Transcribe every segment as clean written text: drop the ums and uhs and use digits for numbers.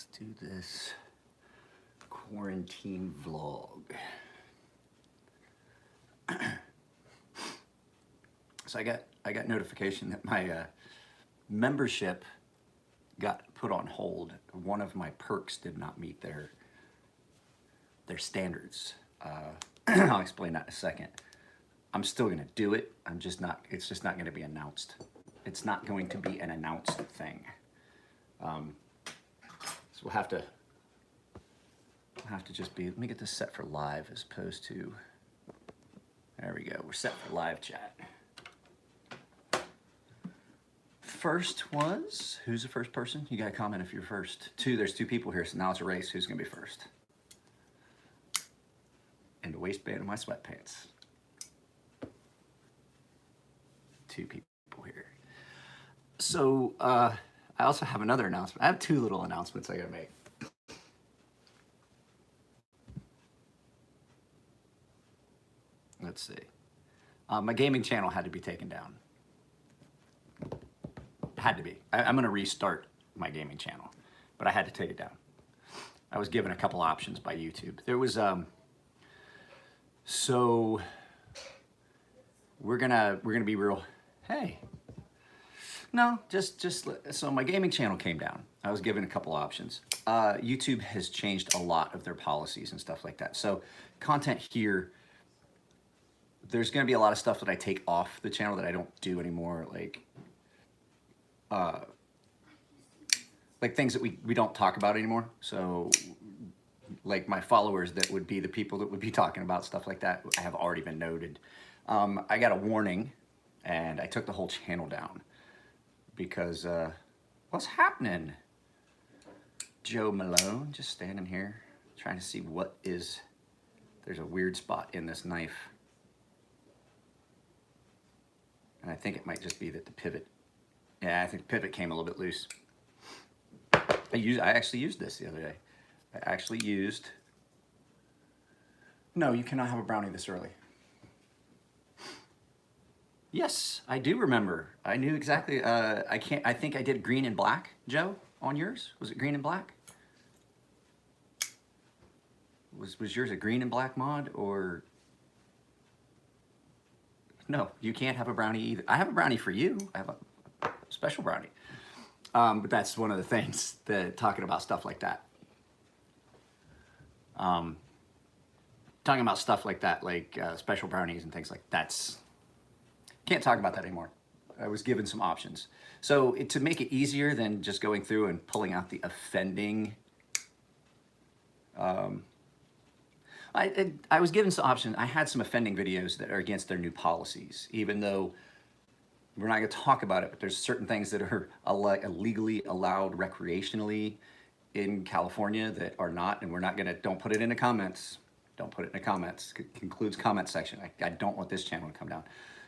Let's do this quarantine vlog. So I got notification that my membership got put on hold. One of my perks did not meet their standards. I'll explain that in a second. I'm still gonna do it. It's just not gonna be announced. It's not going to be an announced thing. So we'll have to just be, let me get this set for live as opposed to, there we go, we're set for live chat. First was, who's the first person? You gotta comment if you're first. There's two people here, so now it's a race. Who's gonna be first? And the waistband of my sweatpants. Two people here. So, I also have another announcement. I have two little announcements I gotta make. Let's see. My gaming channel had to be taken down. Had to be. I'm gonna restart my gaming channel, but I had to take it down. I was given a couple options by YouTube. There was, so we're gonna be real, hey. No, so my gaming channel came down. I was given a couple options. YouTube has changed a lot of their policies and stuff like that. So content here, there's gonna be a lot of stuff that I take off the channel that I don't do anymore, like things that we don't talk about anymore. So like my followers that would be the people that would be talking about stuff like that have already been noted. I got a warning and I took the whole channel down. Because, what's happening? Joe Malone, just standing here, trying to see what is, there's a weird spot in this knife. And I think it might just be that the pivot, yeah, I think the pivot came a little bit loose. I actually used this the other day. No, you cannot have a brownie this early. Yes, I do remember. I knew exactly. I think I did green and black, Joe, on yours. Was it green and black? Was yours a green and black mod or? No, you can't have a brownie either. I have a brownie for you. I have a special brownie. But that's one of the things that talking about stuff like that. Talking about stuff like that, like special brownies and things like that's. Can't talk about that anymore. I was given some options. So to make it easier than just going through and pulling out the offending, I was given some options. I had some offending videos that are against their new policies, even though we're not gonna talk about it, but there's certain things that are illegally allowed recreationally in California that are not, and we're not gonna, don't put it in the comments. Don't put it in the comments. It concludes comment section. I don't want this channel to come down.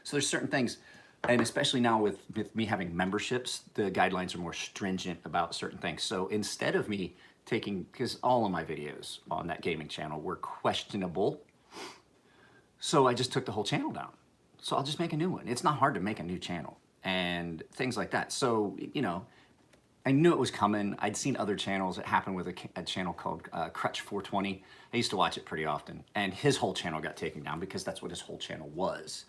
So there's certain things, and especially now with me having memberships, the guidelines are more stringent about certain things. So instead of me taking, because all of my videos on that gaming channel were questionable, so I just took the whole channel down. So I'll just make a new one. It's not hard to make a new channel and things like that. So, you know, I knew it was coming. I'd seen other channels. It happened with a channel called Crutch 420. I used to watch it pretty often, and his whole channel got taken down because that's what his whole channel was.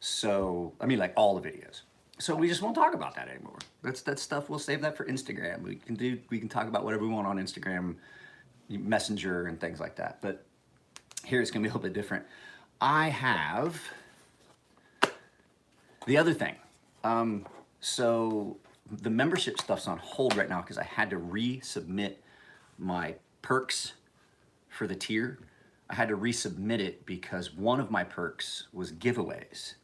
So, I mean, like all the videos. So we just won't talk about that anymore. That's stuff, we'll save that for Instagram. We can talk about whatever we want on Instagram, Messenger and things like that. But here it's gonna be a little bit different. I have the other thing. So the membership stuff's on hold right now because I had to resubmit my perks for the tier. I had to resubmit it because one of my perks was giveaways.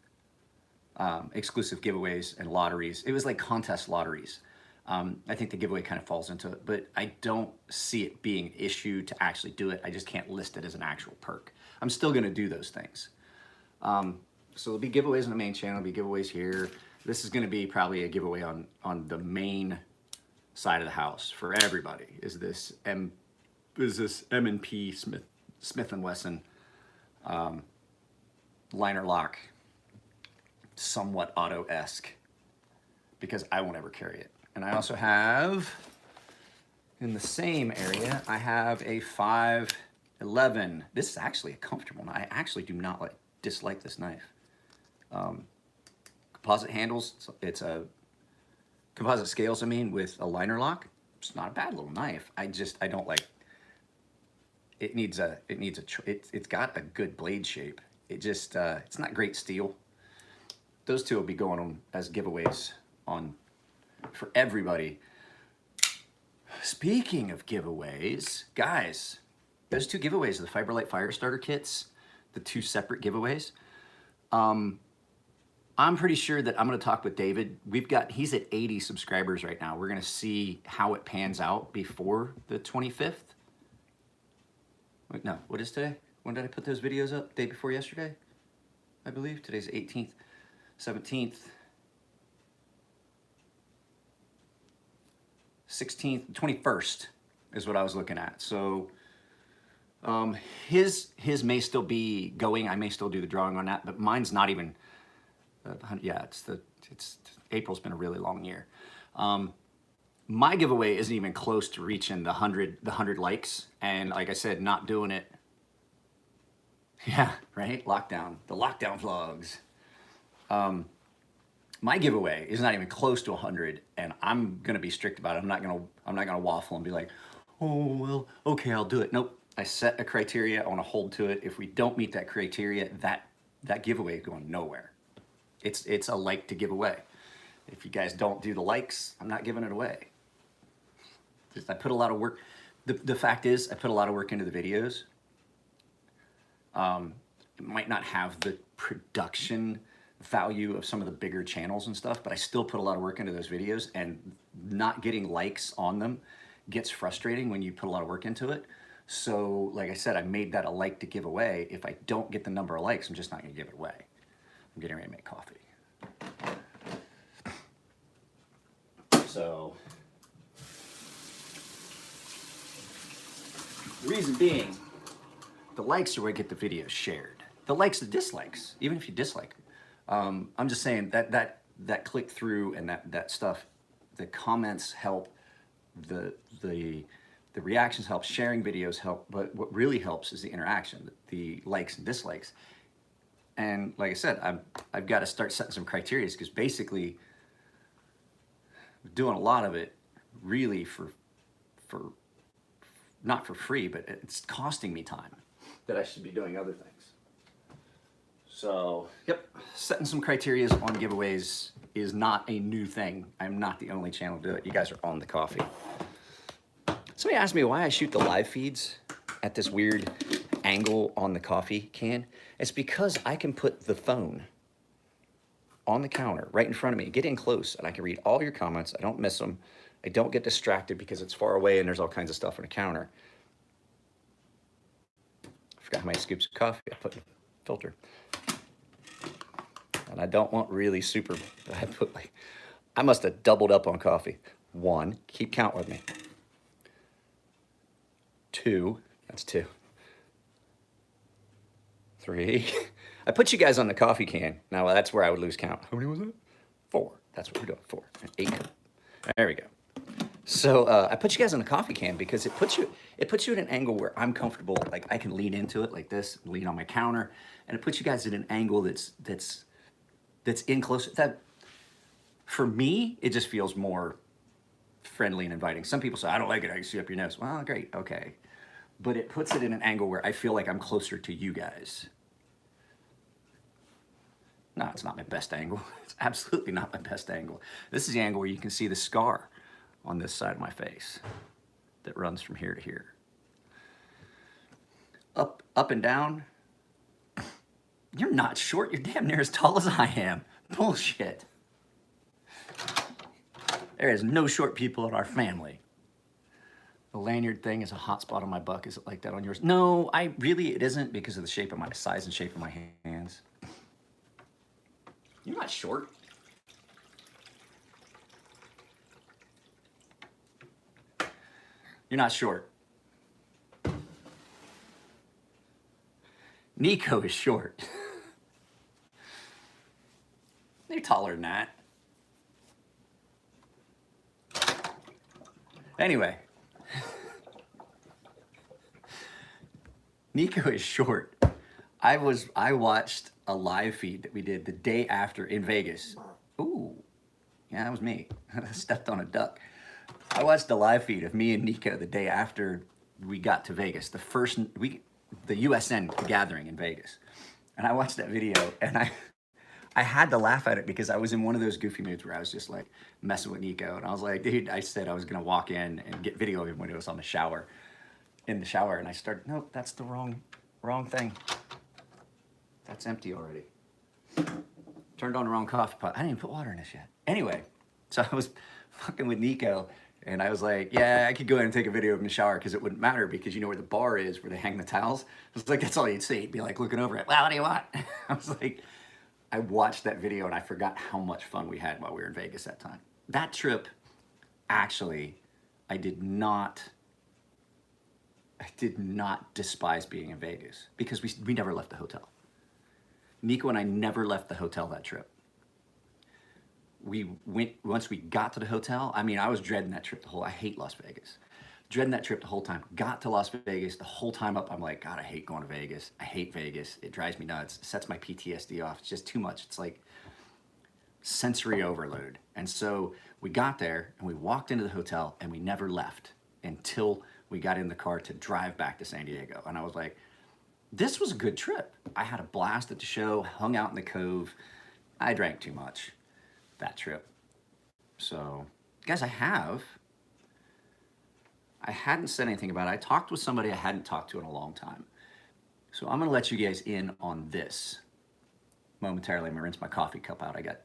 Exclusive giveaways and lotteries. It was like contest lotteries. I think the giveaway kind of falls into it, but I don't see it being an issue to actually do it. I just can't list it as an actual perk. I'm still gonna do those things. So there'll be giveaways on the main channel, there'll be giveaways here. This is gonna be probably a giveaway on the main side of the house for everybody. Is this M&P Smith & Wesson liner lock, somewhat auto-esque, because I won't ever carry it. And I also have In the same area, I have a 511. This is actually a comfortable knife. I actually do not dislike this knife. Composite handles, it's a composite scales, I mean, with a liner lock. It's not a bad little knife. I don't like, it's got a good blade shape. It's not great steel. Those two will be going on as giveaways for everybody. Speaking of giveaways, guys, those two giveaways, the Fiberlight fire starter kits, the two separate giveaways. I'm pretty sure that I'm going to talk with David. He's at 80 subscribers right now. We're going to see how it pans out before the 25th. Wait, no, what is today? When did I put those videos up? Day before yesterday, I believe. Today's the 18th, 17th, 16th, 21st is what I was looking at. So his may still be going. I may still do the drawing on that, but mine's not even. Yeah, April's been a really long year. My giveaway isn't even close to reaching the 100 likes, and like I said, not doing it. Yeah, right. The lockdown vlogs. My giveaway is not even close to 100, and I'm gonna be strict about it. I'm not gonna waffle and be like, oh well, okay, I'll do it. Nope. I set a criteria. I want to hold to it. If we don't meet that criteria, that giveaway is going nowhere. It's a like to give away. If you guys don't do the likes, I'm not giving it away. I put a lot of work. The fact is, I put a lot of work into the videos. It might not have the production value of some of the bigger channels and stuff, but I still put a lot of work into those videos, and not getting likes on them gets frustrating when you put a lot of work into it. So, like I said, I made that a like to give away. If I don't get the number of likes, I'm just not gonna give it away. I'm getting ready to make coffee. So, the reason being, the likes are what get the video shared. The likes, the dislikes, even if you dislike them. I'm just saying that click through and that stuff, the comments help, the reactions help, sharing videos help, but what really helps is the interaction, the likes and dislikes. And like I said, I've got to start setting some criteria, because basically I'm doing a lot of it really for not for free, but it's costing me time that I should be doing other things. So, yep, setting some criteria on giveaways is not a new thing. I'm not the only channel to do it. You guys are on the coffee. Somebody asked me why I shoot the live feeds at this weird angle on the coffee can. It's because I can put the phone on the counter right in front of me, get in close, and I can read all your comments. I don't miss them. I don't get distracted because it's far away and there's all kinds of stuff on the counter. I forgot how many scoops of coffee I put in the filter. And I don't want really super, I must have doubled up on coffee. 1, keep count with me. 2, that's 2. 3. I put you guys on the coffee can. Now that's where I would lose count. How many was that? 4. That's what we're doing. 4. 8. There we go. So I put you guys on the coffee can because it puts you at an angle where I'm comfortable. Like I can lean into it like this, lean on my counter, and it puts you guys at an angle that's in close. That for me, it just feels more friendly and inviting. Some people say, I don't like it, I can see up your nose. Well, great, okay. But it puts it in an angle where I feel like I'm closer to you guys. No, it's not my best angle. It's absolutely not my best angle. This is the angle where you can see the scar on this side of my face that runs from here to here. Up and down. You're not short, you're damn near as tall as I am. Bullshit. There is no short people in our family. The lanyard thing is a hot spot on my butt. Is it like that on yours? No, it isn't because of the shape of my size and shape of my hands. You're not short. You're not short. Nico is short. You're taller than that. Anyway, Nico is short. I watched a live feed that we did the day after in Vegas. Ooh, yeah, that was me. I stepped on a duck. I watched a live feed of me and Nico the day after we got to Vegas, the USN gathering in Vegas. And I watched that video and I had to laugh at it because I was in one of those goofy moods where I was just like messing with Nico. And I was like, dude, I said I was gonna walk in and get video of him when he was in the shower. And I started, nope, that's the wrong thing. That's empty already. Turned on the wrong coffee pot. I didn't even put water in this yet. Anyway, so I was fucking with Nico and I was like, yeah, I could go ahead and take a video of him in the shower because it wouldn't matter because you know where the bar is, where they hang the towels. I was like, that's all you'd see. He'd be like looking over it. Well, what do you want? I was like, I watched that video and I forgot how much fun we had while we were in Vegas that time. That trip, actually, I did not despise being in Vegas because we never left the hotel. Nico and I never left the hotel that trip. Once we got to the hotel, I mean, I was dreading that trip I hate Las Vegas. Dreading that trip the whole time. Got to Las Vegas, the whole time up, I'm like, God, I hate going to Vegas. I hate Vegas. It drives me nuts. It sets my PTSD off. It's just too much. It's like sensory overload. And so we got there and we walked into the hotel and we never left until we got in the car to drive back to San Diego. And I was like, this was a good trip. I had a blast at the show, hung out in the Cove. I drank too much that trip. So, guys, I hadn't said anything about it. I talked with somebody I hadn't talked to in a long time. So I'm gonna let you guys in on this momentarily. I'm gonna rinse my coffee cup out. I got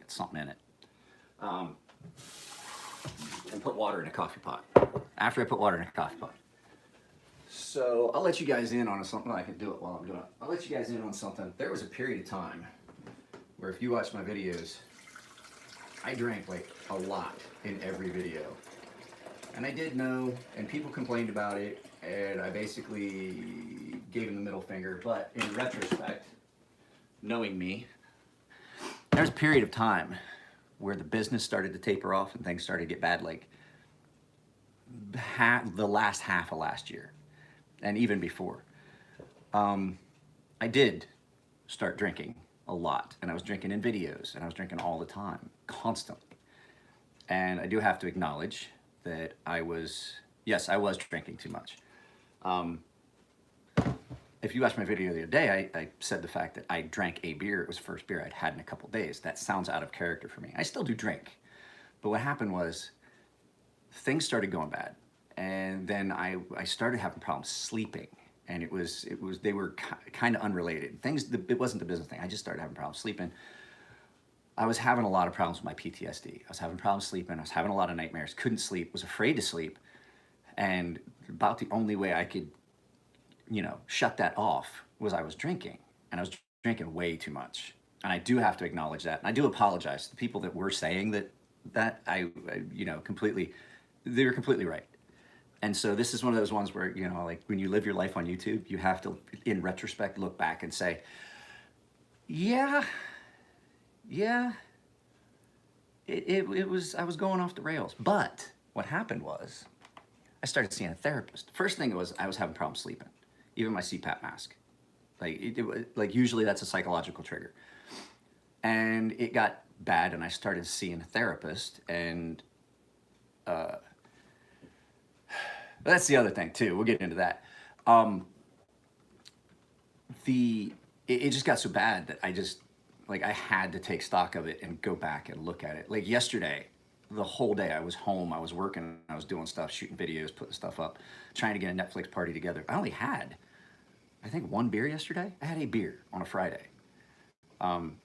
something in it. And put water in a coffee pot. After I put water in a coffee pot. So I'll let you guys in on something. I can do it while I'm doing it. I'll let you guys in on something. There was a period of time where if you watch my videos, I drank like a lot in every video. And I did know, and people complained about it, and I basically gave them the middle finger. But in retrospect, knowing me, there's a period of time where the business started to taper off and things started to get bad, like the last half of last year, and even before. I did start drinking a lot, and I was drinking in videos, and I was drinking all the time, constantly. And I do have to acknowledge that I was drinking too much. If you watched my video the other day, I said the fact that I drank a beer. It was the first beer I'd had in a couple days. That sounds out of character for me. I still do drink. But what happened was things started going bad. And then I started having problems sleeping. And they were kind of unrelated. It wasn't the business thing. I just started having problems sleeping. I was having a lot of problems with my PTSD. I was having problems sleeping. I was having a lot of nightmares. Couldn't sleep. Was afraid to sleep. And about the only way I could, shut that off was I was drinking. And I was drinking way too much. And I do have to acknowledge that. And I do apologize to the people that were saying that I completely, they were completely right. And so this is one of those ones where, like when you live your life on YouTube, you have to, in retrospect, look back and say, yeah, it was, I was going off the rails. But what happened was I started seeing a therapist. First thing was I was having problems sleeping, even my CPAP mask. Like usually that's a psychological trigger. And it got bad and I started seeing a therapist, and that's the other thing too. We'll get into that. It just got so bad that I had to take stock of it and go back and look at it. Like yesterday, the whole day I was home, I was working, I was doing stuff, shooting videos, putting stuff up, trying to get a Netflix party together. I only had, I think, one beer yesterday. I had a beer on a Friday. And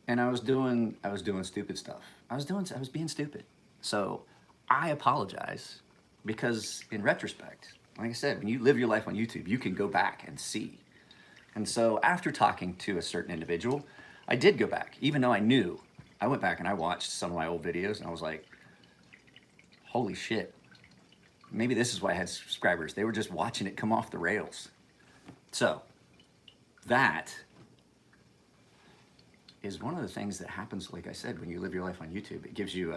I was doing stupid stuff. I was being stupid. So I apologize because in retrospect, like I said, when you live your life on YouTube, you can go back and see. And so after talking to a certain individual, I did go back, even though I went back and I watched some of my old videos and I was like, holy shit, maybe this is why I had subscribers. They were just watching it come off the rails. So that is one of the things that happens, like I said, when you live your life on YouTube. It gives you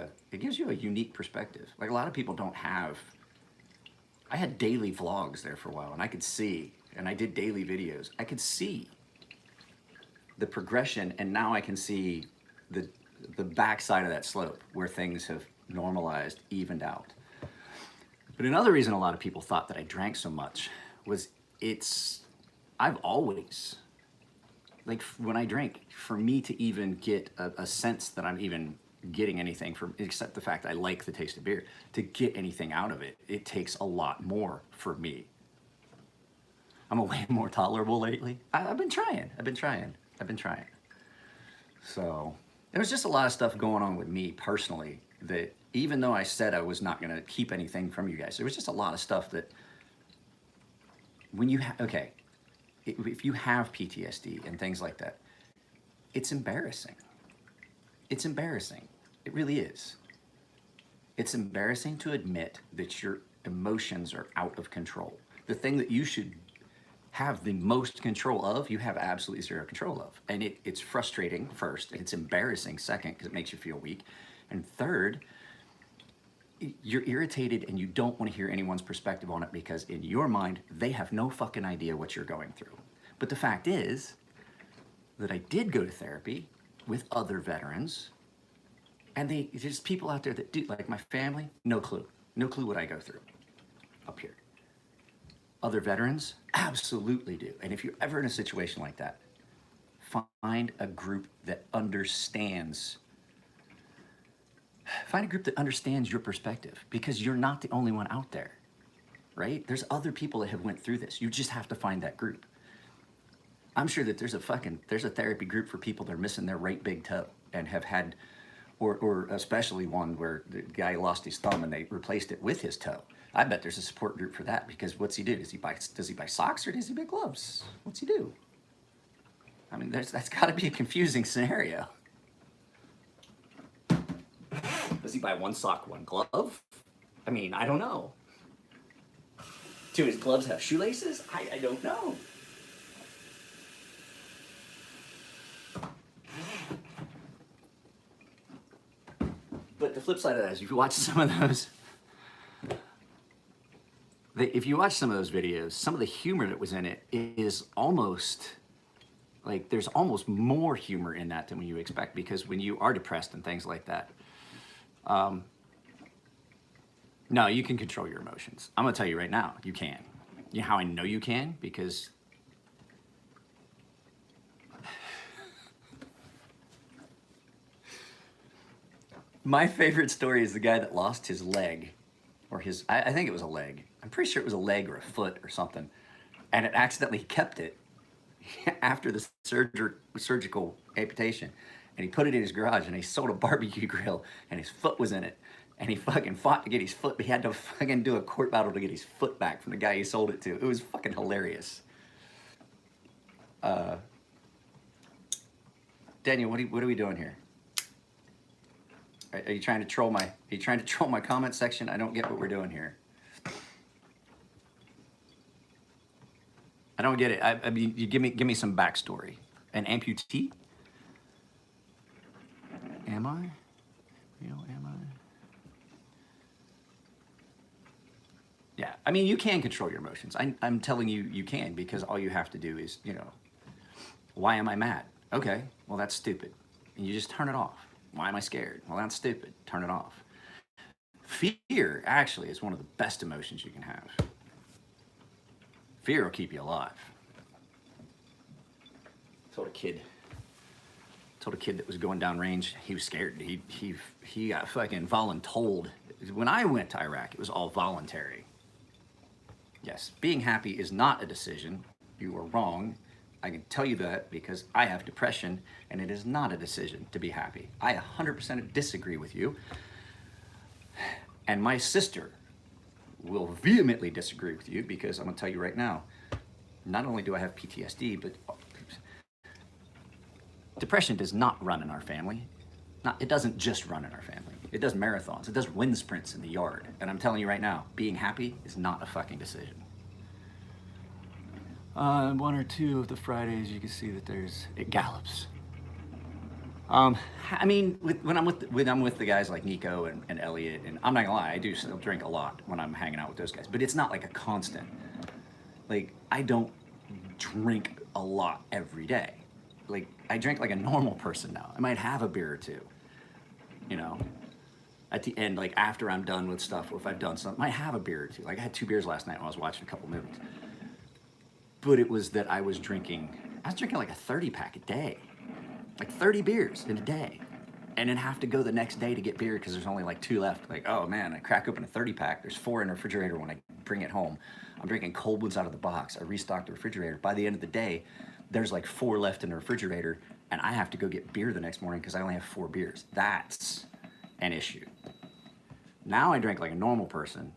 a unique perspective. Like a lot of people don't have I had daily vlogs there for a while, and I could see, and I did daily videos. I could see the progression, and now I can see the backside of that slope where things have normalized, evened out. But another reason a lot of people thought that I drank so much was I've always, like when I drink, for me to even get a sense that I'm even getting anything from, except the fact I like the taste of beer, to get anything out of it, it takes a lot more for me. I'm a way more tolerable lately. I've been trying. So there was just a lot of stuff going on with me personally that even though I said I was not going to keep anything from you guys, there was just a lot of stuff that when you okay, if you have PTSD and things like that, it's embarrassing. It's embarrassing. It really is. It's embarrassing to admit that your emotions are out of control. The thing that you should have the most control of, you have absolutely zero control of. And it's frustrating first, and it's embarrassing second, because it makes you feel weak. And third, you're irritated and you don't want to hear anyone's perspective on it because in your mind, they have no fucking idea what you're going through. But the fact is that I did go to therapy with other veterans, and there's people out there that do, like my family, no clue what I go through up here. Other veterans absolutely do. And if you're ever in a situation like that, find a group that understands your perspective, because you're not the only one out there, right? There's other people that have went through this. You just have to find that group. I'm sure that there's a therapy group for people that are missing their right big toe and have had, or especially one where the guy lost his thumb and they replaced it with his toe. I bet there's a support group for that, because what's he do? Does he buy socks or does he buy gloves? What's he do? I mean, that's got to be a confusing scenario. Does he buy one sock, one glove? I mean, I don't know. Do his gloves have shoelaces? I don't know. But the flip side of that is, if you watch some of those, videos, some of the humor that was in it is almost like there's almost more humor in that than when you expect, because when you are depressed and things like that, no, you can control your emotions. I'm gonna tell you right now, you can. You know how I know you can? Because my favorite story is the guy that lost his leg, or I think it was a leg. I'm pretty sure it was a leg or a foot or something, and it accidentally kept it after the surgical amputation, and he put it in his garage, and he sold a barbecue grill, and his foot was in it, and he fucking fought to get his foot, but he had to fucking do a court battle to get his foot back from the guy he sold it to. It was fucking hilarious. Daniel, what are we doing here? Are you trying to troll my comment section? I don't get what we're doing here. I don't get it. I mean, you give me some backstory. An amputee? Am I? Am I? Yeah, I mean, you can control your emotions. I'm telling you, you can, because all you have to do is, why am I mad? Okay, well, that's stupid. And you just turn it off. Why am I scared? Well, that's stupid. Turn it off. Fear, actually, is one of the best emotions you can have. Fear will keep you alive. Told a kid that was going down range, he was scared. He got fucking voluntold. When I went to Iraq, it was all voluntary. Yes, being happy is not a decision. You are wrong. I can tell you that because I have depression, and it is not a decision to be happy. I 100% disagree with you. And my sister will vehemently disagree with you, because I'm gonna tell you right now, not only do I have PTSD, but depression does not run in our family. It doesn't just run in our family. It does marathons. It does wind sprints in the yard. And I'm telling you right now, being happy is not a fucking decision. One or two of the Fridays, you can see that it gallops. I mean, when I'm with the guys like Nico and Elliot, and I'm not gonna lie, I do still drink a lot when I'm hanging out with those guys, but it's not like a constant. Like I don't drink a lot every day. Like I drink like a normal person now. I might have a beer or two, you know, at the end, like after I'm done with stuff, or if I've done something, I might have a beer or two. Like I had 2 beers last night when I was watching a couple movies. But it was that I was drinking like a 30 pack a day, like 30 beers in a day. And then have to go the next day to get beer because there's only like 2 left. Like, oh man, I crack open a 30 pack. There's 4 in the refrigerator when I bring it home. I'm drinking cold ones out of the box. I restocked the refrigerator. By the end of the day, there's like 4 left in the refrigerator, and I have to go get beer the next morning because I only have 4 beers. That's an issue. Now I drink like a normal person,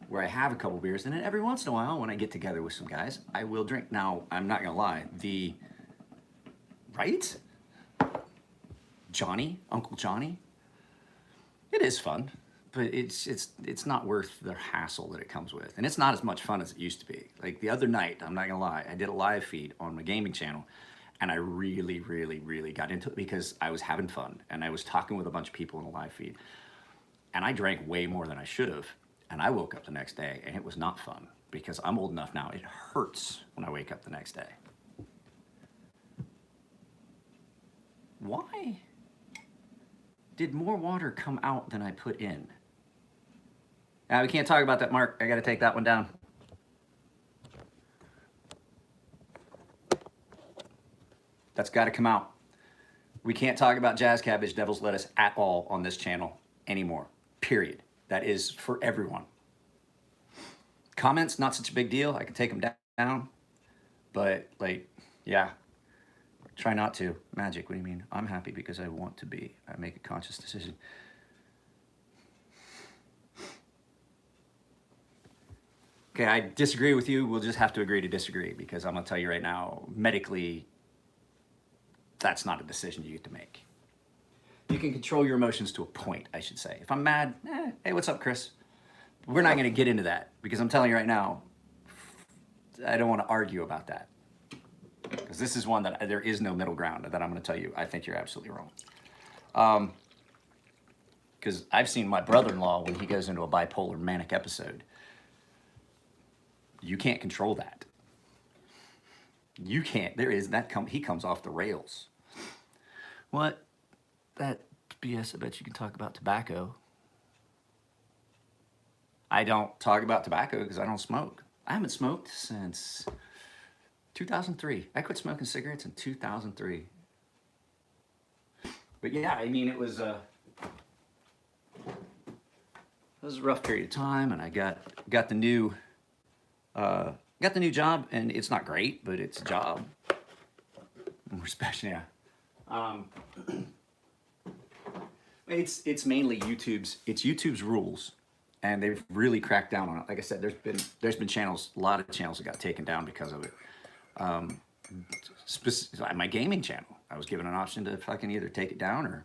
where I have a couple beers, and then every once in a while, when I get together with some guys, I will drink. Now, I'm not gonna lie, right? Johnny, Uncle Johnny, it is fun, but it's not worth the hassle that it comes with, and it's not as much fun as it used to be. Like the other night, I'm not gonna lie, I did a live feed on my gaming channel, and I really, really, really got into it because I was having fun, and I was talking with a bunch of people in the live feed, and I drank way more than I should have, and I woke up the next day, and it was not fun because I'm old enough now. It hurts when I wake up the next day. Why did more water come out than I put in? We can't talk about that, Mark. I got to take that one down. That's got to come out. We can't talk about jazz cabbage, devil's lettuce at all on this channel anymore. Period. That is for everyone. Comments, not such a big deal. I can take them down. But, like, yeah. Try not to. Magic, what do you mean? I'm happy because I want to be. I make a conscious decision. Okay, I disagree with you. We'll just have to agree to disagree because I'm going to tell you right now, medically, that's not a decision you get to make. You can control your emotions to a point, I should say. If I'm mad, hey, what's up, Chris? We're not going to get into that because I'm telling you right now, I don't want to argue about that. Because this is one that there is no middle ground that I'm going to tell you. I think you're absolutely wrong. Because I've seen my brother-in-law when he goes into a bipolar manic episode. You can't control that. You can't. There is that. He comes off the rails. What? That BS. I bet you can talk about tobacco. I don't talk about tobacco because I don't smoke. I haven't smoked since 2003. I quit smoking cigarettes in 2003. But yeah, I mean, it was a rough period of time, and I got the new job, and it's not great, but it's a job. Especially, yeah. It's mainly YouTube's rules, and they've really cracked down on it. Like I said, there's been channels, a lot of channels that got taken down because of it. My gaming channel, I was given an option to fucking either take it down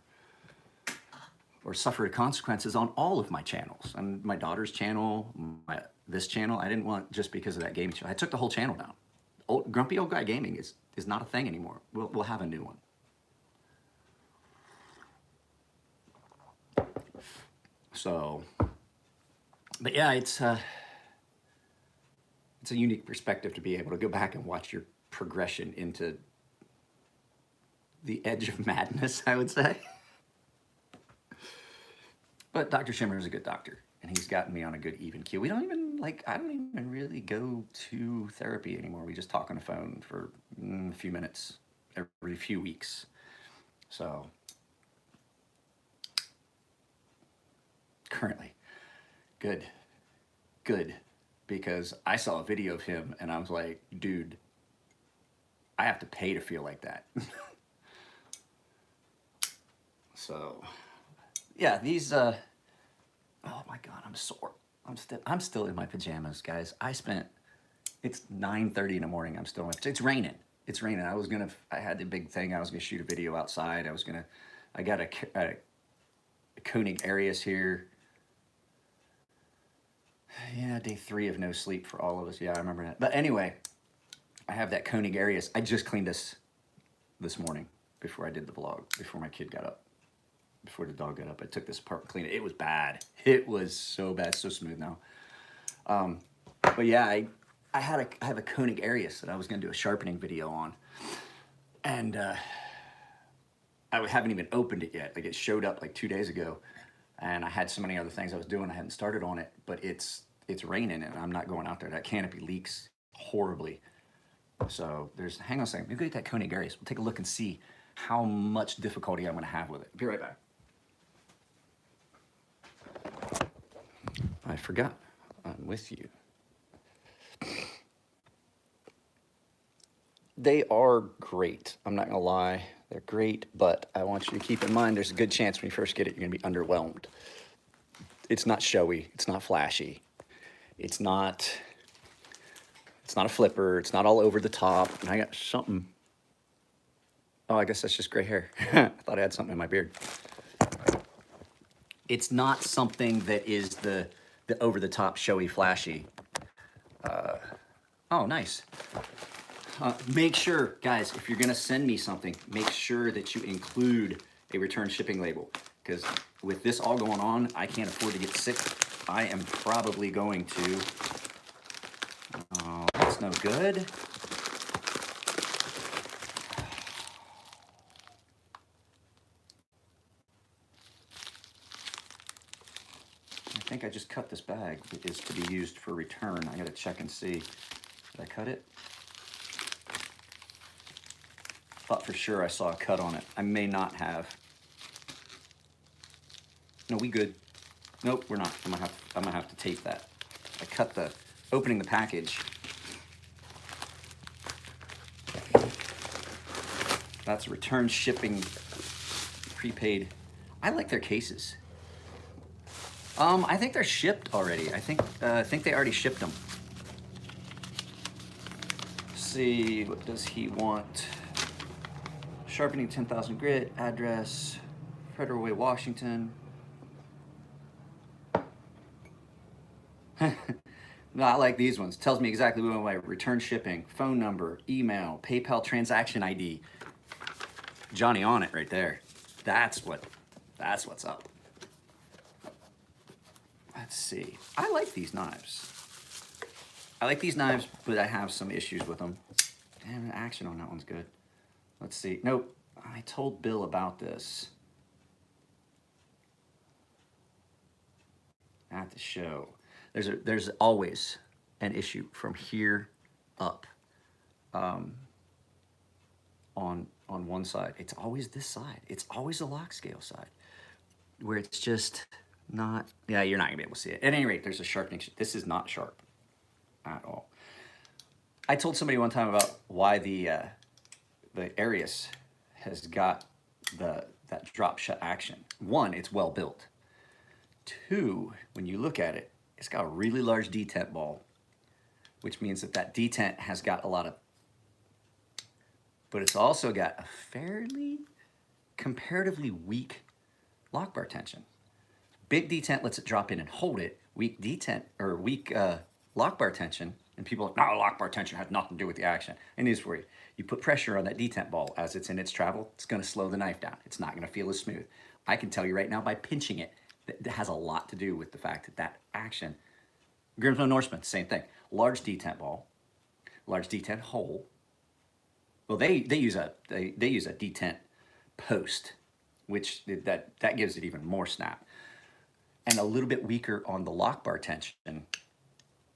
or suffer the consequences on all of my channels. And my daughter's channel, this channel, I didn't want just because of that gaming channel. I took the whole channel down. Grumpy Old Guy Gaming is not a thing anymore. We'll have a new one. So, but yeah, it's a unique perspective to be able to go back and watch your progression into the edge of madness, I would say. But Dr. Shimmer is a good doctor, and he's gotten me on a good even keel. I don't even really go to therapy anymore. We just talk on the phone for a few minutes every few weeks. So, currently, good, because I saw a video of him, and I was like, dude, I have to pay to feel like that. So, yeah, these, oh my God, I'm sore. I'm still in my pajamas, guys. It's 9:30 in the morning. I'm still in my pajamas. It's raining. It's raining. I had the big thing. I was gonna shoot a video outside. I got a Koenig Arius here. Yeah, day 3 of no sleep for all of us. Yeah, I remember that. But anyway, I have that Koenig Arius. I just cleaned this morning. before I did the vlog, before my kid got up, before the dog got up. I took this apart and cleaned it. It was bad. It was so bad. It's so smooth now. But yeah, I have a Koenig Arius that I was going to do a sharpening video on, and I haven't even opened it yet. Like, it showed up like 2 days ago, and I had so many other things I was doing. I hadn't started on it, but it's raining and I'm not going out there. That canopy leaks horribly. So hang on a second. Maybe get that Koenig Arius. We'll take a look and see how much difficulty I'm going to have with it. Be right back. I forgot. I'm with you. They are great. I'm not gonna lie, they're great, but I want you to keep in mind there's a good chance when you first get it, you're gonna be underwhelmed. It's not showy, it's not flashy, it's not a flipper, it's not all over the top, and I got something. Oh, I guess that's just gray hair. I thought I had something in my beard. It's not something that is the over the top, showy, flashy. Oh, nice. Make sure, guys, if you're gonna send me something, make sure that you include a return shipping label, because with this all going on, I can't afford to get sick. I am probably going to, oh, that's no good. I think I just cut this bag that is to be used for return. I gotta check and see, did I cut it? Thought for sure I saw a cut on it. I may not have. No, we good. Nope, we're not. I'm gonna have to tape that. I cut the opening the package. That's return shipping, prepaid. I like their cases. I think they're shipped already. I think they already shipped them. Let's see, what does he want? Sharpening 10,000 grit, address, Federal Way, Washington. No, I like these ones. Tells me exactly what my return shipping, phone number, email, PayPal transaction ID. Johnny on it right there. That's what's up. Let's see. I like these knives. I like these knives, but I have some issues with them. Damn, the action on that one's good. Let's see. Nope. I told Bill about this at the show. There's always an issue from here up on one side. It's always this side. It's always the lock scale side where it's just not, yeah, you're not gonna be able to see it. At any rate, there's a sharpening. This is not sharp at all. I told somebody one time about why the Arius has got that drop shut action. One, it's well built. Two, when you look at it, it's got a really large detent ball, which means that detent has got a lot of, but it's also got a fairly comparatively weak lock bar tension. Big detent lets it drop in and hold it. Weak detent or weak lock bar tension, and people are like, no, lock bar tension has nothing to do with the action. And it is for you. You put pressure on that detent ball as it's in its travel, it's gonna slow the knife down. It's not gonna feel as smooth. I can tell you right now by pinching it, that has a lot to do with the fact that action, Grimsmo Norseman, same thing. Large detent ball, large detent hole. Well, they use a detent post, which that gives it even more snap. And a little bit weaker on the lock bar tension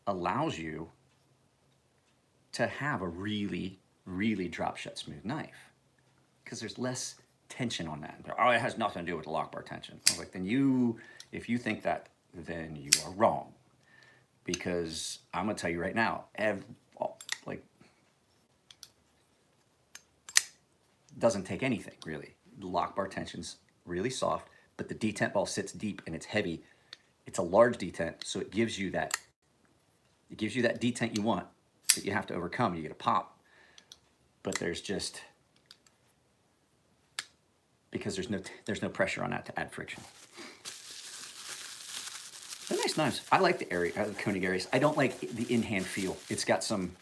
allows you to have a really, really drop shut smooth knife because there's less tension on that. Oh, it has nothing to do with the lock bar tension. I was like, then if you think that, then you are wrong, because I'm gonna tell you right now, doesn't take anything really. The lock bar tension's really soft, but the detent ball sits deep and it's heavy. It's a large detent, so it gives you that detent you want that you have to overcome. You get a pop, but there's just, because there's no pressure on that to add friction. They're nice knives. I like the Koenig Arius. I don't like the in-hand feel. It's got some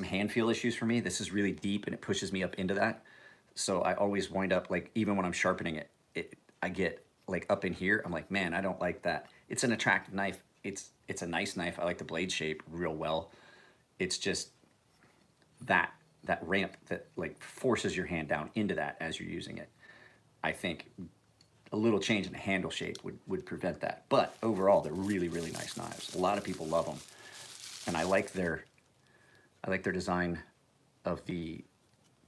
hand feel issues for me. This is really deep and it pushes me up into that. So I always wind up like, even when I'm sharpening it, I get like up in here. I'm like, man, I don't like that. It's an attractive knife. It's a nice knife. I like the blade shape real well. It's just that ramp that like forces your hand down into that as you're using it. I think a little change in the handle shape would prevent that. But overall, they're really, really nice knives. A lot of people love them, and I like their design of the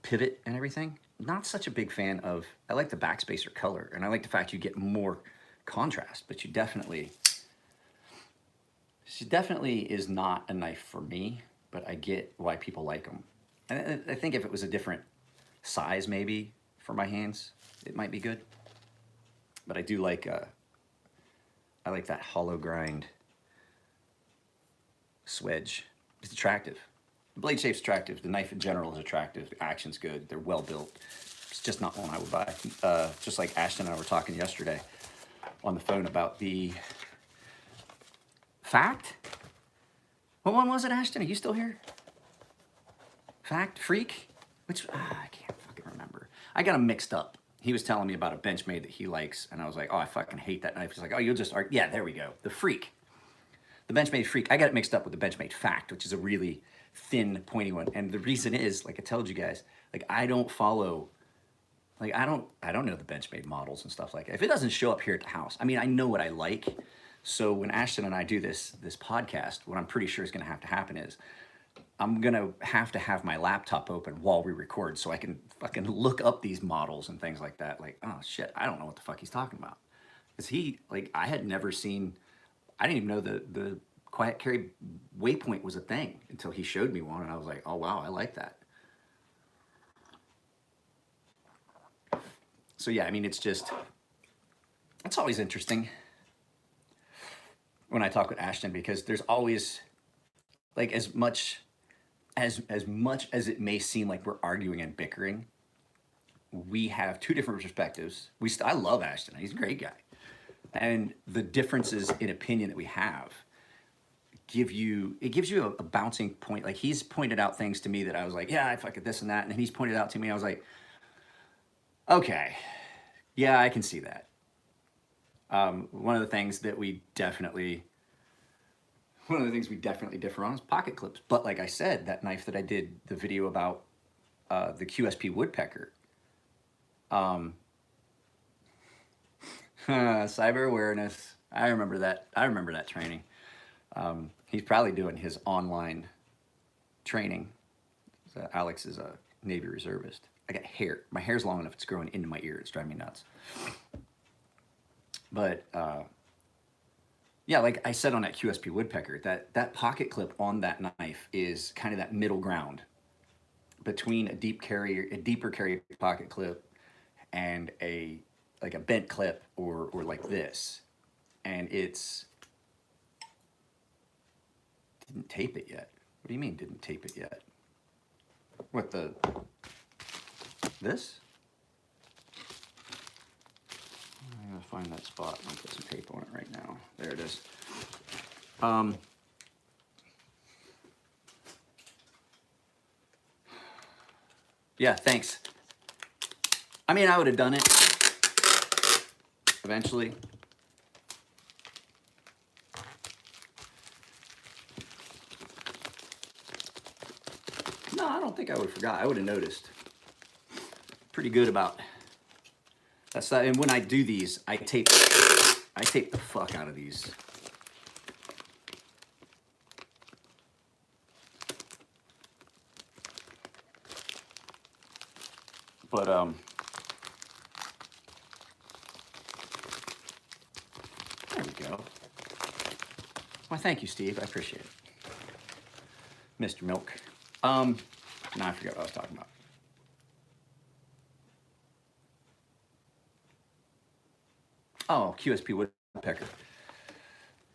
pivot and everything. Not such a big fan of, I like the backspacer color, and I like the fact you get more contrast, but she definitely is not a knife for me, but I get why people like them. And I think if it was a different size maybe for my hands, it might be good. But I do like, I like that hollow grind swedge. It's attractive. The blade shape's attractive. The knife in general is attractive. The action's good. They're well built. It's just not one I would buy. Just like Ashton and I were talking yesterday on the phone about the Fact. What one was it, Ashton? Are you still here? Fact? Freak? Which, I can't fucking remember. I got them mixed up. He was telling me about a Benchmade that he likes, and I was like, oh, I fucking hate that knife. He's like, oh, you'll just, yeah, there we go. The Freak. The Benchmade Freak. I got it mixed up with the Benchmade Fact, which is a really thin, pointy one. And the reason is, like I told you guys, like I don't follow, like I don't know the Benchmade models and stuff like that. If it doesn't show up here at the house, I mean, I know what I like. So when Ashton and I do this podcast, what I'm pretty sure is going to have to happen is I'm going to have my laptop open while we record so I can fucking look up these models and things like that. Like, oh shit, I don't know what the fuck he's talking about. Because he, like, I had never seen, I didn't even know the quiet carry Waypoint was a thing until he showed me one, and I was like, oh wow, I like that. So yeah, I mean, it's always interesting when I talk with Ashton, because there's always, like, as much as it may seem like we're arguing and bickering, we have two different perspectives. I love Ashton. He's a great guy. And the differences in opinion that we have gives you a bouncing point. Like, he's pointed out things to me that I was like, yeah, I fuck at this and that. And then he's pointed out to me, I was like, okay, yeah, I can see that. One of the things we definitely differ on is pocket clips. But like I said, that knife that I did the video about, the QSP Woodpecker, cyber awareness. I remember that training. He's probably doing his online training. So Alex is a Navy reservist. I got hair. My hair's long enough, it's growing into my ear. It's driving me nuts. But yeah, like I said on that QSP Woodpecker, that pocket clip on that knife is kind of that middle ground between a deeper carry pocket clip and a bent clip or like this. And it's didn't tape it yet. What do you mean didn't tape it yet? What, this? I gotta find that spot. I'm gonna put some tape on it right now. There it is. Yeah, thanks. I mean, I would have done it eventually. No, I don't think I would have forgot. I would have noticed. Pretty good about that. And when I do these, I tape the fuck out of these. But there we go. Well, thank you, Steve. I appreciate it, Mr. Milk. Now I forget what I was talking about. Oh, QSP Woodpecker.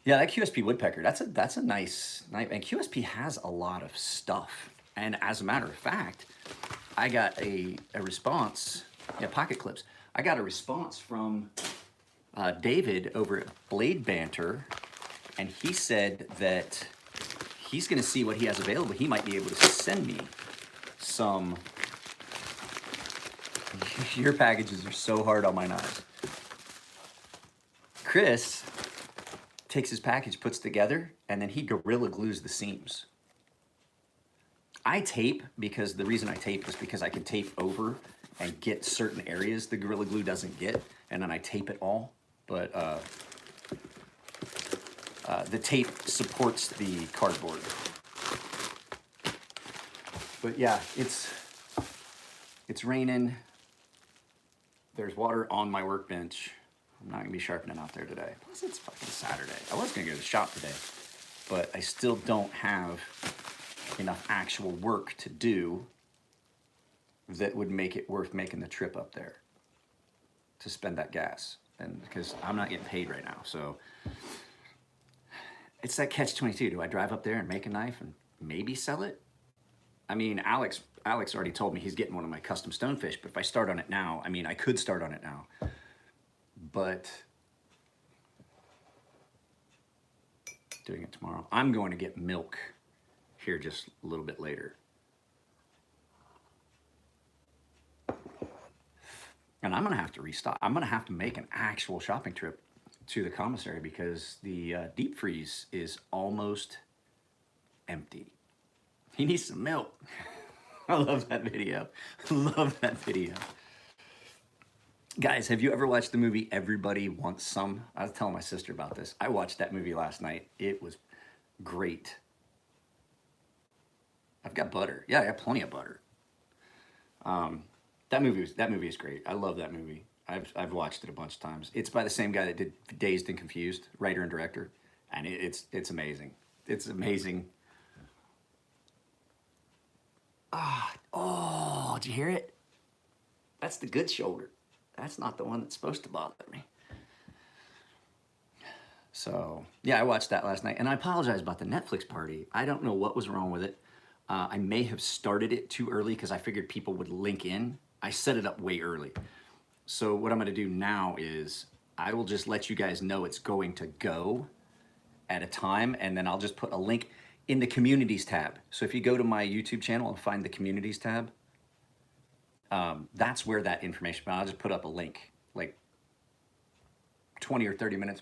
Yeah, that QSP Woodpecker, that's a nice knife. And QSP has a lot of stuff. And as a matter of fact, I got a response, yeah, pocket clips. I got a response from David over at Blade Banter, and he said that he's gonna see what he has available. He might be able to send me some Your packages are so hard on my knives. Chris takes his package, puts together, and then he Gorilla Glues the seams. I tape because the reason I tape is because I can tape over and get certain areas the Gorilla Glue doesn't get, and then I tape it all. But the tape supports the cardboard. But yeah, it's raining. There's water on my workbench. I'm not gonna be sharpening out there today. Plus it's fucking Saturday. I was gonna go to the shop today, but I still don't have enough actual work to do that would make it worth making the trip up there to spend that gas. And because I'm not getting paid right now, so it's that catch-22. Do I drive up there and make a knife and maybe sell it? I mean, Alex already told me he's getting one of my custom stonefish, but if I start on it now, I mean, I could start on it now, but doing it tomorrow. I'm going to get milk here just a little bit later. And I'm gonna have to restock. I'm gonna have to make an actual shopping trip to the commissary because the deep freeze is almost empty. He needs some milk. I love that video. Love that video. Guys, have you ever watched the movie Everybody Wants Some? I was telling my sister about this. I watched that movie last night. It was great. I've got butter. Yeah, I got plenty of butter. That movie is great. I love that movie. I've watched it a bunch of times. It's by the same guy that did Dazed and Confused, writer and director, and it's amazing. It's amazing. Oh, did you hear it? That's the good shoulder. That's not the one that's supposed to bother me. So yeah, I watched that last night, and I apologize about the Netflix party. I don't know what was wrong with it. I may have started it too early because I figured people would link in. I set it up way early. So what I'm gonna do now is I will just let you guys know it's going to go at a time, and then I'll just put a link in the communities tab. So if you go to my YouTube channel and find the communities tab, that's where that information, I'll just put up a link, like 20 or 30 minutes.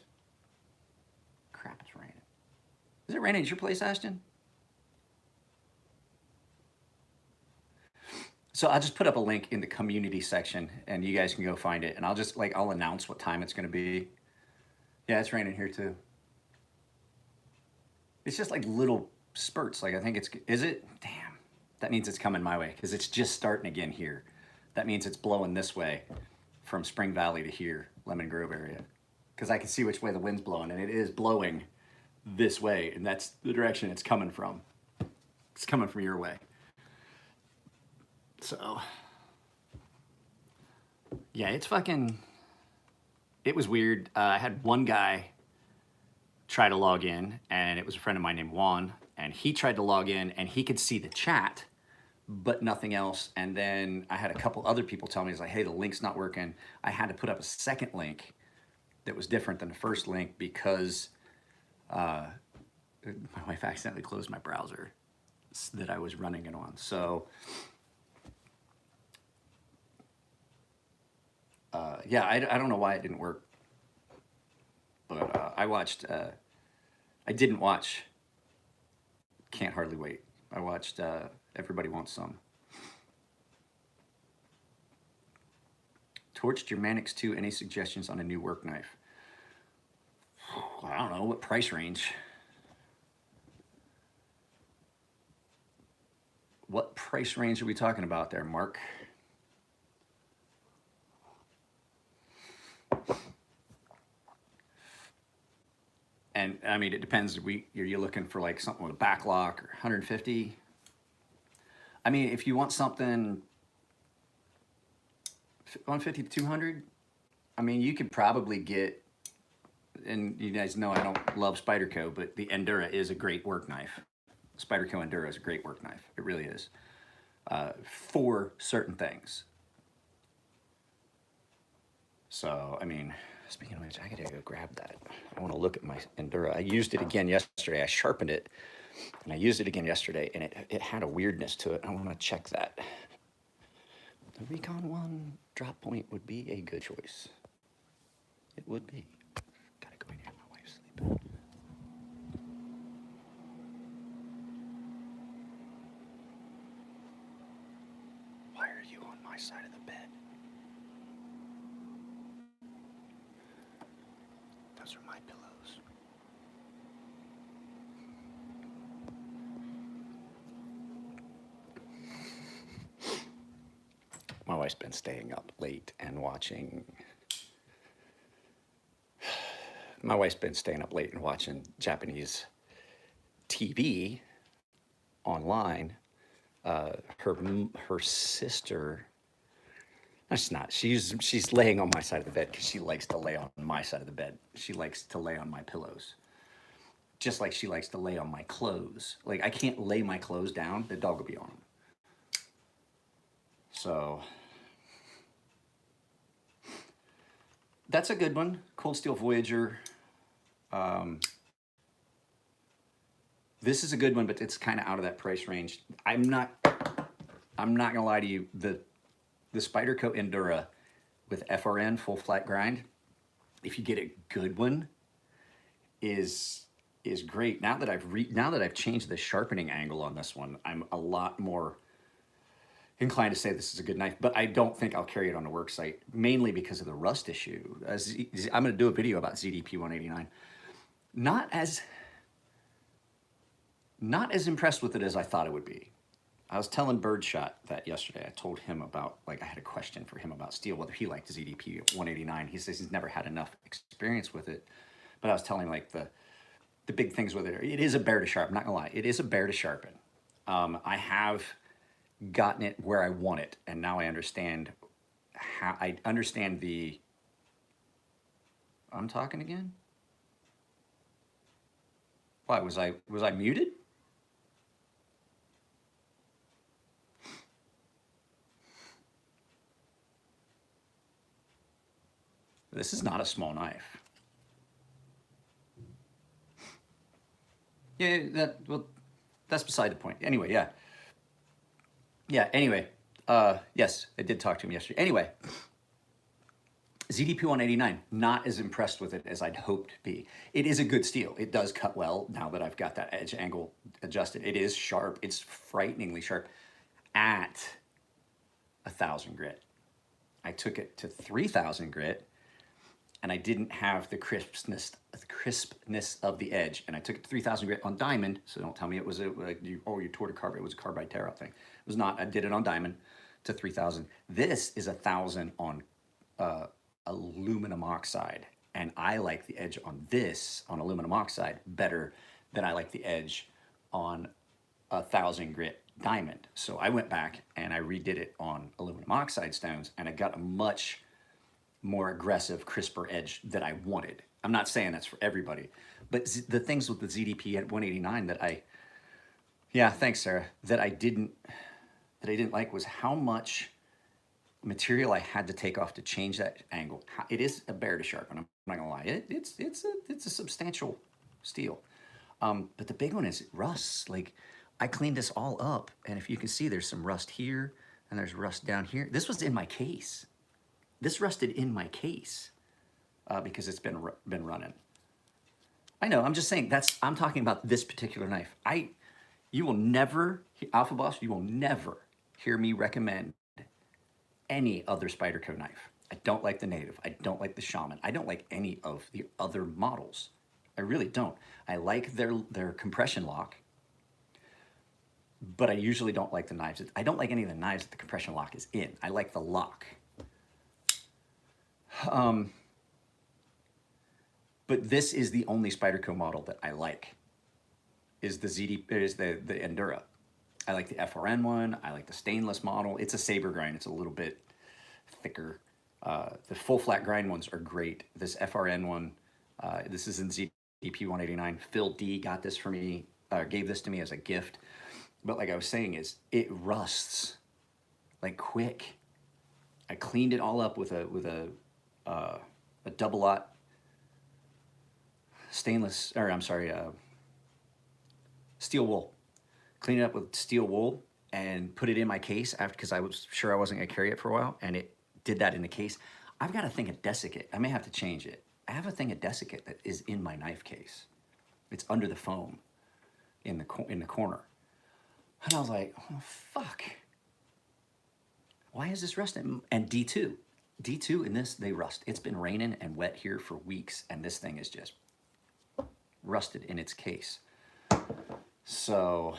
Crap, it's raining. Is it raining at your place, Ashton? So I'll just put up a link in the community section and you guys can go find it. And I'll just I'll announce what time it's gonna be. Yeah, it's raining here too. It's just like little spurts. Like I think is it? Damn, that means it's coming my way because it's just starting again here. That means it's blowing this way from Spring Valley to here, Lemon Grove area. Because I can see which way the wind's blowing and it is blowing this way and that's the direction it's coming from. It's coming from your way. So, yeah, it was weird. I had one guy try to log in, and it was a friend of mine named Juan, and he tried to log in, and he could see the chat, but nothing else. And then I had a couple other people tell me, it's like, hey, the link's not working. I had to put up a second link that was different than the first link because my wife accidentally closed my browser that I was running it on. So, yeah, I don't know why it didn't work, but I didn't watch Can't Hardly Wait. I watched Everybody Wants Some. Torch Germanics 2, any suggestions on a new work knife? I don't know, what price range? What price range are we talking about there, Mark? And I mean, it depends. Are you looking for like something with a backlock or 150? I mean, if you want something 150 to 200, I mean, you could probably get, and you guys know I don't love Spyderco, but the Endura is a great work knife. Spyderco Endura is a great work knife. It really is. For certain things. So, I mean, speaking of which, I gotta go grab that. I want to look at my Endura. I used it again yesterday. I sharpened it, and I used it again yesterday, and it had a weirdness to it. I want to check that. The Recon one, drop point would be a good choice. It would be. Gotta go in here, my wife's sleeping. Why are you on my side of the bed? Those are my pillows. My wife's been staying up late and watching. My wife's been staying up late and watching Japanese TV online. Her sister. That's not. She's laying on my side of the bed because she likes to lay on my side of the bed. She likes to lay on my pillows, just like she likes to lay on my clothes. Like I can't lay my clothes down; the dog will be on them. So that's a good one. Cold Steel Voyager. This is a good one, but it's kind of out of that price range. I'm not gonna lie to you. The Spyderco Endura with FRN full flat grind, if you get a good one, is great. Now that I've changed the sharpening angle on this one, I'm a lot more inclined to say this is a good knife, but I don't think I'll carry it on a work site, mainly because of the rust issue. I'm going to do a video about ZDP 189. Not as impressed with it as I thought it would be. I was telling Birdshot that yesterday. I told him about, like, I had a question for him about steel, whether he liked ZDP 189. He says he's never had enough experience with it, but I was telling him, like, the big things with it. It is a bear to sharpen, not gonna lie. It is a bear to sharpen. I have gotten it where I want it, and now I understand the. I'm talking again. Why was I muted? This is not a small knife. Yeah, that's beside the point. Anyway, yeah. Anyway, yes, I did talk to him yesterday. Anyway, ZDP 189, not as impressed with it as I'd hoped to be. It is a good steel. It does cut well now that I've got that edge angle adjusted. It is sharp. It's frighteningly sharp at 1,000 grit. I took it to 3,000 grit, and I didn't have the crispness of the edge. And I took it to 3,000 grit on diamond, so don't tell me it was you toured a carbide. It was a carbide tear-out thing. It was not. I did it on diamond to 3,000. This is 1,000 on aluminum oxide, and I like the edge on this on aluminum oxide better than I like the edge on 1,000 grit diamond. So I went back and I redid it on aluminum oxide stones, and I got a much more aggressive, crisper edge that I wanted. I'm not saying that's for everybody, but the things with the ZDP at 189 that thanks, Sarah, that I didn't like was how much material I had to take off to change that angle. It is a bear to sharpen. I'm not gonna lie. It's a substantial steel. But the big one is it rusts. Like, I cleaned this all up, and if you can see, there's some rust here and there's rust down here. This was in my case. This rusted in my case because it's been running. I know. I'm just saying I'm talking about this particular knife. You will never, Alpha Boss, you will never hear me recommend any other Spyderco knife. I don't like the Native. I don't like the Shaman. I don't like any of the other models. I really don't. I like their compression lock, but I usually don't like the knives. I don't like any of the knives that the compression lock is in. I like the lock. But this is the only Spyderco model that I like. Is the Endura. I like the FRN one. I like the stainless model. It's a saber grind. It's a little bit thicker. The full flat grind ones are great. This FRN one, this is in ZDP 189. Phil D got this for me, gave this to me as a gift. But like I was saying, it rusts like quick. I cleaned it all up with a double aught steel wool. Clean it up with steel wool and put it in my case because I was sure I wasn't gonna carry it for a while, and it did that in the case. I've got a thing of desiccate. I may have to change it. I have a thing of desiccate that is in my knife case. It's under the foam in the corner. And I was like, oh, fuck. Why is this rusting? And D2 in this, they rust. It's been raining and wet here for weeks, and this thing is just rusted in its case. So,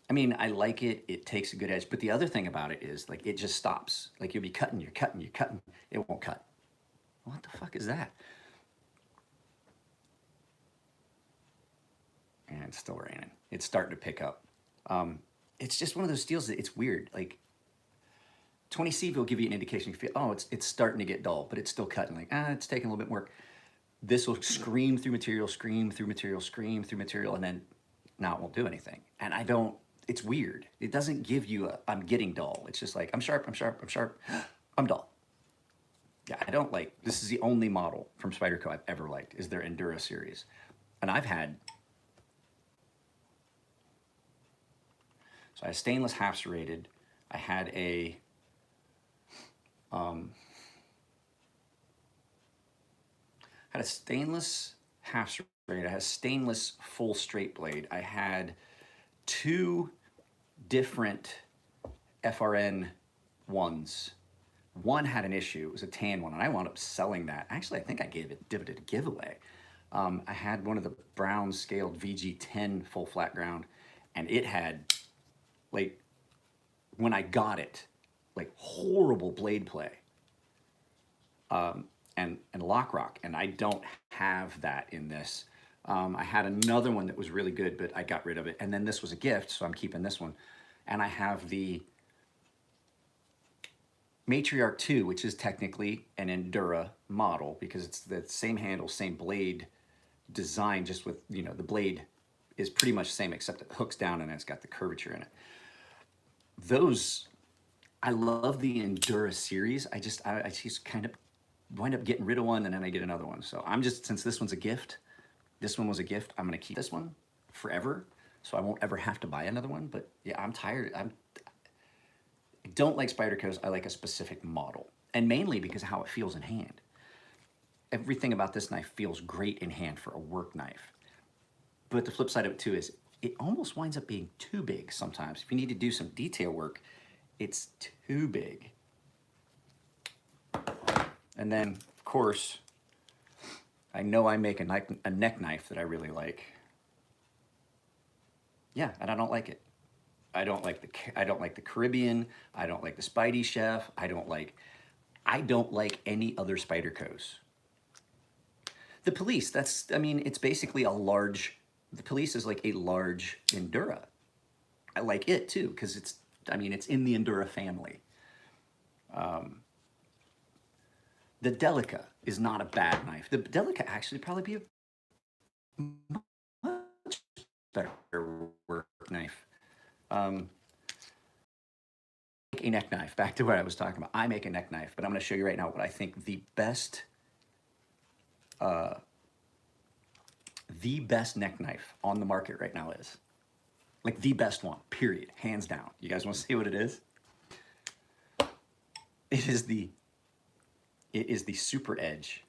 I mean, I like it. It takes a good edge. But the other thing about it is, like, it just stops. Like, you'll be cutting, you're cutting, you're cutting. It won't cut. What the fuck is that? And it's still raining. It's starting to pick up. It's just one of those steels that it's weird. Like, 20C will give you an indication. You feel, oh, it's starting to get dull, but it's still cutting. Like, it's taking a little bit more work. This will scream through material, scream through material, scream through material, and then now it won't do anything. And I don't, it's weird. It doesn't give you a, I'm getting dull. It's just like, I'm sharp, I'm sharp, I'm sharp, I'm dull. Yeah, I don't like, this is the only model from Spyderco I've ever liked, is their Endura series. And I've had, so I had stainless half serrated. I had a, had a stainless half straight. I had a stainless full straight blade. I had 2 different FRN ones. One had an issue. It was a tan one, and I wound up selling that. Actually, I think I did it a giveaway. I had one of the Brown scaled VG10 full flat ground, and it had, like, when I got it, like, horrible blade play. And lock rock, and I don't have that in this. I had another one that was really good, but I got rid of it. And then this was a gift, so I'm keeping this one. And I have the Matriarch 2, which is technically an Endura model because it's the same handle, same blade design, just with, you know, the blade is pretty much the same except it hooks down and it's got the curvature in it. Those, I love the Endura series. I just kind of wind up getting rid of one and then I get another one. So I'm just, since this one's a gift, this one was a gift, I'm gonna keep this one forever. So I won't ever have to buy another one. But yeah, I'm tired. I don't like Spyderco's. I like a specific model. And mainly because of how it feels in hand. Everything about this knife feels great in hand for a work knife. But the flip side of it too is it almost winds up being too big sometimes. If you need to do some detail work, it's too big. And then, of course, I know I make a neck knife that I really like. Yeah, and I don't like it. I don't like the Caribbean. I don't like the Spidey Chef. I don't like any other Spyderco's. The Police, that's, I mean, it's basically a large, the Police is like a large Endura. I like it too, because it's, I mean, it's in the Endura family. The Delica is not a bad knife. The Delica actually probably be a much better work knife. A neck knife, back to what I was talking about. I make a neck knife, but I'm gonna show you right now what I think the best neck knife on the market right now is. Like the best one, period, hands down. You guys wanna see what it is? It is the Super Edge.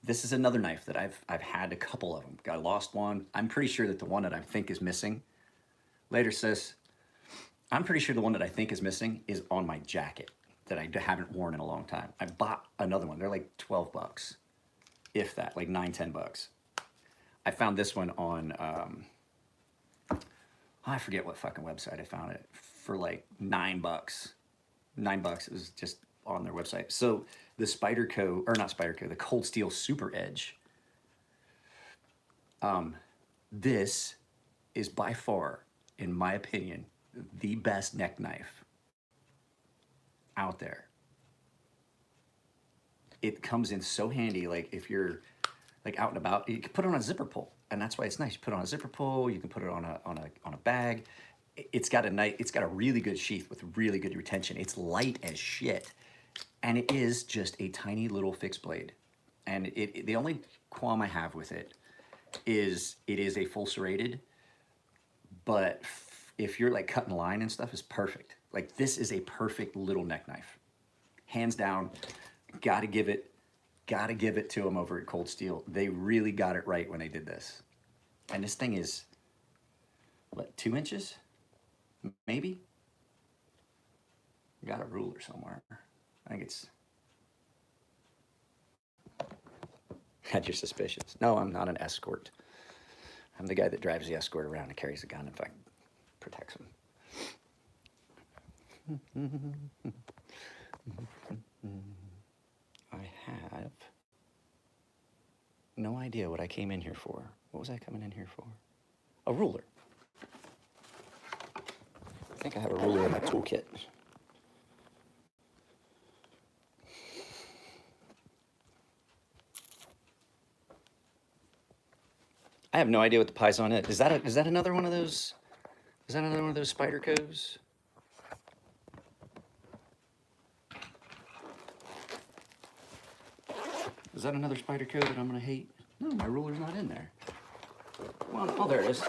This is another knife that I've had a couple of them. I lost one. I'm pretty sure that the one that I think is missing, later says, I'm pretty sure the one that I think is missing is on my jacket that I haven't worn in a long time. I bought another one. They're like 12 bucks, if that, like 9, 10 bucks. I found this one on, I forget what fucking website I found it, for like 9 bucks. 9 bucks, it was just on their website. So the Spyderco, or not Spyderco, the Cold Steel Super Edge. This is by far, in my opinion, the best neck knife out there. It comes in so handy, like if you're like out and about, you can put it on a zipper pull, and that's why it's nice. You put it on a zipper pull, you can put it on a bag. It's got a really good sheath with really good retention. It's light as shit, and it is just a tiny little fixed blade. And the only qualm I have with it is a full serrated, but if you're like cutting line and stuff, it's perfect. Like this is a perfect little neck knife. hands down. Got to give it to them over at Cold Steel. They really got it right when they did this. And this thing is, what, 2 inches? Maybe? Got a ruler somewhere. I think it's... Had your suspicions. No, I'm not an escort. I'm the guy that drives the escort around and carries a gun and protects him. I have no idea what I came in here for. What was I coming in here for? A ruler. I think I have a ruler in my toolkit. I have no idea what the Paisan is. Is that another one of those? Is that another one of those Spydercos? Is that another Spyderco that I'm gonna hate? No, my ruler's not in there. Well, oh, there it is.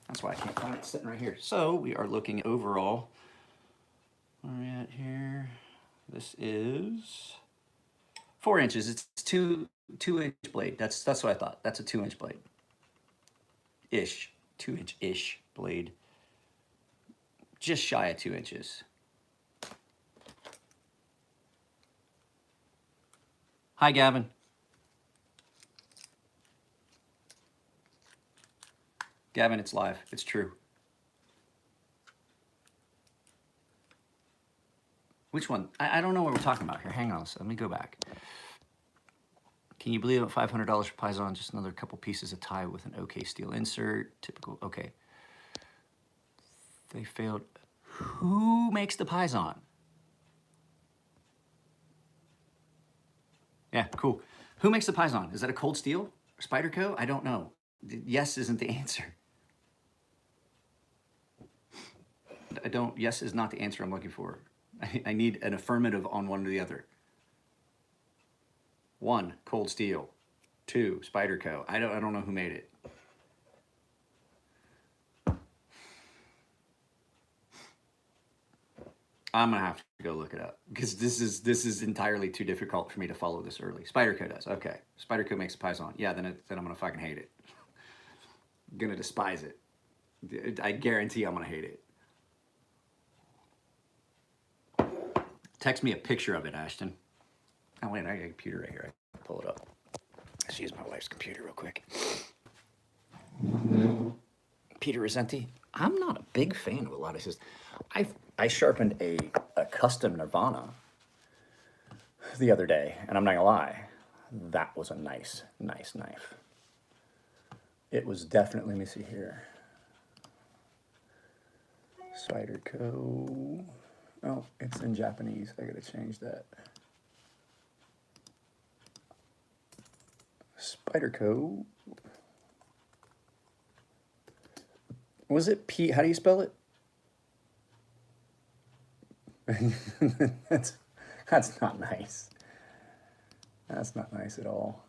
That's why I can't find it, sitting right here. So we are looking overall. Where are we at here? This is 4 inches. It's two-inch blade. That's what I thought. That's a 2-inch blade. Ish, 2-inch-ish blade. Just shy of 2 inches. Hi, Gavin. Gavin, it's live. It's true. Which one? I don't know what we're talking about here. Hang on. Let me go back. Can you believe it? $500 for Paisan, just another couple pieces of tie with an OK steel insert. Typical. Okay. They failed. Who makes the Paisan? Yeah, cool. Who makes the Paisan? Is that a Cold Steel? Spyderco? I don't know. Yes isn't the answer. Yes is not the answer I'm looking for. I need an affirmative on one or the other. 1, Cold Steel. 2, Spyderco. I don't know who made it. I'm gonna have to go look it up because this is entirely too difficult for me to follow this early. Spyderco does. Okay, Spyderco makes a Paisan. Yeah, then I'm gonna fucking hate it. I'm gonna despise it. I guarantee I'm gonna hate it. Text me a picture of it, Ashton. Oh wait, I got a computer right here. I can pull it up. Let's use my wife's computer real quick. Peter Rosenti. I'm not a big fan of a lot of his. I sharpened a custom Nirvana the other day, and I'm not gonna lie, that was a nice knife. It was definitely, let me see here. Spyderco. Oh, it's in Japanese. I gotta change that. Spyderco. Was it P? How do you spell it? That's not nice. That's not nice at all.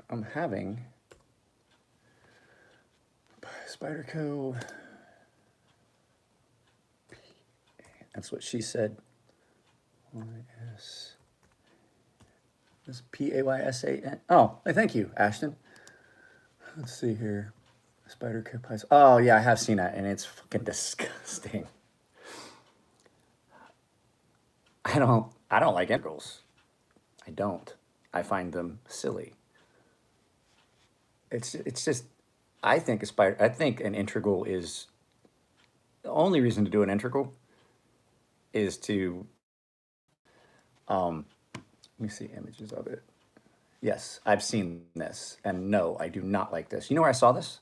I'm having Spyderco. That's what she said. Y-S. This P-A-Y-S-A-N. Oh, thank you, Ashton. Let's see here. Spyderco pies. Oh yeah, I have seen that, and it's fucking disgusting. I don't like integrals. I don't. I find them silly. It's just. I think an integral is the only reason to do an integral is to. Let me see images of it. Yes, I've seen this, and no, I do not like this. You know where I saw this?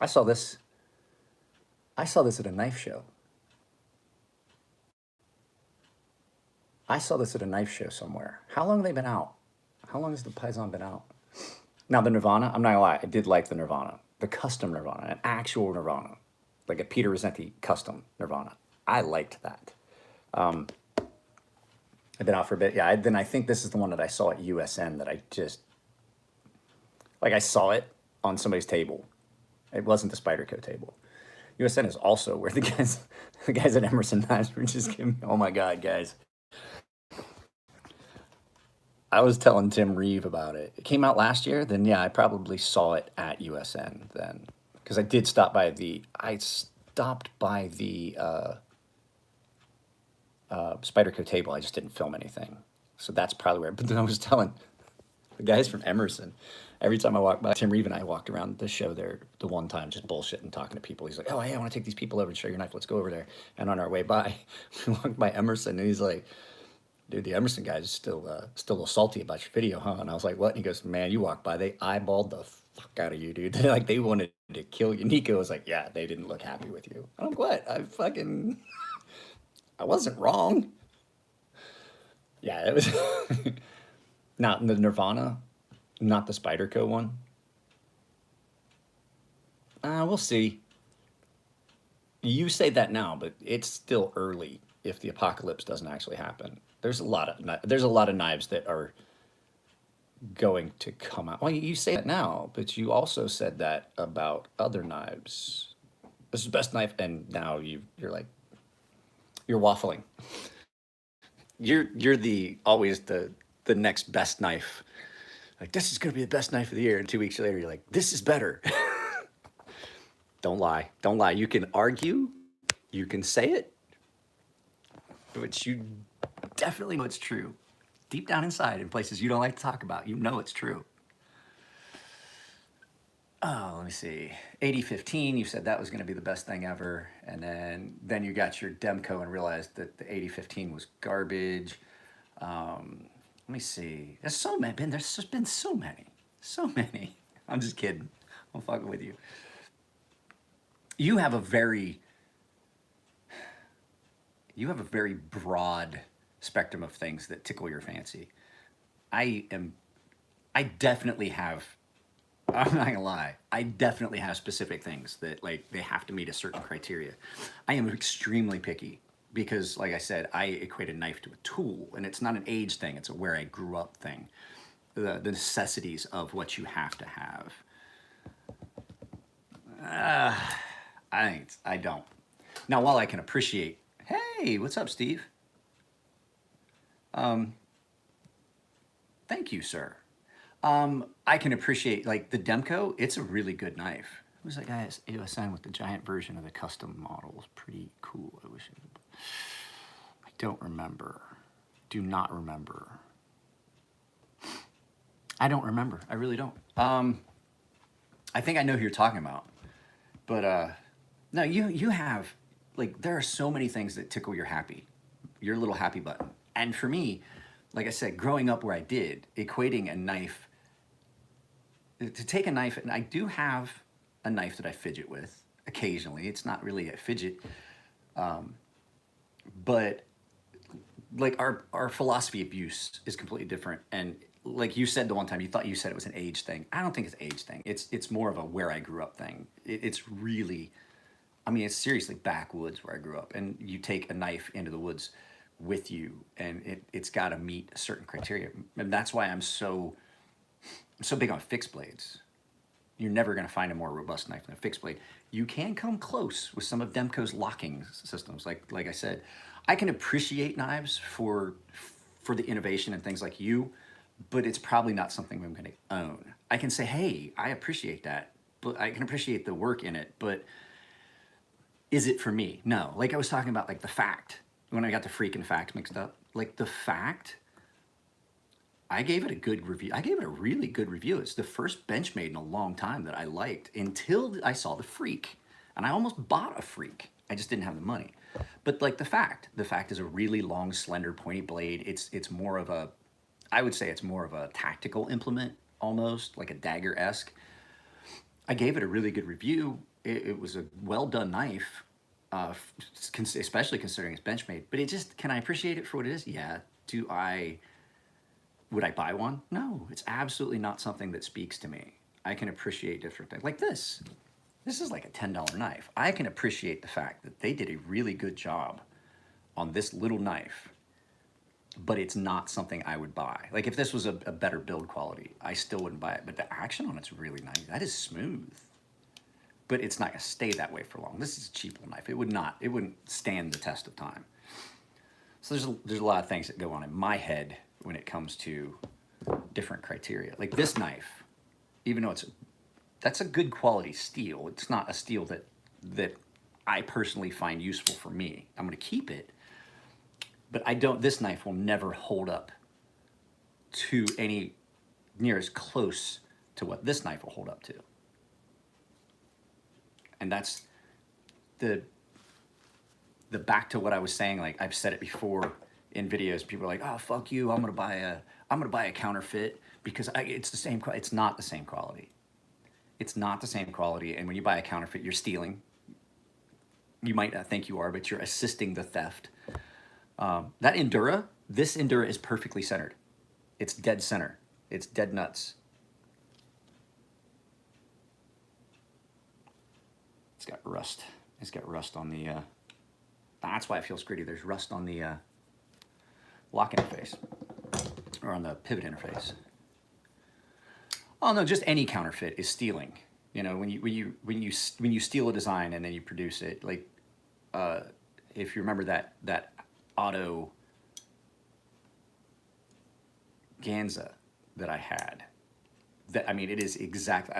I saw this at a knife show. I saw this at a knife show somewhere. How long have they been out? How long has the Paisan been out? Now the Nirvana, I'm not gonna lie, I did like the Nirvana. The custom Nirvana, an actual Nirvana. Like a Peter Rosenti custom Nirvana. I liked that. I've been out for a bit. Yeah, then I think this is the one that I saw at USN that I just, like I saw it on somebody's table. It wasn't the Spyderco table. USN is also where the guys at Emerson Knives were just giving, oh my God, guys. I was telling Tim Reeve about it. It came out last year. Then yeah, I probably saw it at USN then, because I stopped by the Spyderco table. I just didn't film anything, so that's probably where. But then I was telling the guys from Emerson, every time I walked by, Tim Reeve and I walked around the show there the one time, just bullshitting, talking to people. He's like, "Oh, hey, I want to take these people over and show your knife. Let's go over there." And on our way by, we walked by Emerson, and he's like, "Dude, the Emerson guys still a little salty about your video, huh?" And I was like, "What?" And he goes, "Man, you walked by, they eyeballed the fuck out of you, dude. Like they wanted to kill you." Nico was like, "Yeah, they didn't look happy with you." And I'm glad. I wasn't wrong. Yeah, it was not the Nirvana, not the Spyderco one. We'll see. You say that now, but it's still early if the apocalypse doesn't actually happen. There's a lot of knives that are going to come out. Well, you say that now, but you also said that about other knives. This is the best knife, and now you're waffling. You're always the next best knife. Like, this is gonna be the best knife of the year, and 2 weeks later you're like, this is better. Don't lie. Don't lie. You can argue, you can say it, but you definitely know it's true. Deep down inside, in places you don't like to talk about, you know it's true. Oh, let me see. 8015, you said that was going to be the best thing ever, and then you got your Demco and realized that the 8015 was garbage. Let me see. There's so many. There's just been so many. I'm just kidding. I'm fucking with you. You have a very broad spectrum of things that tickle your fancy. I definitely have, I'm not gonna lie, I definitely have specific things that like they have to meet a certain criteria. I am extremely picky because like I said, I equate a knife to a tool, and it's not an age thing, it's a where I grew up thing. The necessities of what you have to have. I don't. Now, while I can appreciate, hey, what's up, Steve? Thank you, sir. I can appreciate like the Demco. It's a really good knife. Who's that guy at USN with the giant version of the custom model? It's pretty cool. I don't remember. Do not remember. I don't remember. I really don't. I think I know who you're talking about, but no, you have like there are so many things that tickle your little happy button. And for me, like I said, growing up where I did, equating a knife to take a knife, and I do have a knife that I fidget with occasionally. It's not really a fidget, but like our philosophy of use is completely different. And like you said the one time, you said it was an age thing. I don't think it's an age thing. It's more of a where I grew up thing. It's really, I mean, it's seriously backwoods where I grew up, and you take a knife into the woods with you, and it's got to meet a certain criteria, and that's why I'm so big on fixed blades. You're never going to find a more robust knife than a fixed blade. You can come close with some of Demco's locking systems. Like I said, I can appreciate knives for the innovation and things like you, but it's probably not something I'm going to own. I can say, hey, I appreciate that, but I can appreciate the work in it, but is it for me? No. Like I was talking about, like the Fact, when I got the Freak and Fact mixed up, like the Fact, I gave it a good review. I gave it a really good review. It's the first Benchmade in a long time that I liked until I saw the Freak. And I almost bought a Freak. I just didn't have the money. But like the Fact is a really long, slender, pointy blade. It's more of a, I would say it's more of a tactical implement, almost like a dagger-esque. I gave it a really good review. It was a well-done knife, especially considering it's Benchmade. But it just, can I appreciate it for what it is? Yeah. Would I buy one? No, it's absolutely not something that speaks to me. I can appreciate different things. Like this. This is like a $10 knife. I can appreciate the fact that they did a really good job on this little knife, but it's not something I would buy. Like if this was a better build quality, I still wouldn't buy it. But the action on it's really nice. That is smooth. but it's not gonna stay that way for long. This is a cheap little knife. It wouldn't stand the test of time. So there's a lot of things that go on in my head when it comes to different criteria. Like this knife, even though that's a good quality steel, it's not a steel that I personally find useful for me. I'm gonna keep it, but this knife will never hold up to any near as close to what this knife will hold up to. And that's the back to what I was saying. Like I've said it before in videos. People are like, "Oh, fuck you! I'm gonna buy a counterfeit because it's the same. It's not the same quality. It's not the same quality. And when you buy a counterfeit, you're stealing. You might not think you are, but you're assisting the theft. That Endura, this Endura is perfectly centered. It's dead center. It's dead nuts. It's got rust. It's got rust on the, that's why it feels gritty. There's rust on the lock interface, or on the pivot interface. Oh no, just any counterfeit is stealing. You know, when you steal a design and then you produce it, like, if you remember that Auto Ganza that I had, I mean, it is exactly,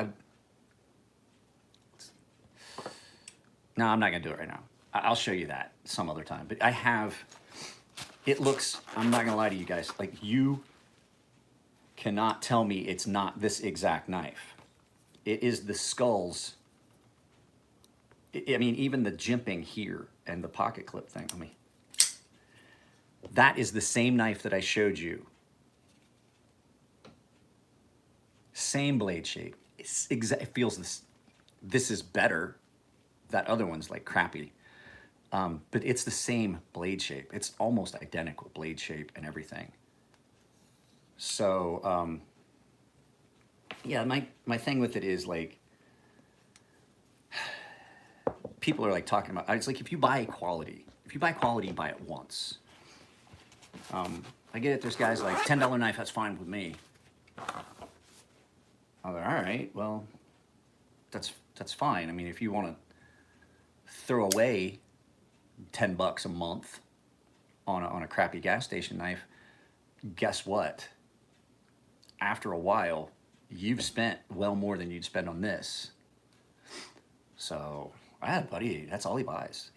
no, I'm not gonna do it right now. I'll show you that some other time. But it looks, I'm not gonna lie to you guys, like you cannot tell me it's not this exact knife. It is the skulls. I mean, even the jimping here and the pocket clip thing, that is the same knife that I showed you. Same blade shape. It feels this is better. That other one's like crappy. But it's the same blade shape. It's almost identical blade shape and everything. So, yeah, my thing with it is like, people are like talking about, it's like if you buy quality, you buy it once. I get it, there's guys like, $10 knife, that's fine with me. I'm like, all right, well, that's fine. I mean, if you want to throw away $10 a month on a crappy gas station knife, guess what? After a while, you've spent well more than you'd spend on this. So I had a buddy, that's all he buys.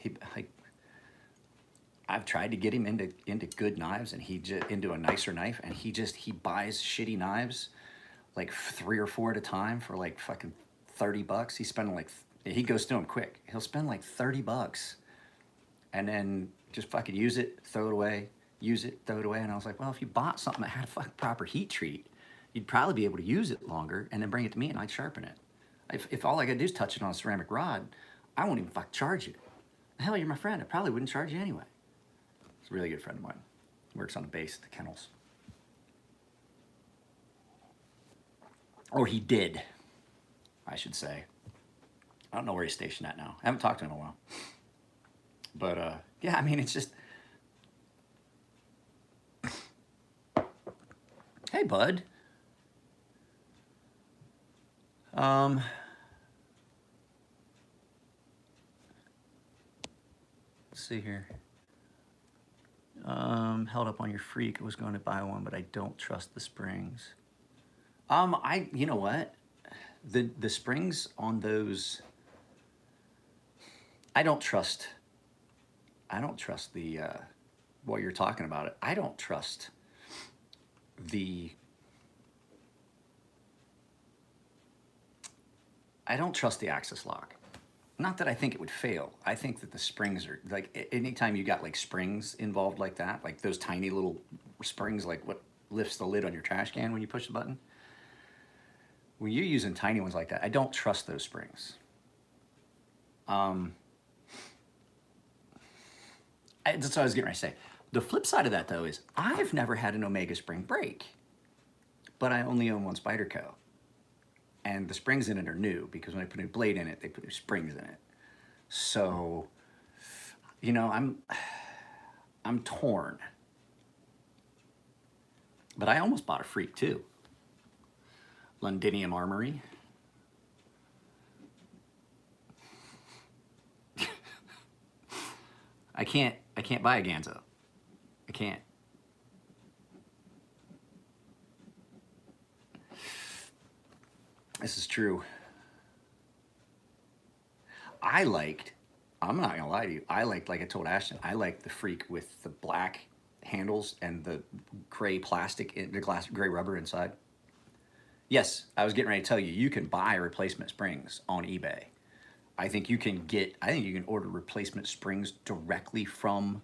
I've tried to get him into good knives, and into a nicer knife, and he buys shitty knives, like 3 or 4 at a time for like fucking $30. He's spending like, he goes through them quick. He'll spend like $30 and then just fucking use it, throw it away, use it, throw it away. And I was like, well, if you bought something that had a fucking proper heat treat, you'd probably be able to use it longer and then bring it to me and I'd sharpen it. If all I gotta do is touch it on a ceramic rod, I won't even fucking charge you. Hell, you're my friend. I probably wouldn't charge you anyway. He's a really good friend of mine. Works on the base at the kennels. Or he did, I should say. I don't know where he's stationed at now. I haven't talked to him in a while. But, yeah, I mean, it's just... Hey, bud. Let's see here. Held up on your freak. I was going to buy one, but I don't trust the springs. You know what? The springs on those, I don't trust the, what you're talking about it. I don't trust the axis lock. Not that I think it would fail. I think that the springs are, like, anytime you got like springs involved like that, like those tiny little springs, like what lifts the lid on your trash can when you push the button. When you're using tiny ones like that, I don't trust those springs. That's what I was getting ready to say. The flip side of that, though, is I've never had an Omega spring break, but I only own one Spyderco. And the springs in it are new, because when I put a new blade in it, they put new springs in it. So, you know, I'm torn. But I almost bought a freak, too. Londinium Armory. I can't buy a Ganzo. I can't. This is true. I'm not gonna lie to you, I liked, like I told Ashton, I liked the Freak with the black handles and the gray plastic, the glass gray rubber inside. Yes, I was getting ready to tell you, you can buy replacement springs on eBay. I think you can order replacement springs directly from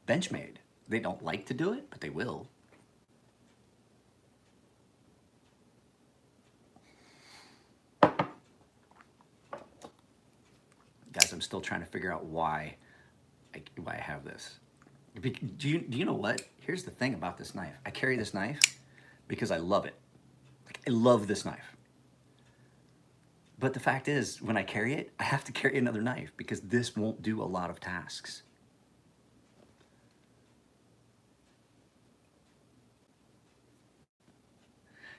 Benchmade. They don't like to do it, but they will. Guys, I'm still trying to figure out why I have this. Do you know what? Here's the thing about this knife. I carry this knife because I love it. Like, I love this knife. But the fact is, when I carry it, I have to carry another knife because this won't do a lot of tasks.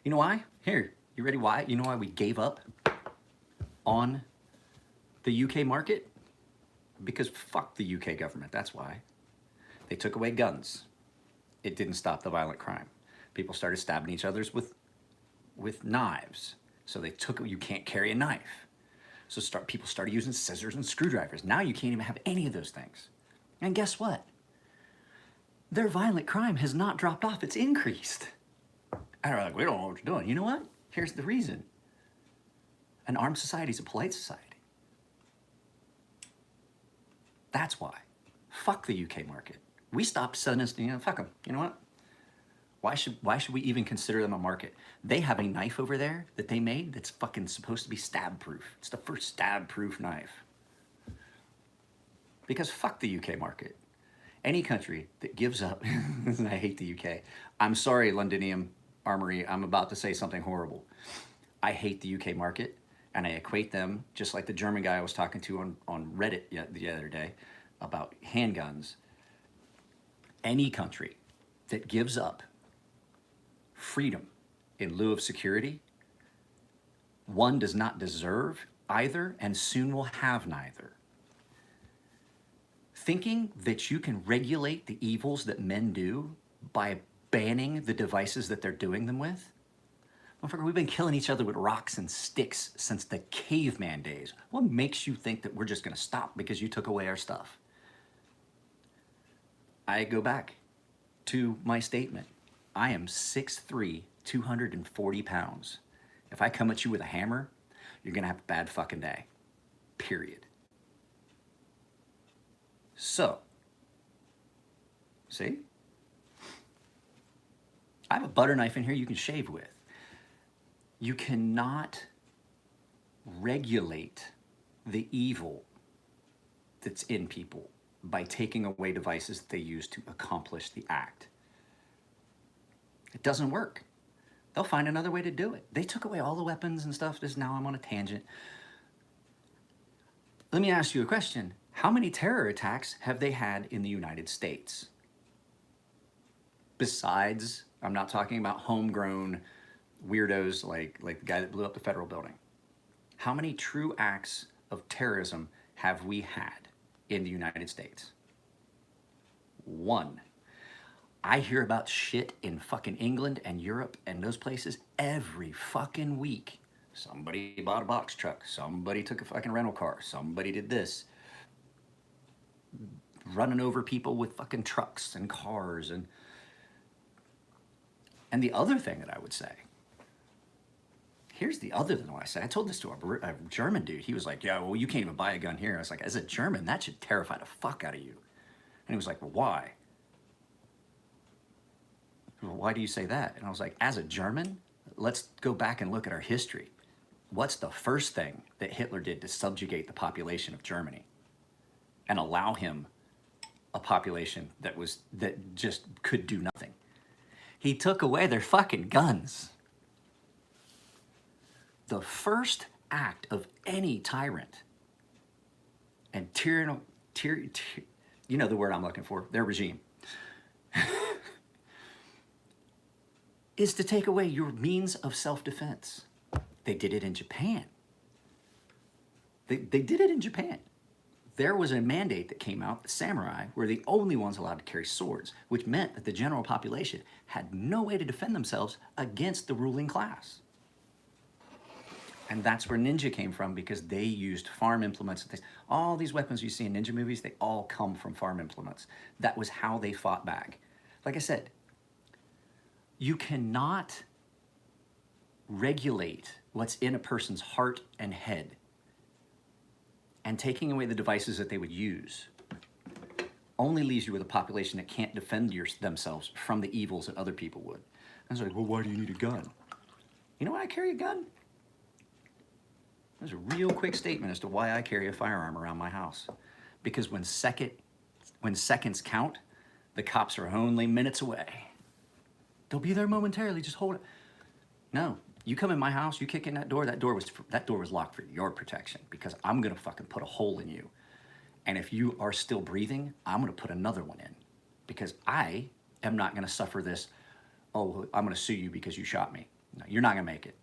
You know why? Here, you ready why? You know why we gave up on the UK market? Because fuck the UK government, that's why. They took away guns. It didn't stop the violent crime. People started stabbing each other with knives. So they took, you can't carry a knife. So people started using scissors and screwdrivers. Now you can't even have any of those things. And guess what? Their violent crime has not dropped off, it's increased. And they're like, we don't know what you're doing. You know what? Here's the reason. An armed society is a polite society. That's why. Fuck the UK market. We stopped sending, fuck them. You know what? Why should we even consider them a market? They have a knife over there that they made that's fucking supposed to be stab proof. It's the first stab proof knife. Because fuck the UK market. Any country that gives up, and I hate the UK. I'm sorry, Londinium Armory, I'm about to say something horrible. I hate the UK market, and I equate them, just like the German guy I was talking to on Reddit the other day about handguns. Any country that gives up freedom in lieu of security, one does not deserve either and soon will have neither. Thinking that you can regulate the evils that men do by banning the devices that they're doing them with? Motherfucker, we've been killing each other with rocks and sticks since the caveman days. What makes you think that we're just gonna stop because you took away our stuff? I go back to my statement. I am 6'3", 240 pounds. If I come at you with a hammer, you're gonna have a bad fucking day, period. So, see? I have a butter knife in here you can shave with. You cannot regulate the evil that's in people by taking away devices that they use to accomplish the act. It doesn't work. They'll find another way to do it. They took away all the weapons and stuff. Just now I'm on a tangent. Let me ask you a question. How many terror attacks have they had in the United States? Besides, I'm not talking about homegrown weirdos like the guy that blew up the federal building. How many true acts of terrorism have we had in the United States? One. I hear about shit in fucking England and Europe and those places every fucking week. Somebody bought a box truck. Somebody took a fucking rental car. Somebody did this. Running over people with fucking trucks and cars. And the other thing that I would say, here's the other thing I say. I told this to a German dude. He was like, yeah, well, you can't even buy a gun here. I was like, as a German, that should terrify the fuck out of you. And he was like, well, why? Well, why do you say that? And I was like, as a German, let's go back and look at our history. What's the first thing that Hitler did to subjugate the population of Germany and allow him a population that just could do nothing? He took away their fucking guns. The first act of any tyrant and tyrannical, you know the word I'm looking for, their regime, is to take away your means of self-defense. They did it in Japan. They did it in Japan. there was a mandate that came out that samurai were the only ones allowed to carry swords, which meant that the general population had no way to defend themselves against the ruling class. And that's where ninja came from, because they used farm implements and things. All these weapons you see in ninja movies, they all come from farm implements. That was how they fought back. Like I said, you cannot regulate what's in a person's heart and head, and taking away the devices that they would use only leaves you with a population that can't defend themselves from the evils that other people would. And it's like, well, why do you need a gun? You know why I carry a gun? There's a real quick statement as to why I carry a firearm around my house. Because when seconds count, the cops are only minutes away. They'll be there momentarily, just hold it. No, you come in my house, you kick in that door was locked for your protection, because I'm gonna fucking put a hole in you. And if you are still breathing, I'm gonna put another one in, because I am not gonna suffer this, oh, I'm gonna sue you because you shot me. No, you're not gonna make it.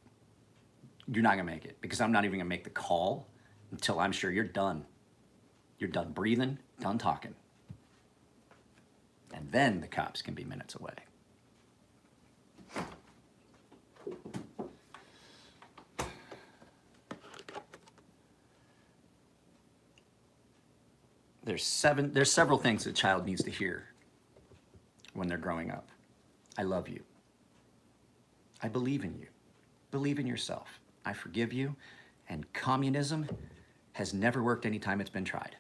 You're not gonna make it, because I'm not even gonna make the call until I'm sure you're done. You're done breathing, done talking. And then the cops can be minutes away. There's several things a child needs to hear when they're growing up. I love you. I believe in you. Believe in yourself. I forgive you. And communism has never worked any time it's been tried.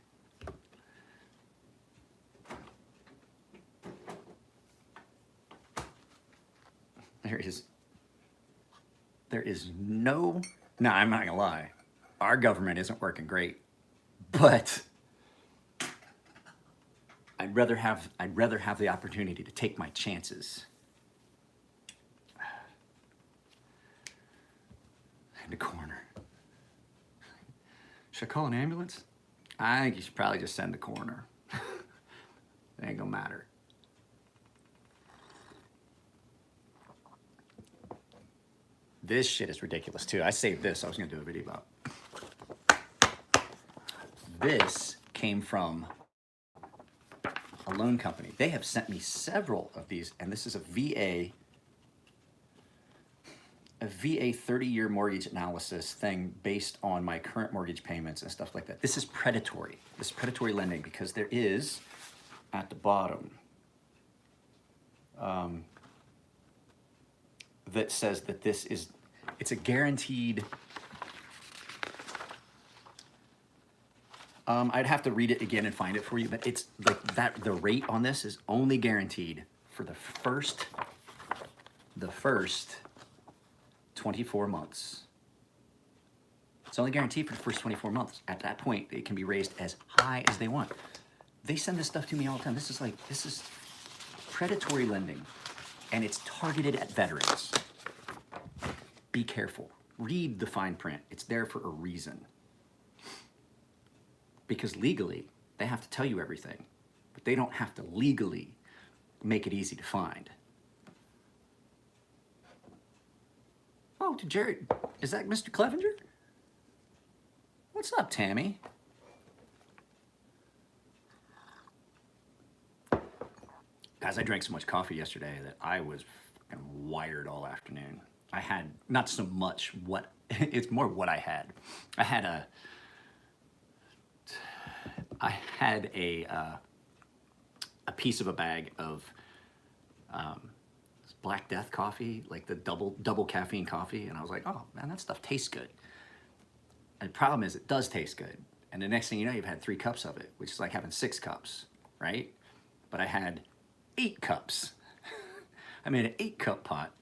There is no, no, I'm not gonna lie. Our government isn't working great, but I'd rather have the opportunity to take my chances. In the corner. Should I call an ambulance? I think you should probably just send the coroner. It ain't gonna matter. This shit is ridiculous too. I saved this. I was gonna do a video about. This came from a loan company. They have sent me several of these, and this is a VA 30-year mortgage analysis thing based on my current mortgage payments and stuff like that. This is predatory. This is predatory lending, because there is, at the bottom, that says that it's a guaranteed, I'd have to read it again and find it for you, but it's like that, the rate on this is only guaranteed for the first 24 months. It's only guaranteed for the first 24 months. At that point, it can be raised as high as they want. They send this stuff to me all the time. This is predatory lending, and it's targeted at veterans. Be careful. Read the fine print. It's there for a reason. Because legally, they have to tell you everything, but they don't have to legally make it easy to find. Oh, to Jared, is that Mr. Clevenger? What's up, Tammy? Guys, I drank so much coffee yesterday that I was fucking wired all afternoon. I had not so much what, it's more what I had. I had a piece of a bag of Black Death coffee, like the double caffeine coffee, and I was like, oh man, that stuff tastes good. And the problem is, it does taste good. And the next thing you know, you've had 3 cups of it, which is like having 6 cups, right? But I had 8 cups. I made an 8-cup pot.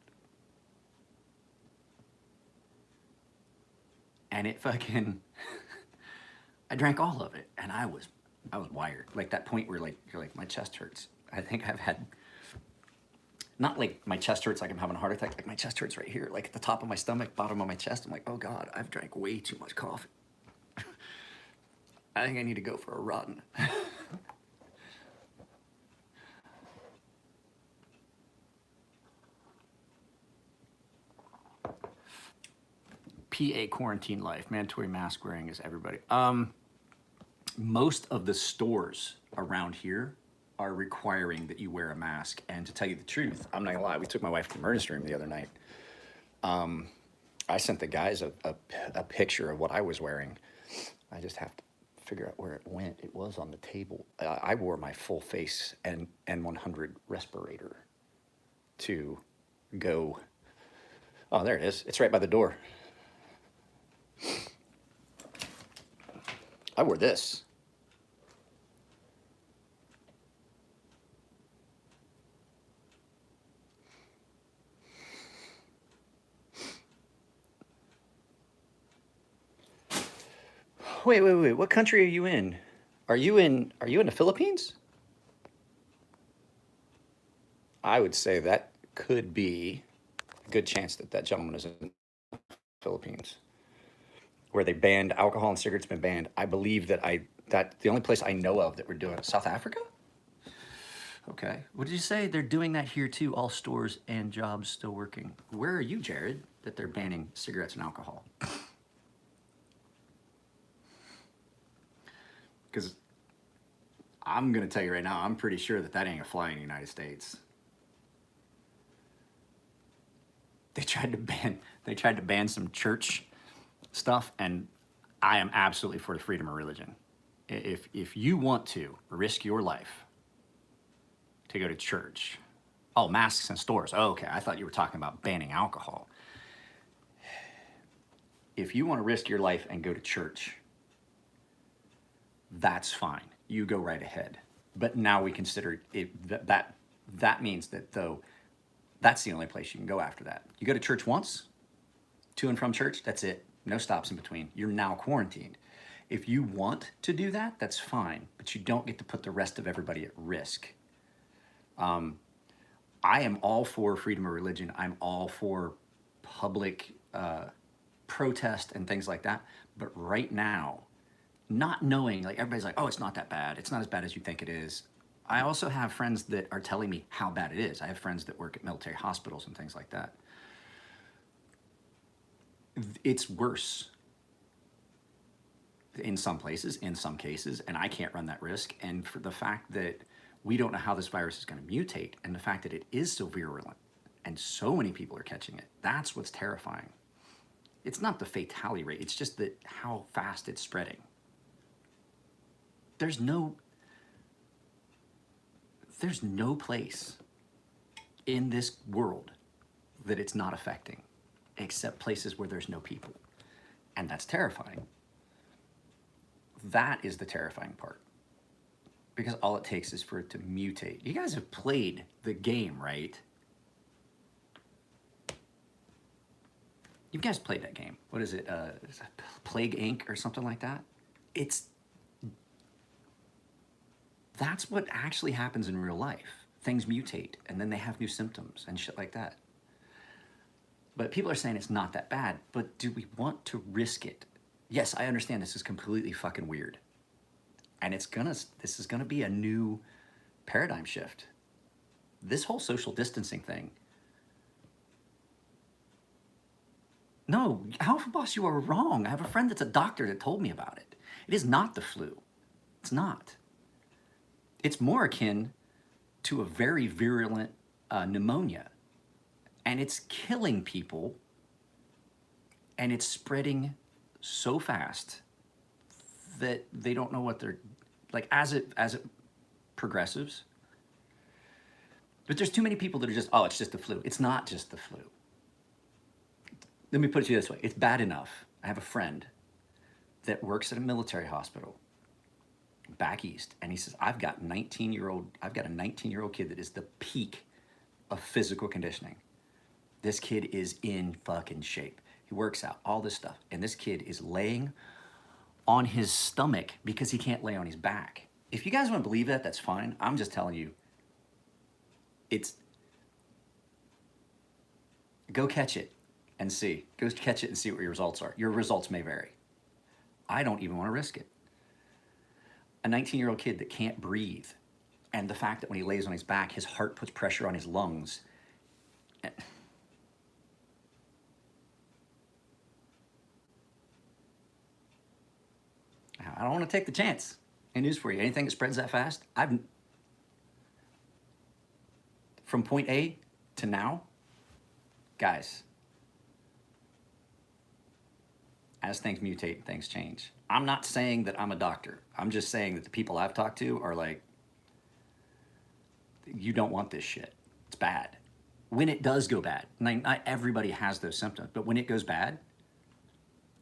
And it fucking, I drank all of it, and I was wired. Like that point where you're like, my chest hurts. I think I've had, not like my chest hurts like I'm having a heart attack, like my chest hurts right here, like at the top of my stomach, bottom of my chest. I'm like, oh God, I've drank way too much coffee. I think I need to go for a run. PA quarantine life, mandatory mask wearing is everybody. most of the stores around here are requiring that you wear a mask. And to tell you the truth, I'm not gonna lie, we took my wife to the emergency room the other night. I sent the guys a picture of what I was wearing. I just have to figure out where it went. It was on the table. I wore my full face and N100 respirator to go. Oh, there it is. It's right by the door. I wore this. Wait. What country are you in? Are you in the Philippines? I would say that could be a good chance that that gentleman is in the Philippines, where they banned alcohol and cigarettes. Been banned. I believe that the only place I know of that we're doing it, South Africa. Okay. What did you say? They're doing that here too. All stores and jobs still working. Where are you, Jared? That they're banning cigarettes and alcohol? Because I'm gonna tell you right now, I'm pretty sure that ain't a fly in the United States. They tried to ban some church stuff, and I am absolutely for the freedom of religion. If you want to risk your life to go to church, oh, masks in stores. Oh, okay, I thought you were talking about banning alcohol. If you want to risk your life and go to church, that's fine. You go right ahead. But now we consider it that means that though that's the only place you can go after that. You go to church once, to and from church, that's it. No stops in between. You're now quarantined. If you want to do that, that's fine, but you don't get to put the rest of everybody at risk. I am all for freedom of religion. I'm all for public protest and things like that. But right now, not knowing, like everybody's like, oh, it's not that bad. It's not as bad as you think it is. I also have friends that are telling me how bad it is. I have friends that work at military hospitals and things like that. It's worse in some places, in some cases, and I can't run that risk. And for the fact that we don't know how this virus is going to mutate, and the fact that it is so virulent and so many people are catching it, that's what's terrifying. It's not the fatality rate, it's just that how fast it's spreading. There's no place in this world that it's not affecting, except places where there's no people. And that's terrifying. That is the terrifying part. Because all it takes is for it to mutate. You guys have played the game, right? You guys played that game. What is it? Plague Inc. or something like that? That's what actually happens in real life. Things mutate, and then they have new symptoms and shit like that. But people are saying it's not that bad, but do we want to risk it? Yes, I understand this is completely fucking weird. And this is gonna be a new paradigm shift. This whole social distancing thing. No, Alpha Boss, you are wrong. I have a friend that's a doctor that told me about it. It is not the flu. It's not. It's more akin to a very virulent pneumonia. And it's killing people, and it's spreading so fast that they don't know what they're, like, as it progresses. But there's too many people that are just, oh, it's just the flu. It's not just the flu. Let me put it to you this way. It's bad enough. I have a friend that works at a military hospital back east, and he says, I've got a 19-year-old kid that is the peak of physical conditioning. This kid is in fucking shape. He works out, all this stuff. And this kid is laying on his stomach because he can't lay on his back. If you guys want to believe that, that's fine. I'm just telling you, go catch it and see. Go catch it and see what your results are. Your results may vary. I don't even want to risk it. A 19-year-old kid that can't breathe, and the fact that when he lays on his back, his heart puts pressure on his lungs. I don't want to take the chance. And news for you, anything that spreads that fast, from point A to now, guys, as things mutate, things change. I'm not saying that I'm a doctor. I'm just saying that the people I've talked to are like, you don't want this shit. It's bad. When it does go bad, not everybody has those symptoms, but when it goes bad,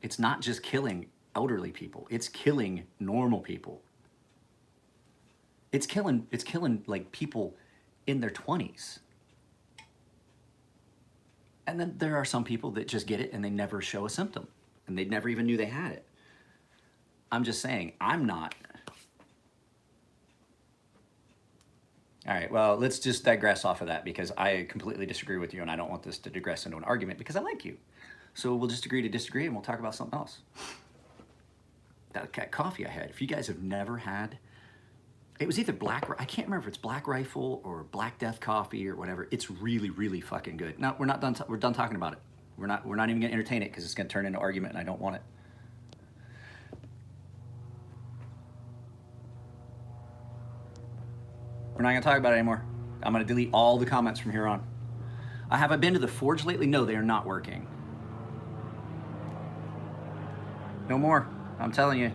it's not just killing elderly people, it's killing normal people. It's killing like people in their 20s. And then there are some people that just get it and they never show a symptom and they never even knew they had it. I'm just saying, I'm not. All right, well, let's just digress off of that because I completely disagree with you and I don't want this to digress into an argument because I like you. So we'll just agree to disagree and we'll talk about something else. That coffee I had, if you guys have never had, it was either I can't remember if it's Black Rifle or Black Death coffee or whatever. It's really, really fucking good. No, we're not done. We're done talking about it. We're not even gonna entertain it because it's gonna turn into argument and I don't want it. We're not gonna talk about it anymore. I'm gonna delete all the comments from here on. Have I been to the Forge lately? No, they are not working. No more, I'm telling you.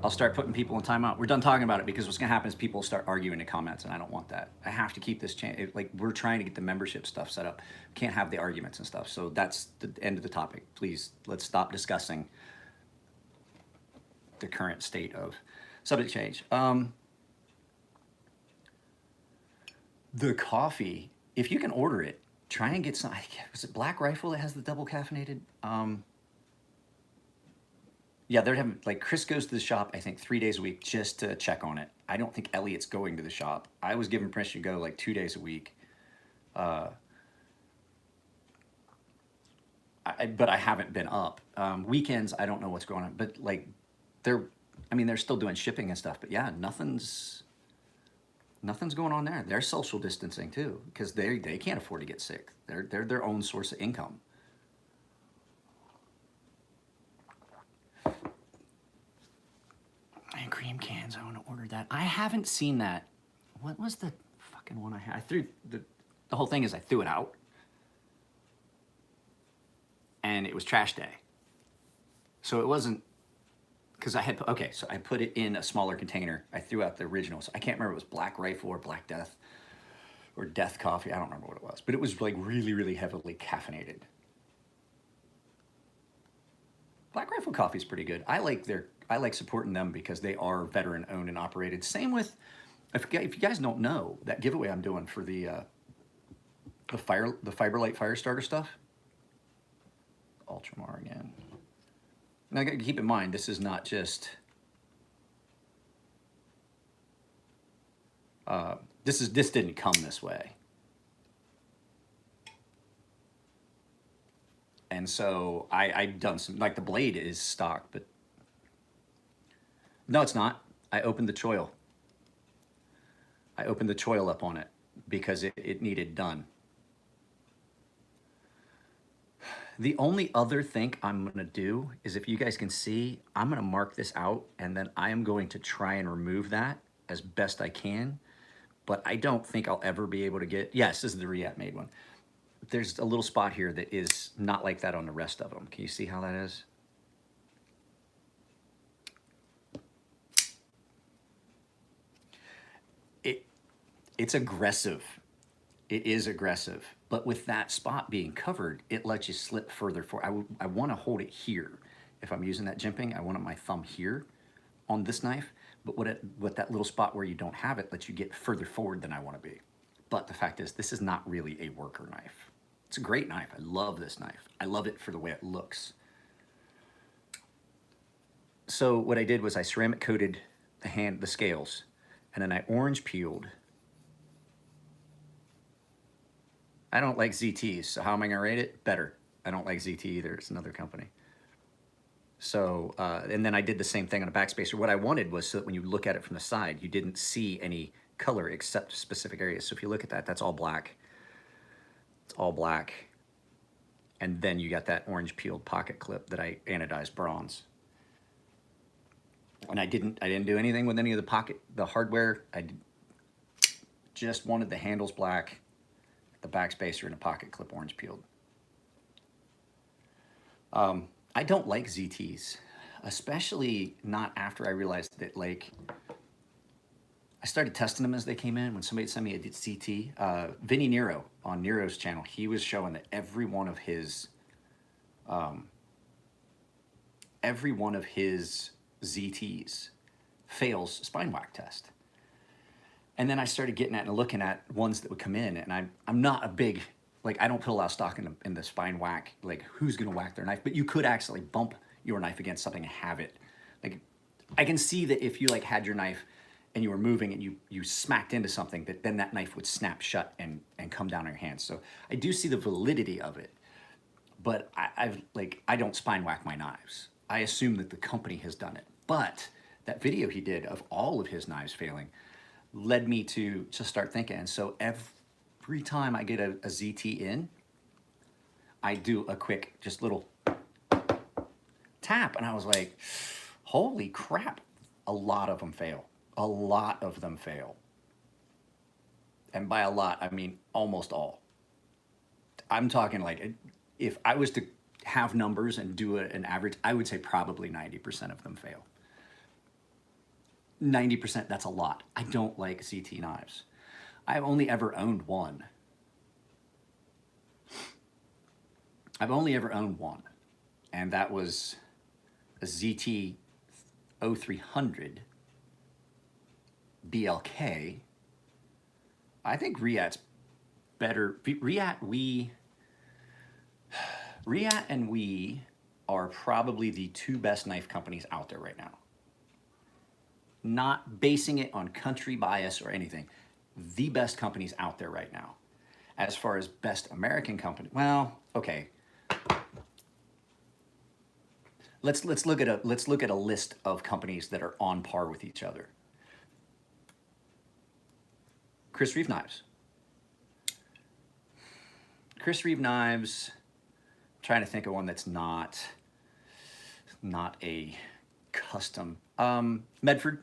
I'll start putting people in timeout. We're done talking about it because what's gonna happen is people start arguing in the comments and I don't want that. I have to keep this like we're trying to get the membership stuff set up. Can't have the arguments and stuff. So that's the end of the topic. Please, let's stop discussing the current state of subject change. The coffee, if you can order it, try and get some, was it Black Rifle that has the double caffeinated? Yeah, they're having, like, Chris goes to the shop, I think 3 days a week just to check on it. I don't think Elliot's going to the shop. I was given permission to go like 2 days a week. But I haven't been up. Weekends, I don't know what's going on, but like they're still doing shipping and stuff, but yeah, nothing's going on there. They're social distancing too, because they can't afford to get sick. They're their own source of income. And cream cans, I want to order that. I haven't seen that. What was the fucking one I had? I threw the whole thing is I threw it out. And it was trash day. So it wasn't, because so I put it in a smaller container. I threw out the original. So I can't remember if it was Black Rifle or Black Death or Death Coffee. I don't remember what it was, but it was like really, really heavily caffeinated. Black Rifle coffee is pretty good. I like supporting them because they are veteran owned and operated. Same with, if you guys don't know, that giveaway I'm doing for the Fiberlight fire starter stuff. Ultramar again. Now I gotta keep in mind, this is not just, this didn't come this way. And so I've done some, like the blade is stock, but no, it's not. I opened the choil. I opened the choil up on it because it needed done. The only other thing I'm gonna do is, if you guys can see, I'm gonna mark this out and then I am going to try and remove that as best I can, but I don't think I'll ever be able to get, yes, this is the Riyadh made one. There's a little spot here that is not like that on the rest of them. Can you see how that is? It's aggressive. It is aggressive, but with that spot being covered, it lets you slip further forward. I want to hold it here. If I'm using that jimping, I want my thumb here on this knife, but what that little spot where you don't have it lets you get further forward than I want to be. But the fact is, this is not really a worker knife. It's a great knife. I love this knife. I love it for the way it looks. So what I did was I ceramic coated the scales, and then I orange peeled. I don't like ZTs, so how am I gonna rate it? Better. I don't like ZT either, it's another company. So, and then I did the same thing on a backspacer. What I wanted was so that when you look at it from the side, you didn't see any color except specific areas. So if you look at that, that's all black. It's all black. And then you got that orange peeled pocket clip that I anodized bronze. And I didn't do anything with any of the hardware. Just wanted the handles black, the backspacer, and the pocket clip orange peeled. I don't like ZTs, especially not after I realized that, like, I started testing them as they came in. When somebody sent me a ZT, Vinny Nero on Nero's channel, he was showing that every one of his ZTs fails spine whack test. And then I started getting at and looking at ones that would come in, and I'm not a big, like, I don't put a lot of stock in the spine whack, like who's gonna whack their knife, but you could actually bump your knife against something and have it. Like, I can see that if you like had your knife and you were moving and you smacked into something, that then that knife would snap shut and come down on your hands. So I do see the validity of it, but I don't spine whack my knives. I assume that the company has done it. But that video he did of all of his knives failing led me to start thinking. And so every time I get a ZT in, I do a quick, just little tap. And I was like, holy crap, a lot of them fail. A lot of them fail. And by a lot, I mean almost all. I'm talking like, if I was to have numbers and do an average, I would say probably 90% of them fail. 90%, that's a lot. I don't like ZT knives. I've only ever owned one. And that was a ZT 0300 BLK. I think Riyad's better. Riyad and we are probably the two best knife companies out there right now. Not basing it on country bias or anything. The best companies out there right now. As far as best American company, well, okay. Let's look at a list of companies that are on par with each other. Chris Reeve Knives. Chris Reeve Knives. I'm trying to think of one that's not a custom. Medford.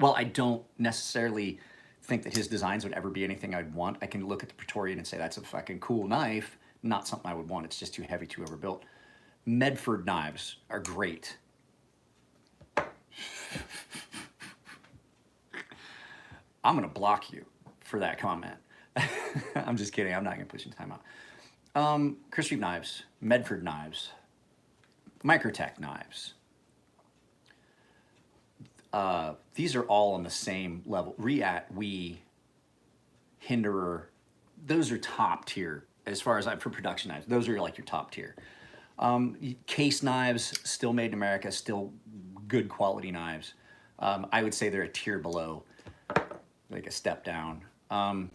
Well, I don't necessarily think that his designs would ever be anything I'd want. I can look at the Praetorian and say that's a fucking cool knife, not something I would want. It's just too heavy, too overbuilt. Medford knives are great. I'm gonna block you for that comment. I'm just kidding. I'm not gonna put you in timeout. Chris Reeve Knives, Medford knives, Microtech knives. These are all on the same level. Riyat, Hinderer, those are top tier as far as for production knives. Those are like your top tier. Case knives, still made in America, still good quality knives. I would say they're a tier below, like a step down. And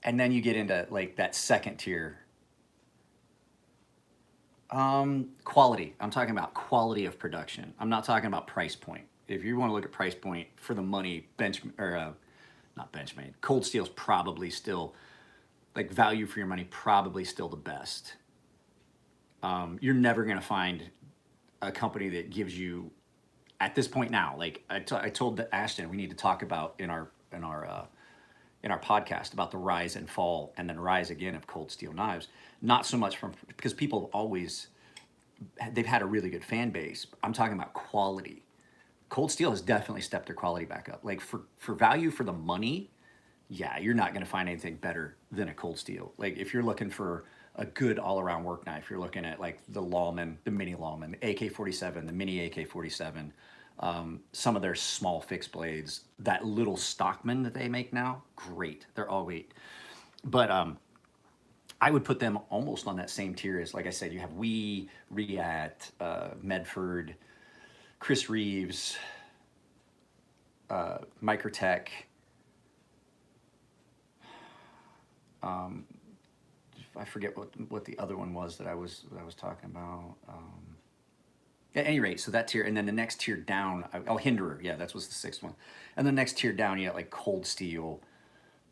then you get into like that second tier. Quality. I'm talking about quality of production. I'm not talking about price point. If you want to look at price point for the money, not Benchmade, Cold Steel's probably still, like, value for your money, probably still the best. You're never going to find a company that gives you, at this point now, like I told Ashton, we need to talk about in our podcast about the rise and fall and then rise again of Cold Steel knives. Not so much because people they've had a really good fan base. I'm talking about quality. Cold Steel has definitely stepped their quality back up. Like for value for the money, yeah, you're not going to find anything better than a Cold Steel. Like if you're looking for a good all-around work knife, you're looking at like the Lawman, the Mini Lawman, the AK-47, the Mini AK-47, some of their small fixed blades, that little Stockman that they make now, great. They're all weight. But I would put them almost on that same tier as, like I said, you have Riyat, Medford, Chris Reeves, Microtech, I forget what the other one was that I was talking about. At any rate, so that tier, and then the next tier down, Hinderer, yeah, that was the sixth one. And the next tier down, you got like Cold Steel.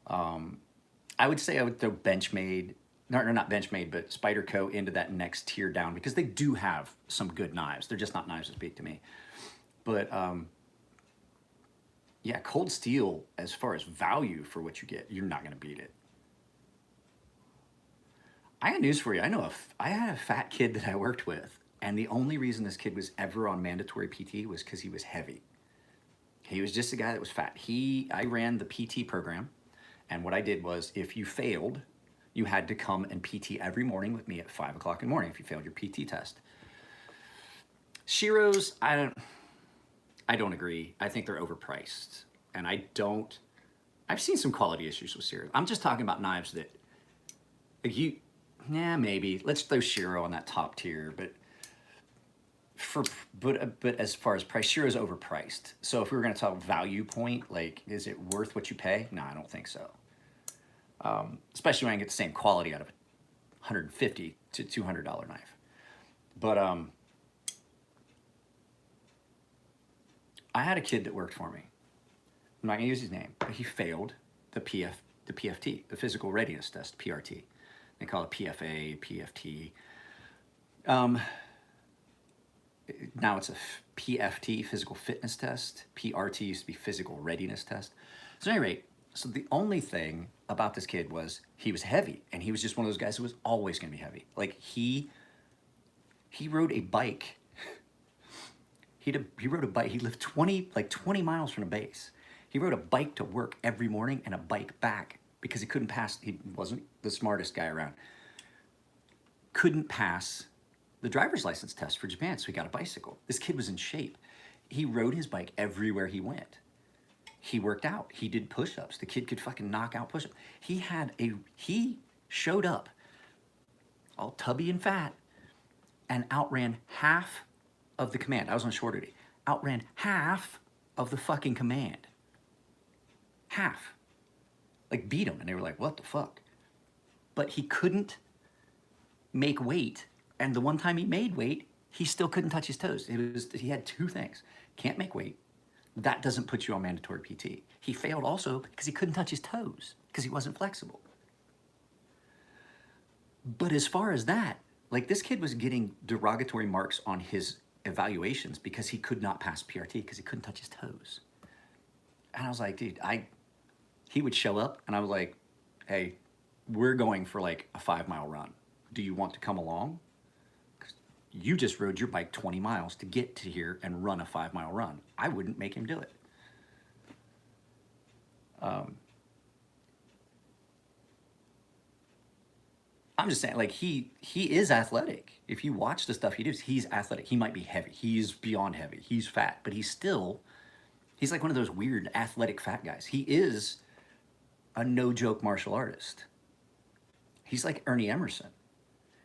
I would say I would throw Benchmade. not Benchmade, but Spyderco into that next tier down, because they do have some good knives. They're just not knives that speak to me. But yeah, Cold Steel, as far as value for what you get, you're not going to beat it. I got news for you. I had a fat kid that I worked with, and the only reason this kid was ever on mandatory PT was because he was heavy. He was just a guy that was fat. I ran the PT program, and what I did was, if you failed, you had to come and PT every morning with me at 5 o'clock in the morning if you failed your PT test. Shiros, I don't agree. I think they're overpriced, and I've seen some quality issues with Shiros. I'm just talking about knives that maybe let's throw Shiro on that top tier, but as far as price, Shiro's overpriced. So if we were going to talk value point, like, is it worth what you pay? No, I don't think so. Especially when I get the same quality out of a $150 to $200 knife. But I had a kid that worked for me. I'm not going to use his name, but he failed the PFT, the physical readiness test, PRT. They call it PFA, PFT. Now it's a PFT, physical fitness test. PRT used to be physical readiness test. So at any rate, so the only thing about this kid was he was heavy, and he was just one of those guys who was always going to be heavy. Like he rode a bike. He rode a bike. He lived 20 miles from the base. He rode a bike to work every morning and a bike back because he couldn't pass. He wasn't the smartest guy around. Couldn't pass the driver's license test for Japan, so he got a bicycle. This kid was in shape. He rode his bike everywhere he went. He worked out. He did push-ups. The kid could fucking knock out push-ups. He showed up all tubby and fat and outran half of the command. I was on short duty. Outran half of the fucking command. Half. Like, beat him. And they were like, what the fuck? But he couldn't make weight. And the one time he made weight, he still couldn't touch his toes. He had two things. Can't make weight. That doesn't put you on mandatory PT. He failed also because he couldn't touch his toes because he wasn't flexible. But as far as that, like, this kid was getting derogatory marks on his evaluations because he could not pass PRT because he couldn't touch his toes. And I was like, dude, he would show up and I was like, hey, we're going for like a 5-mile run. Do you want to come along? You just rode your bike 20 miles to get to here and run a 5-mile run. I wouldn't make him do it. I'm just saying, like, he is athletic. If you watch the stuff he does, he's athletic. He might be heavy. He's beyond heavy. He's fat, but he's like one of those weird athletic fat guys. He is a no-joke martial artist. He's like Ernie Emerson.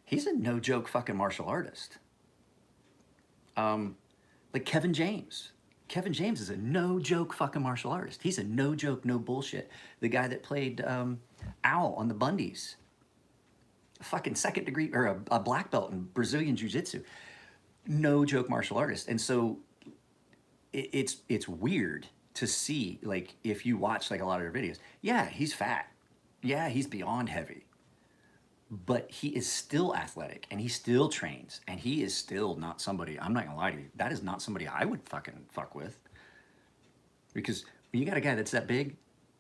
He's a no-joke fucking martial artist. Like Kevin James. Kevin James is a no-joke fucking martial artist. He's a no-joke, no bullshit. The guy that played Owl on the Bundys. A fucking second degree, or a black belt in Brazilian Jiu-Jitsu. No-joke martial artist. And so it's weird to see, like, if you watch like a lot of their videos, yeah, he's fat. Yeah, he's beyond heavy. But he is still athletic, and he still trains, and he is still not somebody, I'm not gonna lie to you, that is not somebody I would fucking fuck with. Because when you got a guy that's that big,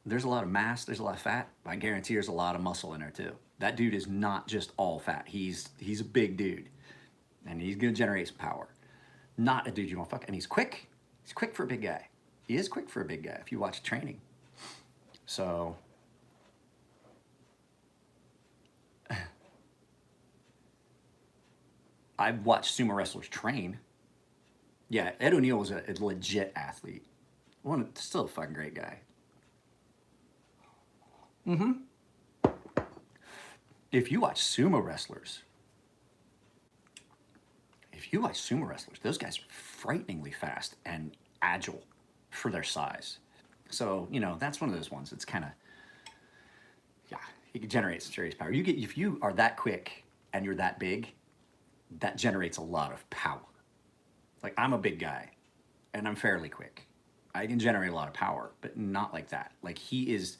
there's a lot of mass, there's a lot of fat, I guarantee there's a lot of muscle in there too. That dude is not just all fat, he's a big dude, and he's gonna generate some power. Not a dude you wanna fuck, and he's quick for a big guy. He is quick for a big guy if you watch training. So, I've watched sumo wrestlers train. Yeah, Ed O'Neill was a legit athlete. Still a fucking great guy. If you watch sumo wrestlers, those guys are frighteningly fast and agile for their size. So, you know, that's one of those ones that's kind of, yeah, you can generate some serious power. If you are that quick and you're that big, that generates a lot of power. Like, I'm a big guy and I'm fairly quick. I can generate a lot of power, but not like that. Like, he is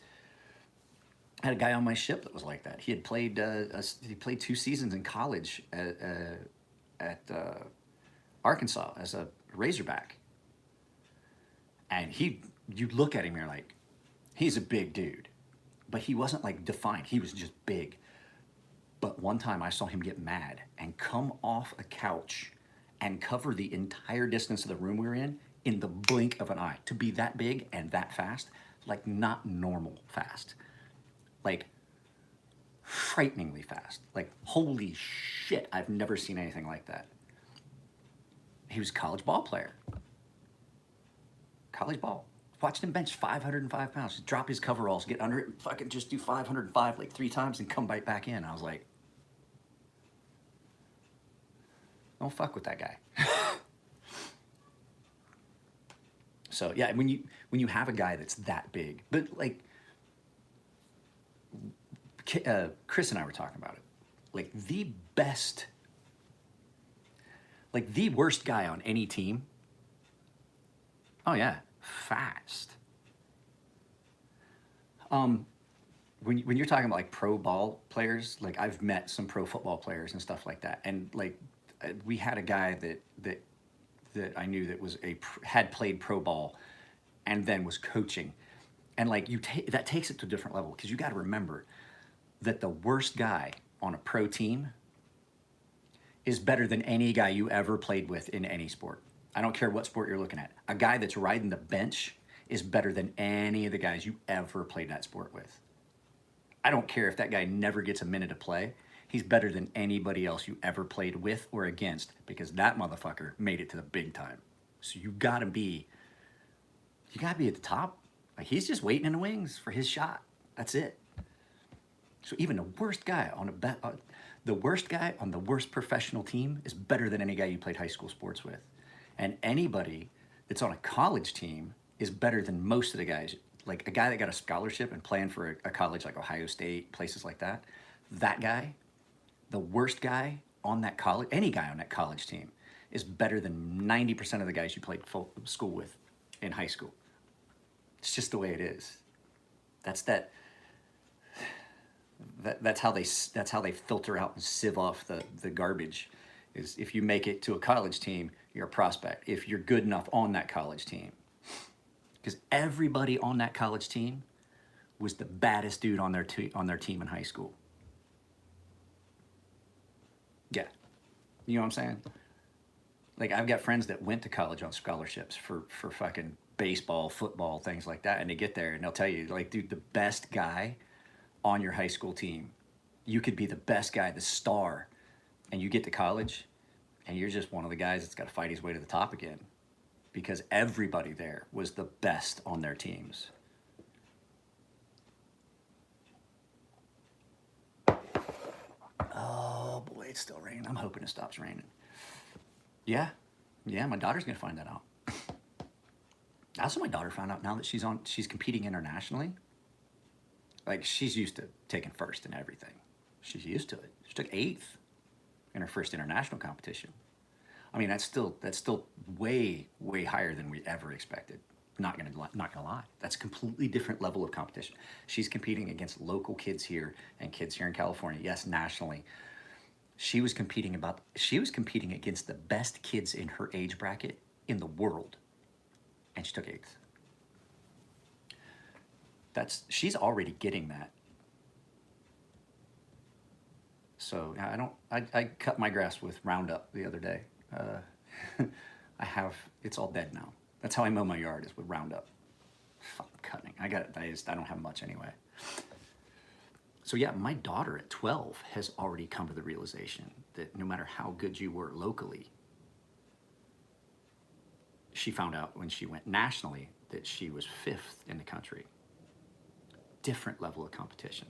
I had a guy on my ship that was like that. He played 2 seasons in college at Arkansas as a Razorback, and you look at him, you're like, he's a big dude, but he wasn't like defined. He was just big. But one time I saw him get mad and come off a couch and cover the entire distance of the room we were in the blink of an eye. To be that big and that fast, like not normal fast, like frighteningly fast. Like, holy shit, I've never seen anything like that. He was a college ball player. College ball. Watched him bench 505 pounds, just drop his coveralls, get under it, and fucking just do 505 like 3 times and come right back in. I was like, don't fuck with that guy. So yeah, when you have a guy that's that big, but like Chris and I were talking about it, like the worst guy on any team. Oh yeah, fast. When you're talking about like pro ball players, like I've met some pro football players and stuff like that, and like we had a guy that I knew that was had played pro ball, and then was coaching, and like that takes it to a different level because you got to remember that the worst guy on a pro team is better than any guy you ever played with in any sport. I don't care what sport you're looking at. A guy that's riding the bench is better than any of the guys you ever played that sport with. I don't care if that guy never gets a minute of play. He's better than anybody else you ever played with or against because that motherfucker made it to the big time. So you gotta be at the top. Like he's just waiting in the wings for his shot. That's it. So even the worst guy on the worst professional team is better than any guy you played high school sports with. And anybody that's on a college team is better than most of the guys. Like a guy that got a scholarship and playing for a college like Ohio State, places like that, that guy, the worst guy on that college, any guy on that college team is better than 90% of the guys you played school with in high school. It's just the way it is. That's how they filter out and sieve off the garbage. Is if you make it to a college team, you're a prospect. If you're good enough on that college team, because everybody on that college team was the baddest dude on their team in high school. Yeah, you know what I'm saying? Like I've got friends that went to college on scholarships for fucking baseball, football, things like that, and they get there and they'll tell you, like, dude, the best guy on your high school team, you could be the best guy, the star, and you get to college and you're just one of the guys that's got to fight his way to the top again because everybody there was the best on their teams. Oh boy, it's still raining. I'm hoping it stops raining. Yeah, my daughter's gonna find that out. Also, my daughter found out now that she's competing internationally. Like she's used to taking first in everything. She's used to it. She took 8th in her first international competition. I mean, that's still way higher than we ever expected. Not gonna lie. That's a completely different level of competition. She's competing against local kids here and kids here in California. Yes, nationally. She was competing against the best kids in her age bracket in the world, and she took 8th. She's already getting that. So I cut my grass with Roundup the other day. It's all dead now. That's how I mow my yard, is with Roundup. Fucking cutting. I don't have much anyway. So yeah, my daughter at 12 has already come to the realization that no matter how good you were locally, she found out when she went nationally that she was 5th in the country. Different level of competition.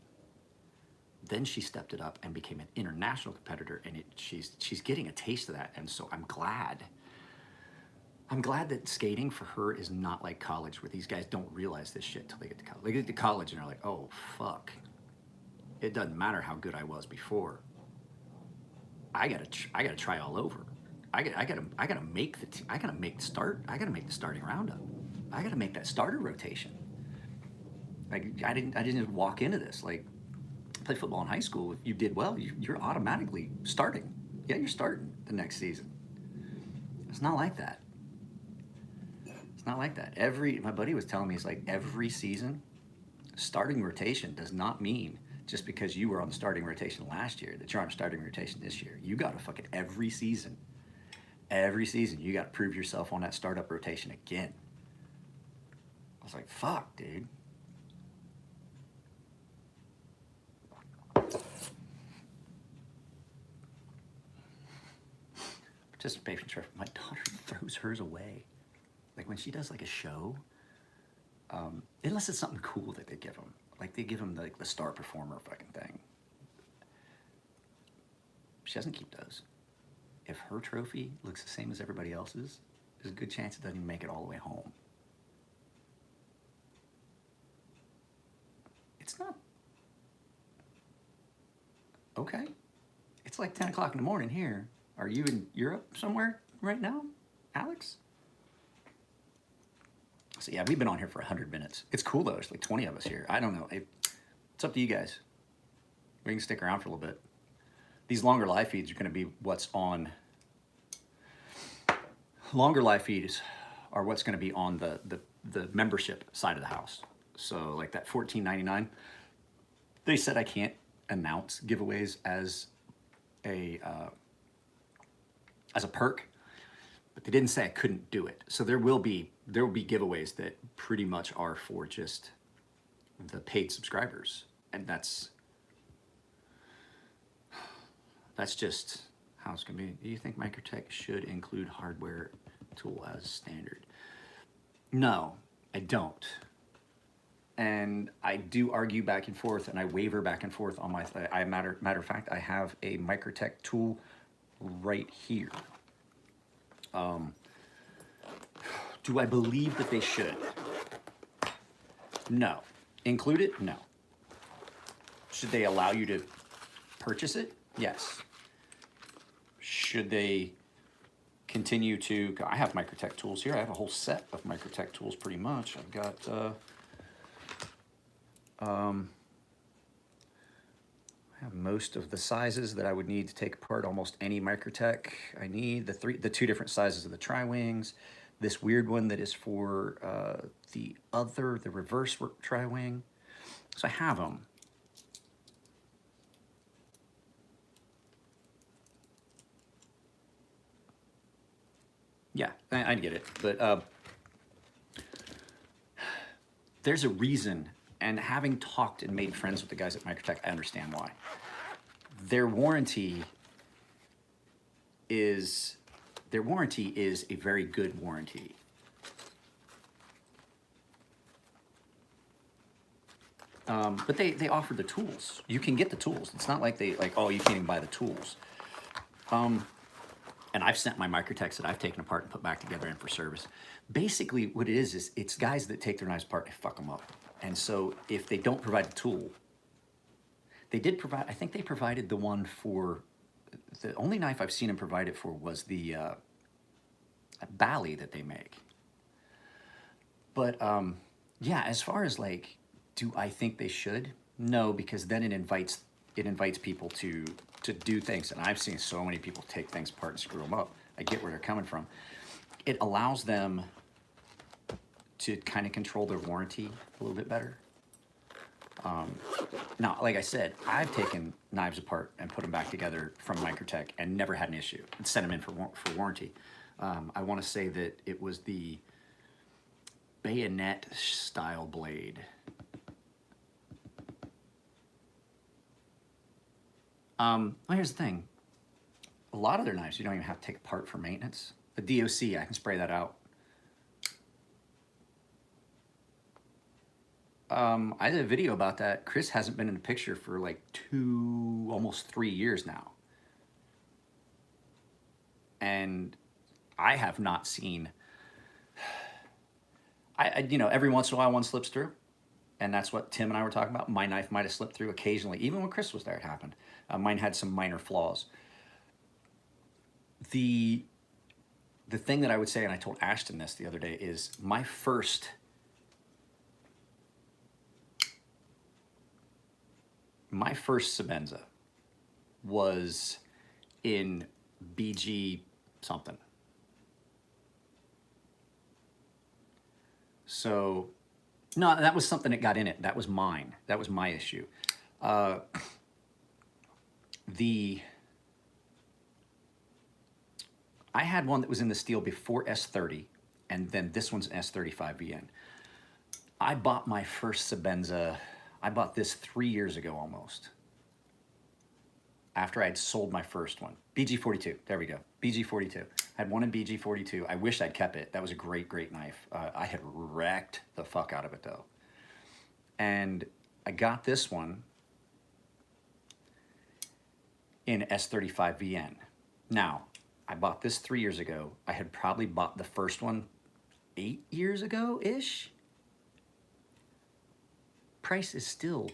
Then she stepped it up and became an international competitor, and she's getting a taste of that. And so I'm glad that skating for her is not like college, where these guys don't realize this shit till they get to college. They get to college and they're like, oh fuck, it doesn't matter how good I was before. I gotta try all over. I gotta make the starting roundup. I gotta make that starter rotation. Like I didn't just walk into this. Like, play football in high school. If you did well, you're automatically starting. Yeah, you're starting the next season. It's not like that. It's not like that. My buddy was telling me, it's like every season, starting rotation does not mean just because you were on the starting rotation last year that you're on a starting rotation this year. You got to fucking every season, you got to prove yourself on that startup rotation again. I was like, fuck, dude. Participation trophy. My daughter throws hers away. Like when she does like a show, unless it's something cool that they give them. Like they give them like the star performer fucking thing. She doesn't keep those. If her trophy looks the same as everybody else's, there's a good chance it doesn't even make it all the way home. It's not. Okay. It's like 10 o'clock in the morning here. Are you in Europe somewhere right now, Alex? So yeah, we've been on here for 100 minutes. It's cool though, there's like 20 of us here. I don't know, it's up to you guys. We can stick around for a little bit. These longer live feeds are gonna be what's on, longer live feeds are what's gonna be on the membership side of the house. So like that $14.99, they said I can't announce giveaways as a perk, but they didn't say I couldn't do it. So there will be giveaways that pretty much are for just the paid subscribers, and that's just how it's gonna be. Do you think Microtech should include hardware tool as standard? No, I don't. And I do argue back and forth, and I waver back and forth on my. Matter of fact, I have a Microtech tool right here. Do I believe that they should? No. Include it? No. Should they allow you to purchase it? Yes. Should they continue to? I have Microtech tools here. I have a whole set of Microtech tools pretty much. I've got. I have most of the sizes that I would need to take apart almost any Microtech. I need the two different sizes of the tri-wings, this weird one that is for the reverse tri-wing. So I have them. Yeah, I get it, but there's a reason. And having talked and made friends with the guys at Microtech, I understand why. Their warranty is a very good warranty. But they offer the tools. You can get the tools. It's not like oh, you can't even buy the tools. And I've sent my Microtechs that I've taken apart and put back together in for service. Basically, what it is it's guys that take their knives apart and fuck them up. And so if they don't provide a tool, they did provide, I think they provided the one for, the only knife I've seen them provide it for was the Bally that they make. But yeah, as far as like, do I think they should? No, because then it invites people to do things. And I've seen so many people take things apart and screw them up. I get where they're coming from. It allows them to kind of control their warranty a little bit better. Now, like I said, I've taken knives apart and put them back together from Microtech and never had an issue and sent them in for warranty. I want to say that it was the bayonet style blade. Well, here's the thing. A lot of their knives you don't even have to take apart for maintenance. The DOC, I can spray that out. I did a video about that. Chris hasn't been in the picture for like almost 3 years now. And I have not seen, every once in a while one slips through. And that's what Tim and I were talking about. My knife might have slipped through occasionally. Even when Chris was there, it happened. Mine had some minor flaws. The thing that I would say, and I told Ashton this the other day, is my first My first Sebenza was in BG something. So, no, that was something that got in it. That was mine. That was my issue. Uh, I had one that was in the steel before S30, and then this one's an S35VN. I bought my first Sebenza, I bought this 3 years ago almost, after I'd sold my first one. BG42, there we go, BG42. I had one in BG42. I wish I'd kept it. That was a great, great knife. I had wrecked the fuck out of it though. And I got this one in S35VN. Now, I bought this 3 years ago. I had probably bought the first one 8 years ago-ish. Price is still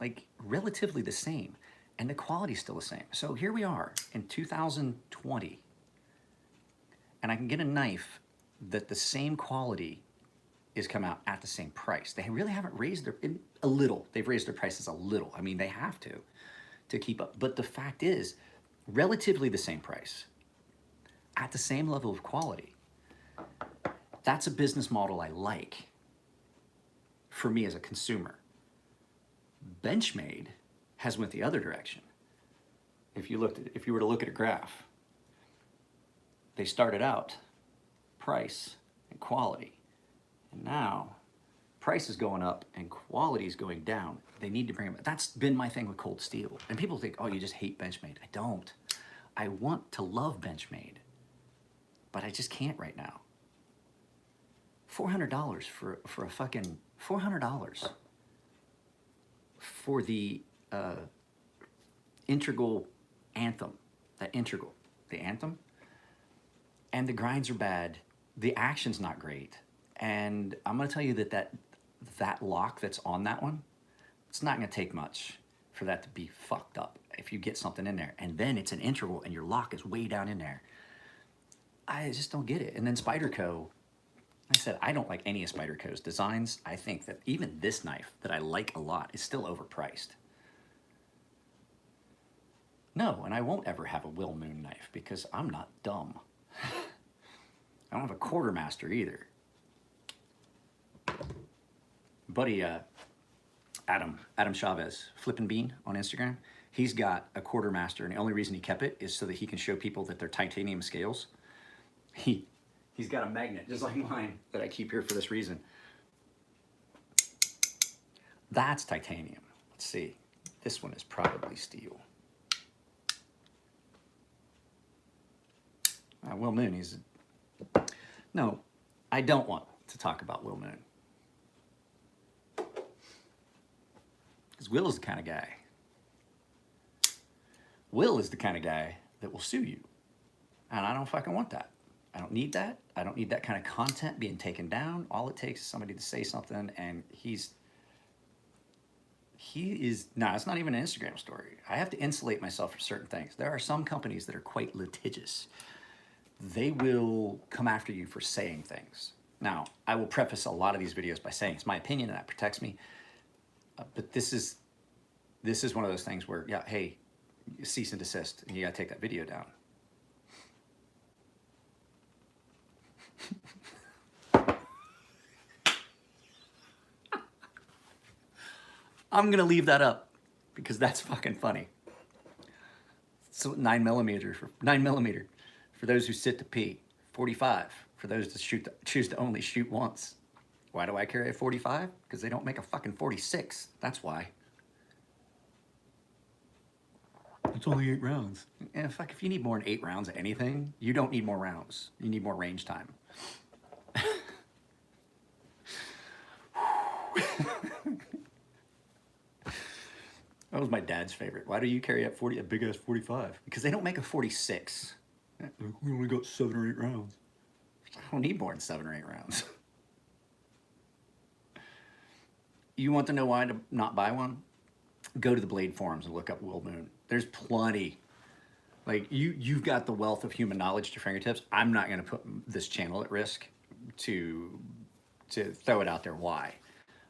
like relatively the same and the quality's still the same. So here we are in 2020 and I can get a knife that the same quality is come out at the same price. They really haven't raised their, a little, they've raised their prices a little. I mean, they have to keep up. But the fact is, relatively the same price at the same level of quality. That's a business model I like for me as a consumer. Benchmade has went the other direction. If you were to look at a graph, they started out price and quality, and now price is going up and quality is going down. They need to bring them. That's been my thing with cold steel. And people think, oh, you just hate Benchmade. I don't. I want to love Benchmade, but I just can't right now. $400 for a fucking $400 for the integral Anthem, the Anthem, and the grinds are bad. The action's not great, and I'm gonna tell you that lock that's on that one, it's not gonna take much for that to be fucked up if you get something in there, and then it's an integral and your lock is way down in there. I just don't get it. And then Spyderco, I said, I don't like any of Spyderco's designs. I think that even this knife that I like a lot is still overpriced. No, and I won't ever have a Will Moon knife because I'm not dumb. I don't have a Quartermaster either. Buddy, Adam Chavez, Flippin' Bean on Instagram, he's got a Quartermaster, and the only reason he kept it is so that he can show people that they're titanium scales. He's got a magnet just like mine that I keep here for this reason. That's titanium. Let's see. This one is probably steel. Will Moon, no, I don't want to talk about Will Moon. Because Will is the kind of guy. Will is the kind of guy that will sue you. And I don't fucking want that. I don't need that. I don't need that kind of content being taken down. All it takes is somebody to say something, and no, it's not even an Instagram story. I have to insulate myself from certain things. There are some companies that are quite litigious. They will come after you for saying things. Now, I will preface a lot of these videos by saying it's my opinion and that protects me. But this is one of those things where, yeah, hey, cease and desist, and you gotta take that video down. I'm gonna leave that up because that's fucking funny. So 9mm for those who sit to pee. 45 for those that choose to only shoot once. Why do I carry a 45? Because they don't make a fucking 46. That's why. It's only 8 rounds. And fuck, if you need more than 8 rounds of anything, you don't need more rounds. You need more range time. That was my dad's favorite. Why do you carry a big ass 45? Because they don't make a 46. We only got 7 or 8 rounds. I don't need more than 7 or 8 rounds. You want to know why to not buy one? Go to the Blade forums and look up Will Moon. There's plenty. Like, you've got the wealth of human knowledge at your fingertips. I'm not going to put this channel at risk to throw it out there. Why?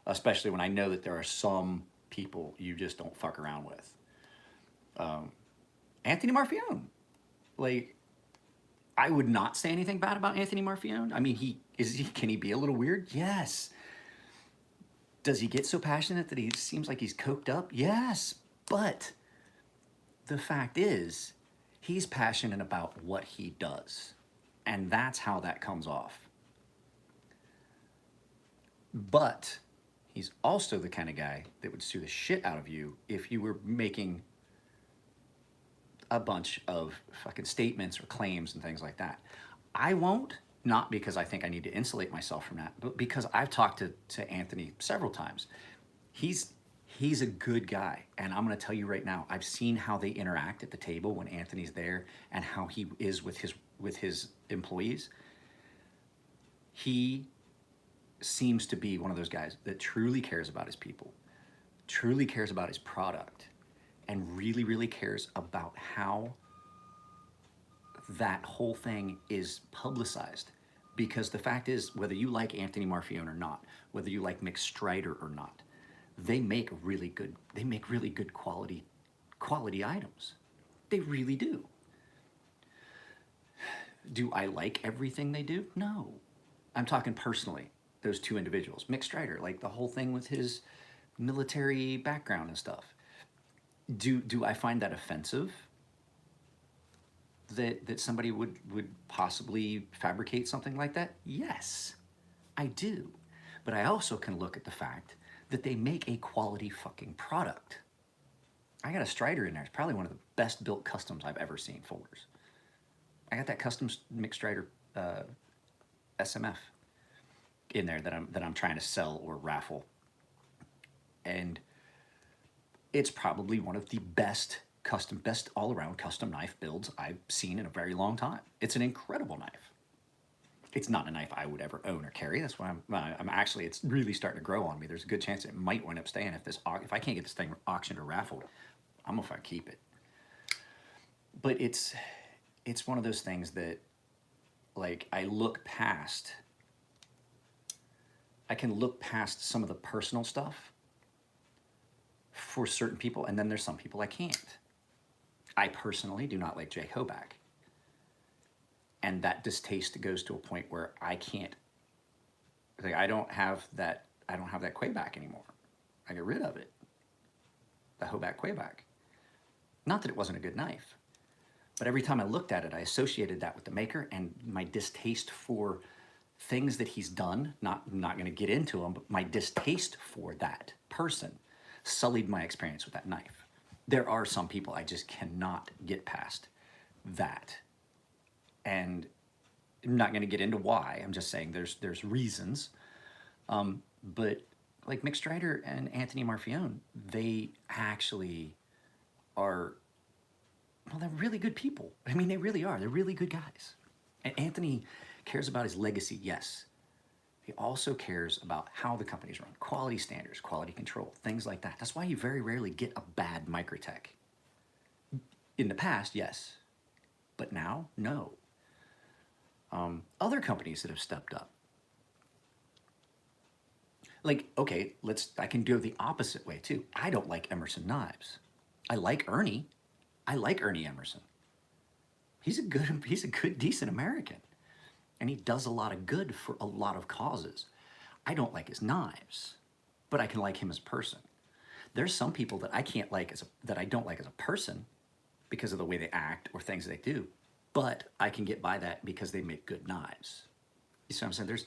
Especially when I know that there are some people you just don't fuck around with. Anthony Marfione, like, I would not say anything bad about Anthony Marfione. I mean, can he be a little weird? Yes. Does he get so passionate that he seems like he's coked up? Yes. But the fact is, he's passionate about what he does. And that's how that comes off. But he's also the kind of guy that would sue the shit out of you if you were making a bunch of fucking statements or claims and things like that. I won't, not because I think I need to insulate myself from that, but because I've talked to Anthony several times. He's a good guy, and I'm going to tell you right now, I've seen how they interact at the table when Anthony's there and how he is with his employees. He seems to be one of those guys that truly cares about his people, truly cares about his product, and really, really cares about how that whole thing is publicized. Because the fact is, whether you like Anthony Marfione or not, whether you like Mick Strider or not, they make really good quality items. They really do. Do I like everything they do? No. I'm talking personally, those two individuals. Mick Strider, like the whole thing with his military background and stuff. Do I find that offensive? That somebody would possibly fabricate something like that? Yes, I do. But I also can look at the fact that they make a quality fucking product. I got a Strider in there. It's probably one of the best built customs I've ever seen, folders. I got that custom Mick Strider SMF in there that I'm trying to sell or raffle. And it's probably one of the best all-around custom knife builds I've seen in a very long time. It's an incredible knife. It's not a knife I would ever own or carry. That's why I'm actually, it's really starting to grow on me. There's a good chance it might wind up staying if I can't get this thing auctioned or raffled. I'm gonna keep it. But it's one of those things that, like, I can look past some of the personal stuff for certain people, and then there's some people I can't. I personally do not like Jake Hoback. And that distaste goes to a point where I can't, like, I don't have that Quayback anymore. I get rid of it. The Hoback Quayback. Not that it wasn't a good knife, but every time I looked at it, I associated that with the maker, and my distaste for things that he's done, I'm not gonna get into them, but my distaste for that person sullied my experience with that knife. There are some people I just cannot get past that. And I'm not gonna get into why, I'm just saying there's reasons. But like Mick Strider and Anthony Marfione, they actually are, well, they're really good people. I mean, they really are. They're really good guys. And Anthony cares about his legacy, yes. He also cares about how the company's run, quality standards, quality control, things like that. That's why you very rarely get a bad Microtech. In the past, yes, but now, no. Other companies that have stepped up. Like, okay, I can do the opposite way too. I don't like Emerson Knives. I like Ernie. I like Ernie Emerson. He's a good, decent American. And he does a lot of good for a lot of causes. I don't like his knives, but I can like him as a person. There's some people that I can't like that I don't like as a person because of the way they act or things they do, but I can get by that because they make good knives. You see what I'm saying?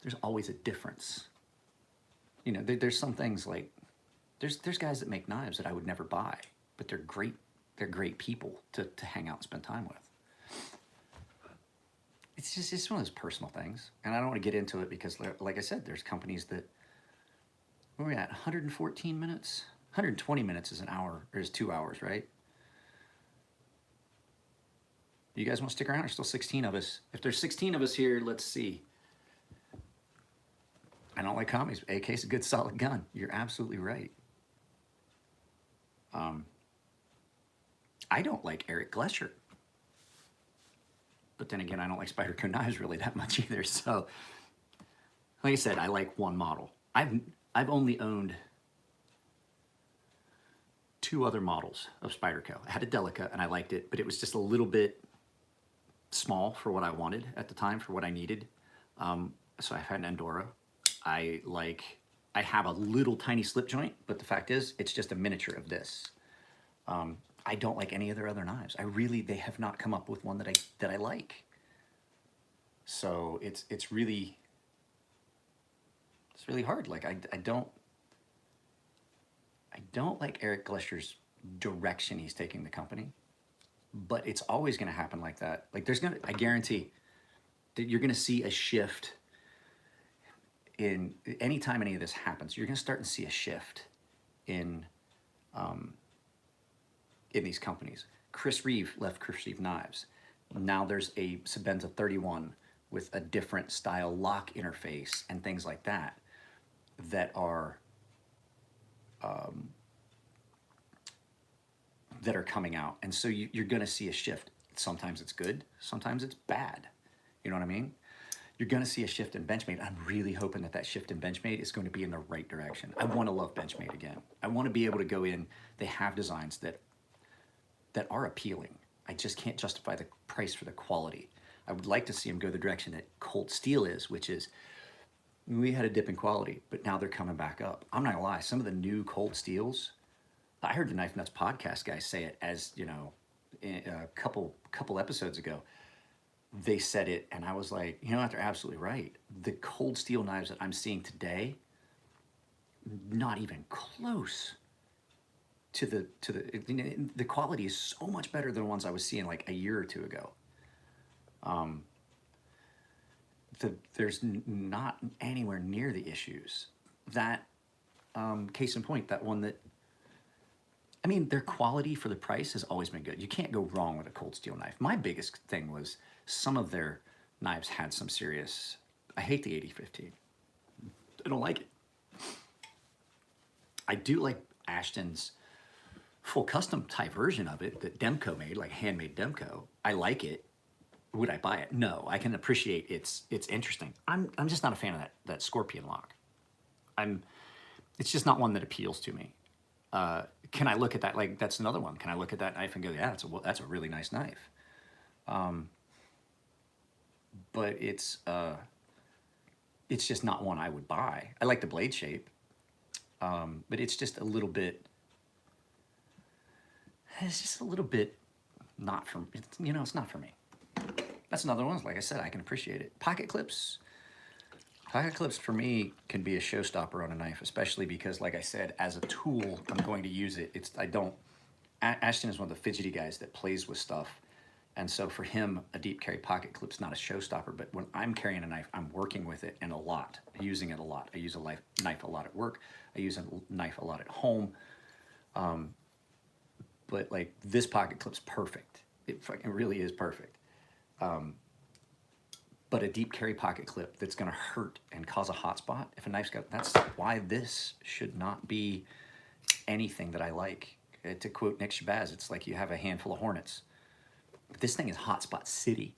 There's always a difference. You know, there's some things like, there's guys that make knives that I would never buy, but they're great people to hang out and spend time with. It's one of those personal things, and I don't want to get into it because, like I said, there's companies that, where are we at, 114 minutes? 120 minutes is an hour, or is 2 hours, right? You guys want to stick around? There's still 16 of us. If there's 16 of us here, let's see. I don't like commies. AK's a good, solid gun. You're absolutely right. I don't like Eric Glesher. But then again, I don't like Spyderco knives really that much either. So, like I said, I like one model. I've only owned two other models of Spyderco. I had a Delica and I liked it, but it was just a little bit small for what I wanted at the time, for what I needed. So I've had an Andorra. I have a little tiny slip joint, but the fact is, it's just a miniature of this. I don't like any of their other knives. They have not come up with one that I like. So it's really hard. Like I don't like Eric Glescher's direction he's taking the company, but it's always going to happen like that. Like I guarantee that you're going to see a shift in anytime any of this happens. You're going to start to see a shift in these companies. Chris Reeve left Chris Reeve Knives. Now there's a Sebenza 31 with a different style lock interface and things like that are coming out. And so you're going to see a shift. Sometimes it's good, sometimes it's bad. You know what I mean? You're going to see a shift in Benchmade. I'm really hoping that shift in Benchmade is going to be in the right direction. I want to love Benchmade again. I want to be able to go in. They have designs that are appealing. I just can't justify the price for the quality. I would like to see them go the direction that Colt Steel is, which is, we had a dip in quality, but now they're coming back up. I'm not gonna lie, some of the new Colt Steels, I heard the Knife Nuts podcast guys say it as, a couple episodes ago. They said it, and I was like, they're absolutely right. The Cold Steel knives that I'm seeing today, not even close to the quality is so much better than the ones I was seeing like a year or two ago. There's not anywhere near the issues. That, case in point, that one that, their quality for the price has always been good. You can't go wrong with a Cold Steel knife. My biggest thing was some of their knives had some serious, I hate the 8015. I don't like it. I do like Ashton's full custom type version of it that Demco made, like handmade Demco. I like it. Would I buy it? No. I can appreciate it's interesting. I'm just not a fan of that Scorpion lock. It's just not one that appeals to me. Can I look at that? Like, that's another one. Can I look at that knife and go, yeah, that's a really nice knife. But it's just not one I would buy. I like the blade shape, but it's just a little bit. It's just a little bit not for it's not for me. That's another one. Like I said, I can appreciate it. Pocket clips for me can be a showstopper on a knife, especially because, like I said, as a tool, I'm going to use it. Ashton is one of the fidgety guys that plays with stuff. And so for him, a deep carry pocket clip's not a showstopper, but when I'm carrying a knife, I'm working with it a lot, using it a lot. I use a knife a lot at work. I use a knife a lot at home. But like this pocket clip's perfect. It fucking really is perfect. But a deep carry pocket clip that's gonna hurt and cause a hot spot, if a knife's that's why this should not be anything that I like. To quote Nick Shabazz, it's like you have a handful of hornets. This thing is hotspot city.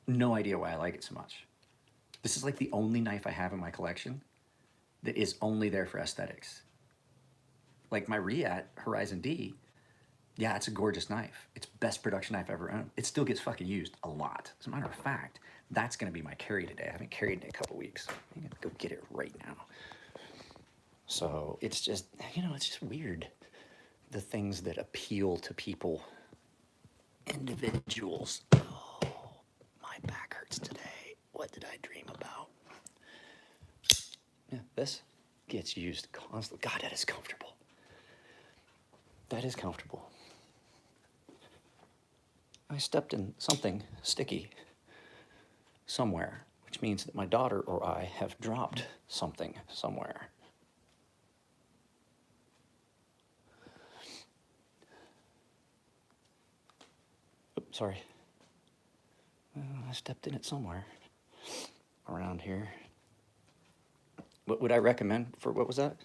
No idea why I like it so much. This is like the only knife I have in my collection that is only there for aesthetics. Like my Riyadh Horizon D, yeah, it's a gorgeous knife. It's best production knife I've ever owned. It still gets fucking used a lot. As a matter of fact, that's gonna be my carry today. I haven't carried it in a couple weeks. I'm gonna go get it right now. So it's just, it's just weird. The things that appeal to people. Individuals. Oh, my back hurts today. What did I dream about? Yeah, this gets used constantly. God, that is comfortable. That is comfortable. I stepped in something sticky somewhere, which means that my daughter or I have dropped something somewhere. Sorry. I stepped in it somewhere around here. What would I recommend for, what was that?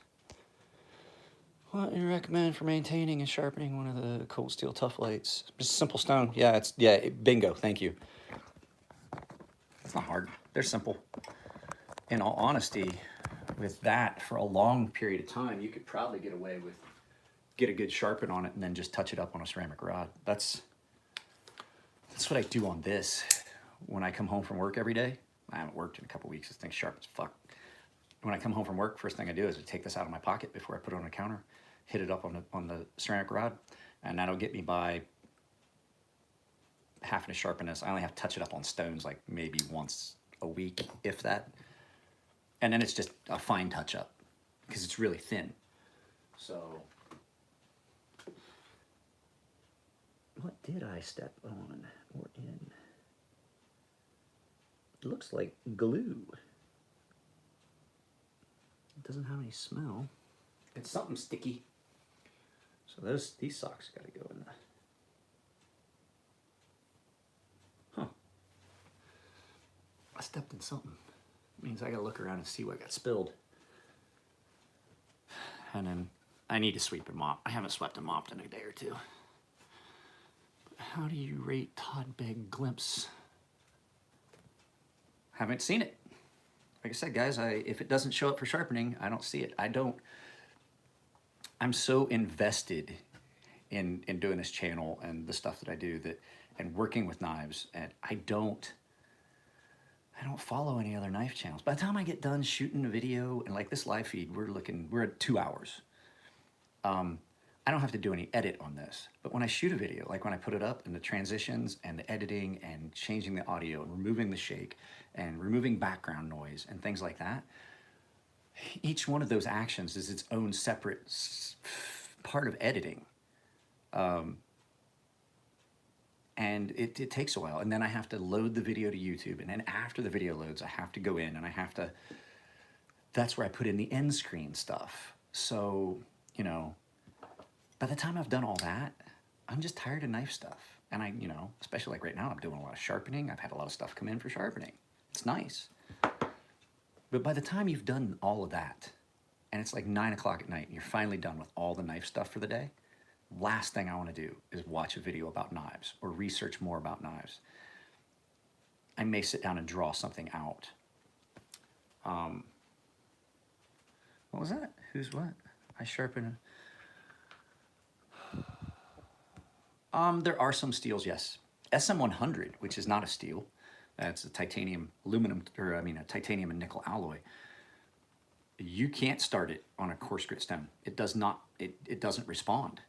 What do you recommend for maintaining and sharpening one of the Cold Steel Tough Lights? Just simple stone. Yeah, bingo, thank you. It's not hard. They're simple. In all honesty, with that, for a long period of time, you could probably get away with get a good sharpen on it, and then just touch it up on a ceramic rod. That's what I do on this. When I come home from work every day, I haven't worked in a couple weeks, this thing's sharp as fuck. When I come home from work, first thing I do is I take this out of my pocket before I put it on the counter, hit it up on the ceramic rod, and that'll get me by having to sharpen this. I only have to touch it up on stones like maybe once a week, if that. And then it's just a fine touch up because it's really thin. So, what did I step on or in? It looks like glue. It doesn't have any smell. It's something sticky. So these socks gotta go in there. Huh. I stepped in something. It means I gotta look around and see what got spilled. And then I need to sweep and mop. I haven't swept and mopped in a day or two. But how do you rate Todd Begg Glimpse? Haven't seen it. Like I said, guys, if it doesn't show up for sharpening, I don't see it. I'm so invested in doing this channel and the stuff that I do and working with knives, and I don't follow any other knife channels. By the time I get done shooting a video, and like this live feed, we're at 2 hours. I don't have to do any edit on this, but when I shoot a video, like when I put it up and the transitions and the editing and changing the audio and removing the shake and removing background noise and things like that, each one of those actions is its own separate part of editing. And it takes a while, and then I have to load the video to YouTube, and then after the video loads, I have to go in and that's where I put in the end screen stuff. So, you know, by the time I've done all that, I'm just tired of knife stuff. And especially like right now, I'm doing a lot of sharpening. I've had a lot of stuff come in for sharpening. It's nice. But by the time you've done all of that, and it's like 9 o'clock at night, and you're finally done with all the knife stuff for the day, last thing I want to do is watch a video about knives or research more about knives. I may sit down and draw something out. What was that? Who's what? I sharpen. There are some steels, yes. SM100, which is not a steel. That's a titanium a titanium and nickel alloy. You can't start it on a coarse grit stone. It does not, it doesn't respond.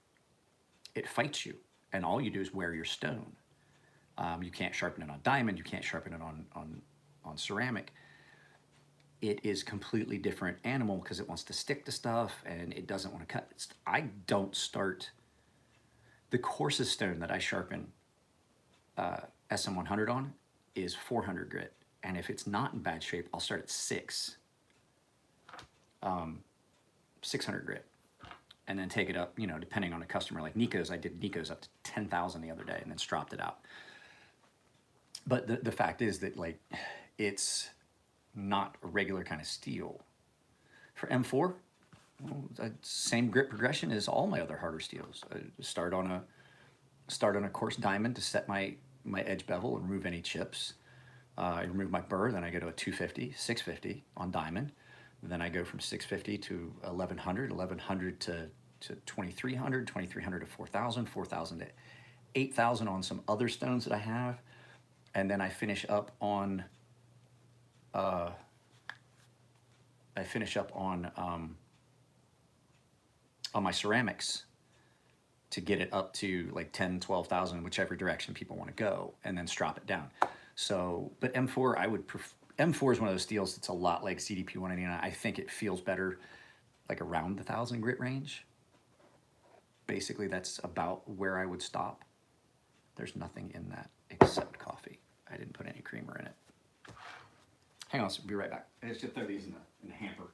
It fights you, and all you do is wear your stone. You can't sharpen it on diamond, you can't sharpen it on ceramic. It is completely different animal because it wants to stick to stuff and it doesn't want to cut. I don't start, the coarsest stone that I sharpen SM100 on is 400 grit. And if it's not in bad shape, I'll start at 600 grit. And then take it up, depending on a customer. Like Nikos, I did Nikos up to 10,000 the other day and then stropped it out. But the fact is that, like, it's not a regular kind of steel. For M4, same grit progression as all my other harder steels. I start on a coarse diamond to set my edge bevel and remove any chips. I remove my burr, then I go to a 250, 650 on diamond. Then I go from 650 to 1100, 1100 to 2300, 2300 to 4000, 4000 to 8000 on some other stones that I have. And then I finish up on my ceramics to get it up to like 10, 12,000, whichever direction people want to go, and then strop it down. So, but M4, M4 is one of those steels that's a lot like CDP 189. I think it feels better like around the 1,000 grit range. Basically, that's about where I would stop. There's nothing in that except coffee. I didn't put any creamer in it. Hang on, be right back. I just should throw these in the hamper.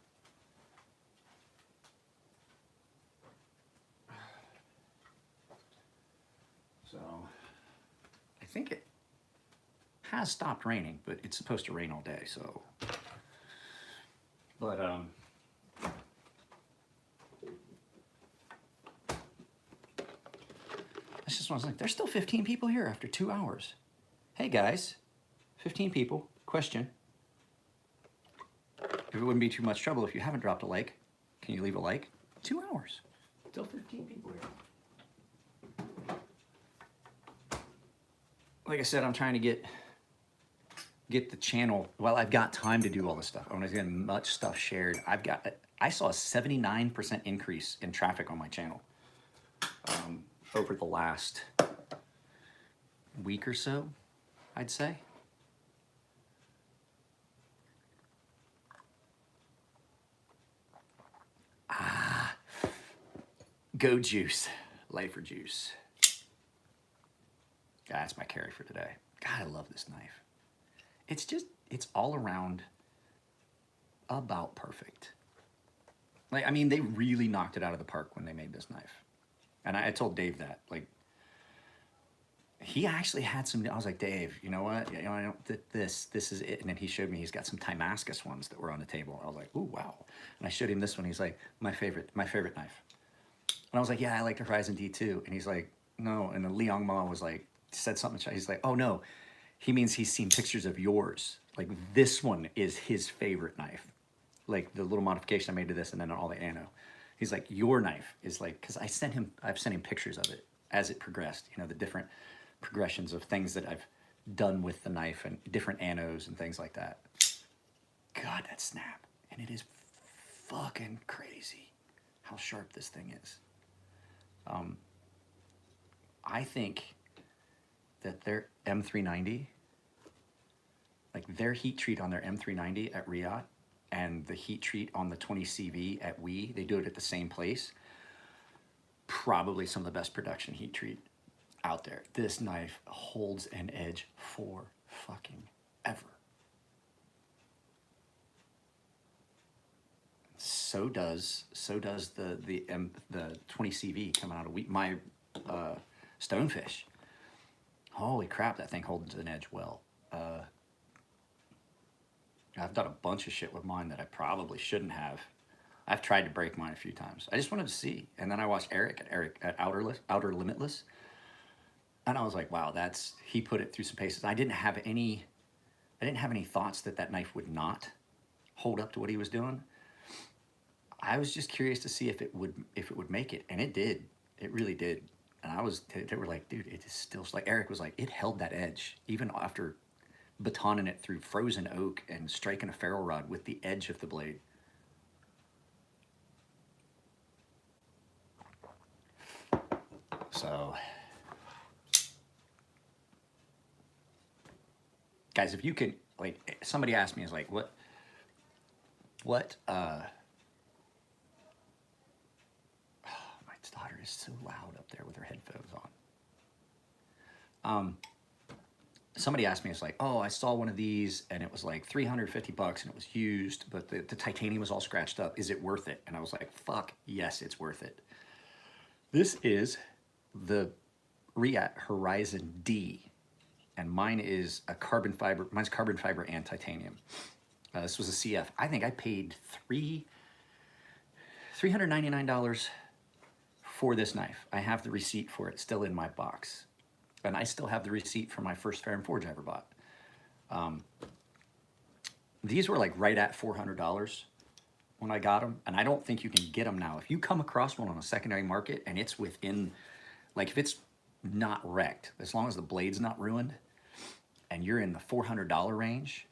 So, I think it has stopped raining, but it's supposed to rain all day, so. But, that's just what I was like, there's still 15 people here after 2 hours. Hey guys, 15 people, question. If it wouldn't be too much trouble if you haven't dropped a like, can you leave a like? 2 hours. Still 15 people here. Like I said, I'm trying to get the channel. Well, I've got time to do all this stuff. I want to get much stuff shared. I saw a 79% increase in traffic on my channel over the last week or so, I'd say. Go Juice, Lifer Juice. That's my carry for today. God, I love this knife. It's all around about perfect. Like, I mean, they really knocked it out of the park when they made this knife. And I told Dave that, like, he actually had some, I was like, Dave, you know what? You know, I don't, this is it. And then he showed me, he's got some Timascus ones that were on the table. I was like, ooh, wow. And I showed him this one. He's like, my favorite knife. And I was like, yeah, I like the Horizon D2. And he's like, no. And then Liang Ma was like, said something. He's like, oh no, he means he's seen pictures of yours. Like, this one is his favorite knife. Like the little modification I made to this and then all the anno. He's like, your knife is like, because I've sent him pictures of it as it progressed, you know, the different progressions of things that I've done with the knife and different annos and things like that. God, that snap. And it is fucking crazy how sharp this thing is. I think that their M390, like their heat treat on their M390 at Riyadh and the heat treat on the 20CV at WE, they do it at the same place. Probably some of the best production heat treat out there. This knife holds an edge for fucking ever. So does the 20CV coming out of my Stonefish. Holy crap, that thing holds an edge well. I've done a bunch of shit with mine that I probably shouldn't have. I've tried to break mine a few times. I just wanted to see. And then I watched Eric at Outer Limitless. And I was like, wow, he put it through some paces. I didn't have any thoughts that knife would not hold up to what he was doing. I was just curious to see if it would make it, and it did. It really did. And they were like, dude, it is still, like Eric was like, it held that edge even after batoning it through frozen oak and striking a ferro rod with the edge of the blade. So, guys, if you can, like, somebody asked me, is like, what, my daughter is so loud up there with her headphones on. Somebody asked me, it's like, oh, I saw one of these and it was like $350 and it was used, but the titanium was all scratched up. Is it worth it? And I was like, fuck, yes, it's worth it. This is the Riyadh Horizon D, and mine is a carbon fiber. Mine's carbon fiber and titanium. This was a CF. I think I paid $399 for this knife. I have the receipt for it still in my box. And I still have the receipt for my first Ferrum Forge I ever bought. These were like right at $400 when I got them. And I don't think you can get them now. If you come across one on a secondary market and it's within, like if it's not wrecked, as long as the blade's not ruined, and you're in the $400 range,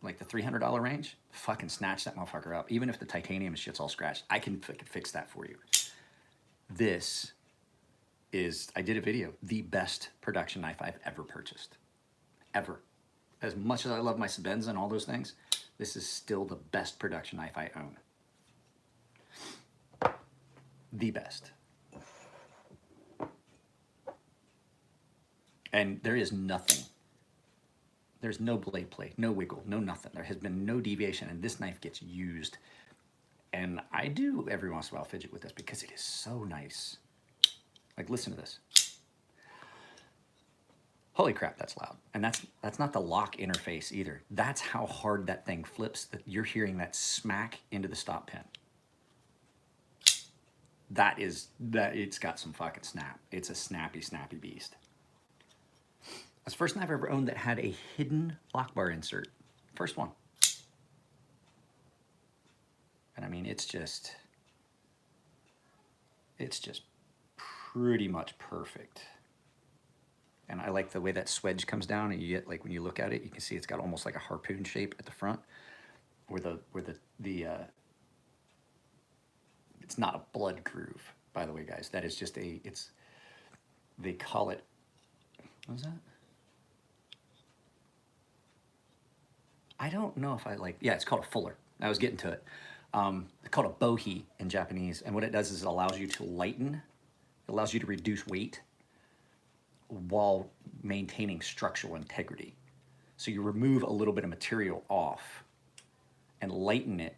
like the $300 range, fucking snatch that motherfucker up. Even if the titanium shit's all scratched, I can fix that for you. This is, I did a video, the best production knife I've ever purchased. Ever. As much as I love my Sebenza and all those things, this is still the best production knife I own. The best. And there is nothing. There's no blade play, no wiggle, no nothing. There has been no deviation, and this knife gets used. And I do every once in a while fidget with this because it is so nice. Like, listen to this. Holy crap, that's loud. And that's not the lock interface either. That's how hard that thing flips, that you're hearing that smack into the stop pin. It's got some fucking snap. It's a snappy, snappy beast. That's the first knife I ever owned that had a hidden lock bar insert. First one. And I mean, it's just, It's just pretty much perfect. And I like the way that swedge comes down, and you get, like, when you look at it, you can see it's got almost like a harpoon shape at the front, where it's not a blood groove, by the way, guys. That is just they call it, what is that? I don't know if yeah, it's called a fuller. I was getting to it. It's called a bohi in Japanese, and what it does is it allows you to lighten, it allows you to reduce weight while maintaining structural integrity. So you remove a little bit of material off and lighten it,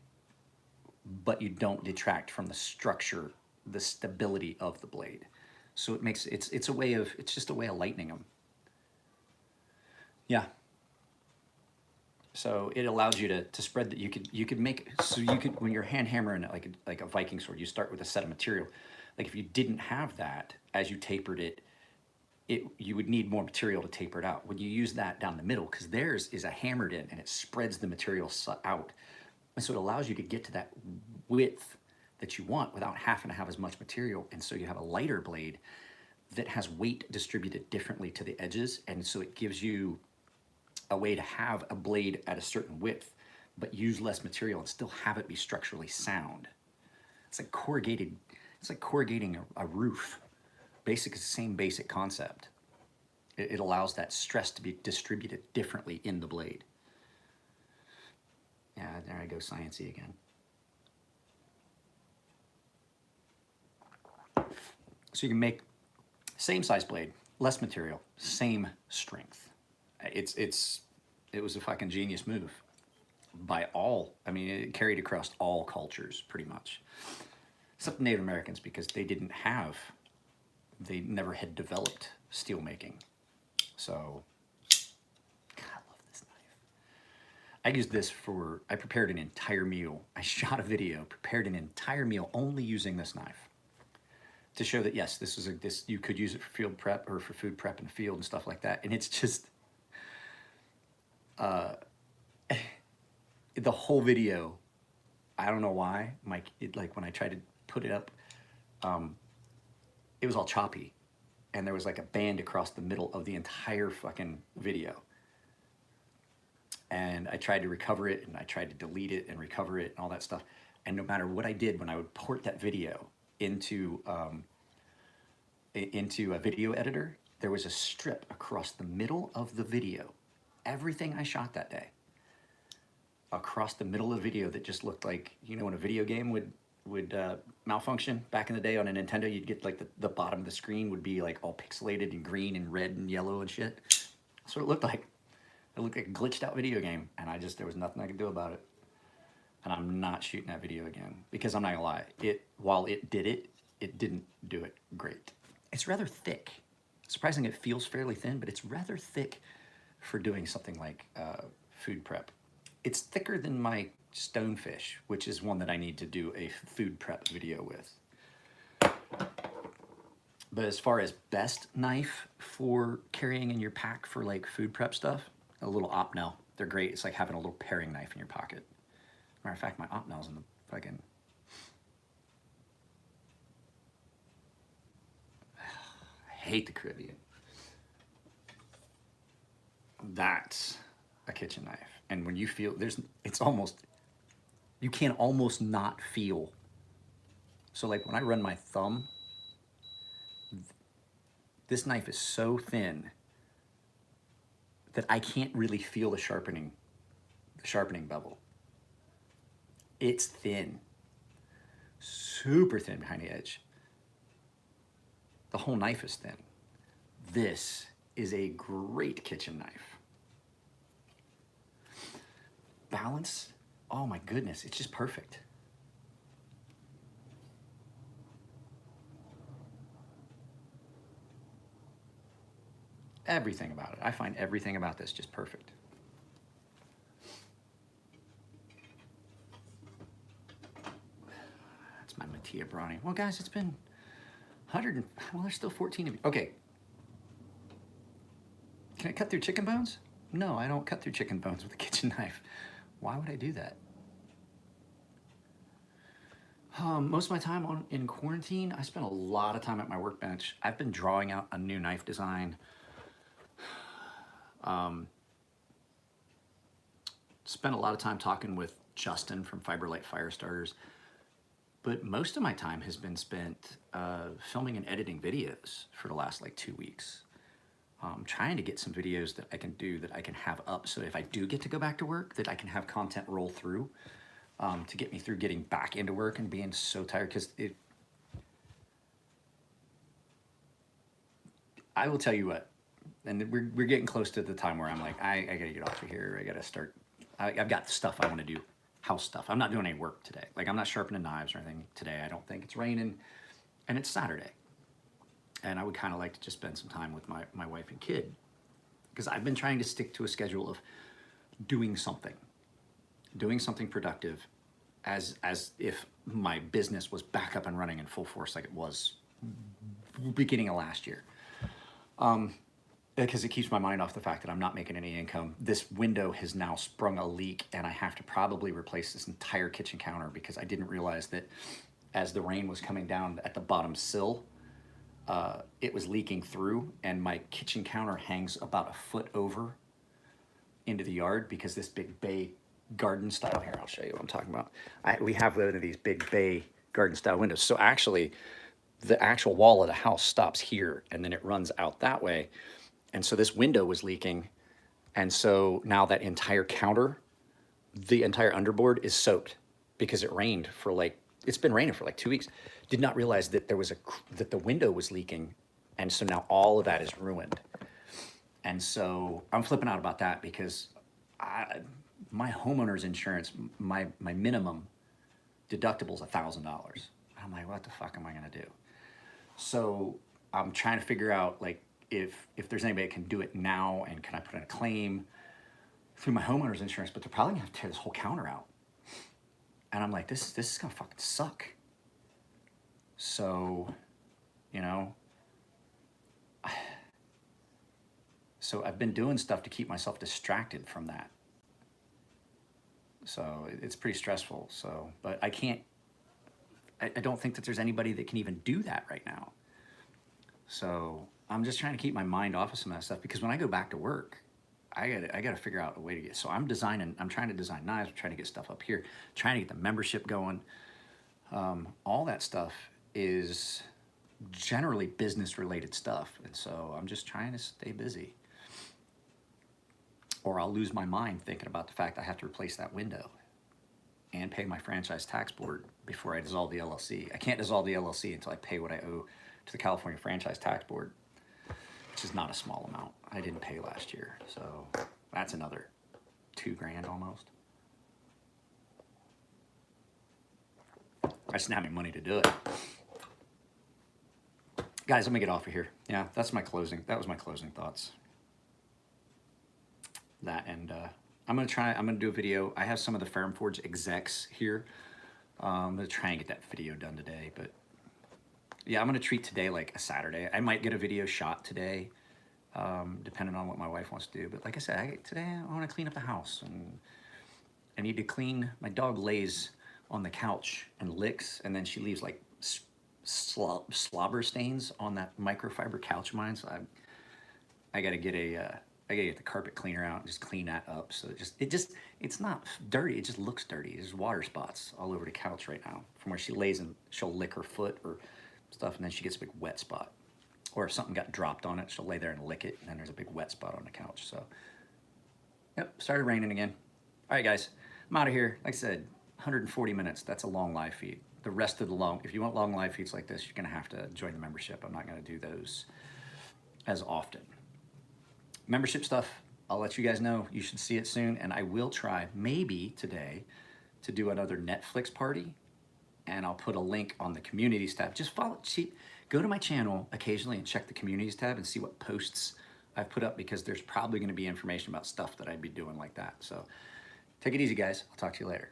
but you don't detract from the structure, the stability of the blade. So it makes, it's just a way of lightening them. Yeah. So it allows you to spread that. You could make, so you could, when you're hand hammering it like a Viking sword, you start with a set of material. Like if you didn't have that, as you tapered it, you would need more material to taper it out. When you use that down the middle, because theirs is a hammered in and it spreads the material out. And so it allows you to get to that width that you want without having to have as much material. And so you have a lighter blade that has weight distributed differently to the edges. And so it gives you a way to have a blade at a certain width, but use less material and still have it be structurally sound. It's like corrugating a roof. Basically, it's the same basic concept. It allows that stress to be distributed differently in the blade. Yeah, there I go, sciencey again. So you can make same size blade, less material, same strength. It was a fucking genius move by all. I mean, it carried across all cultures pretty much, except Native Americans, because they never had developed steel making. So, God, I love this knife. I used this I prepared an entire meal. I shot a video, prepared an entire meal only using this knife to show that, yes, you could use it for field prep or for food prep in the field and stuff like that. And it's just, the whole video, I don't know why, like when I tried to put it up, it was all choppy, and there was like a band across the middle of the entire fucking video. And I tried to recover it, and I tried to delete it and recover it and all that stuff. And no matter what I did, when I would port that video into a video editor, there was a strip across the middle of the video. Everything I shot that day, across the middle of the video, that just looked like, you know, when a video game would malfunction back in the day on a Nintendo, you'd get like the bottom of the screen would be like all pixelated and green and red and yellow and shit. That's what it looked like. It looked like a glitched out video game, and there was nothing I could do about it. And I'm not shooting that video again, because I'm not gonna lie, while it did it, it didn't do it great. It's rather thick. Surprisingly, it feels fairly thin, but it's rather thick for doing something like food prep. It's thicker than my stonefish, which is one that I need to do a food prep video with. But as far as best knife for carrying in your pack for like food prep stuff, a little Opnel. They're great. It's like having a little paring knife in your pocket. Matter of fact, my Opnel's in the fucking... I hate the Caribbean. That's a kitchen knife. And when you feel, you can almost not feel. So like when I run my thumb, this knife is so thin that I can't really feel the sharpening bevel. It's thin, super thin behind the edge. The whole knife is thin. This is a great kitchen knife. Balance, oh my goodness, it's just perfect. Everything about it. I find everything about this just perfect. That's my Mattia Brownie. Well, guys, it's been 100, well, there's still 14 of you. Okay. Can I cut through chicken bones? No, I don't cut through chicken bones with a kitchen knife. Why would I do that? Most of my time in quarantine, I spent a lot of time at my workbench. I've been drawing out a new knife design. Spent a lot of time talking with Justin from Fiberlight Firestarters. But most of my time has been spent filming and editing videos for the last like 2 weeks. Trying to get some videos that I can do that I can have up so if I do get to go back to work, that I can have content roll through to get me through getting back into work and being so tired. Because I will tell you what, and we're getting close to the time where I'm like, I gotta get off of here. I gotta start. I've got stuff I want to do, house stuff. I'm not doing any work today. Like I'm not sharpening knives or anything today. I don't think. It's raining, and it's Saturday. And I would kind of like to just spend some time with my wife and kid, because I've been trying to stick to a schedule of doing something productive, as if my business was back up and running in full force like it was beginning of last year. Because it keeps my mind off the fact that I'm not making any income. This window has now sprung a leak, and I have to probably replace this entire kitchen counter because I didn't realize that as the rain was coming down at the bottom sill, it was leaking through, and my kitchen counter hangs about a foot over into the yard because this big bay garden style, here, I'll show you what I'm talking about. We have one of these big bay garden style windows. So actually, the actual wall of the house stops here, and then it runs out that way. And so this window was leaking. And so now that entire counter, the entire underboard is soaked because it rained for like, it's been raining for like 2 weeks. Did not realize that that the window was leaking. And so now all of that is ruined. And so I'm flipping out about that because my homeowner's insurance, my minimum deductible is $1,000. I'm like, what the fuck am I gonna do? So I'm trying to figure out like if there's anybody that can do it now, and can I put in a claim through my homeowner's insurance? But they're probably gonna have to tear this whole counter out. And I'm like, this is gonna fucking suck. So, you know, so I've been doing stuff to keep myself distracted from that. So it's pretty stressful. So, but I don't think that there's anybody that can even do that right now. So I'm just trying to keep my mind off of some of that stuff, because when I go back to work, I gotta figure out a way to get, so I'm trying to design knives, I'm trying to get stuff up here, trying to get the membership going. All that stuff is generally business related stuff. And so I'm just trying to stay busy, or I'll lose my mind thinking about the fact I have to replace that window and pay my franchise tax board before I dissolve the LLC. I can't dissolve the LLC until I pay what I owe to the California Franchise Tax Board, which is not a small amount. I didn't pay last year, so that's another $2,000 almost. I just didn't have any money to do it. Guys, let me get off of here. Yeah, that was my closing thoughts. That, and I'm gonna do a video. I have some of the Ferrum Forge execs here. I'm gonna try and get that video done today, but yeah, I'm gonna treat today like a Saturday. I might get a video shot today, depending on what my wife wants to do. But like I said, today I wanna clean up the house, and I need to clean. My dog lays on the couch and licks, and then she leaves like slobber stains on that microfiber couch of mine. So I gotta get the carpet cleaner out and just clean that up. So it's not dirty. It just looks dirty. There's water spots all over the couch right now from where she lays, and she'll lick her foot or stuff, and then she gets a big wet spot. Or if something got dropped on it, she'll lay there and lick it, and then there's a big wet spot on the couch. So, yep, started raining again. All right, guys, I'm out of here. Like I said, 140 minutes. That's a long live feed. The rest of the if you want long live feeds like this, you're gonna have to join the membership. I'm not gonna do those as often. Membership stuff, I'll let you guys know. You should see it soon, and I will try maybe today to do another Netflix party, and I'll put a link on the communities tab. Just go to my channel occasionally and check the communities tab and see what posts I've put up, because there's probably going to be information about stuff that I'd be doing like that. So take it easy, guys. I'll talk to you later.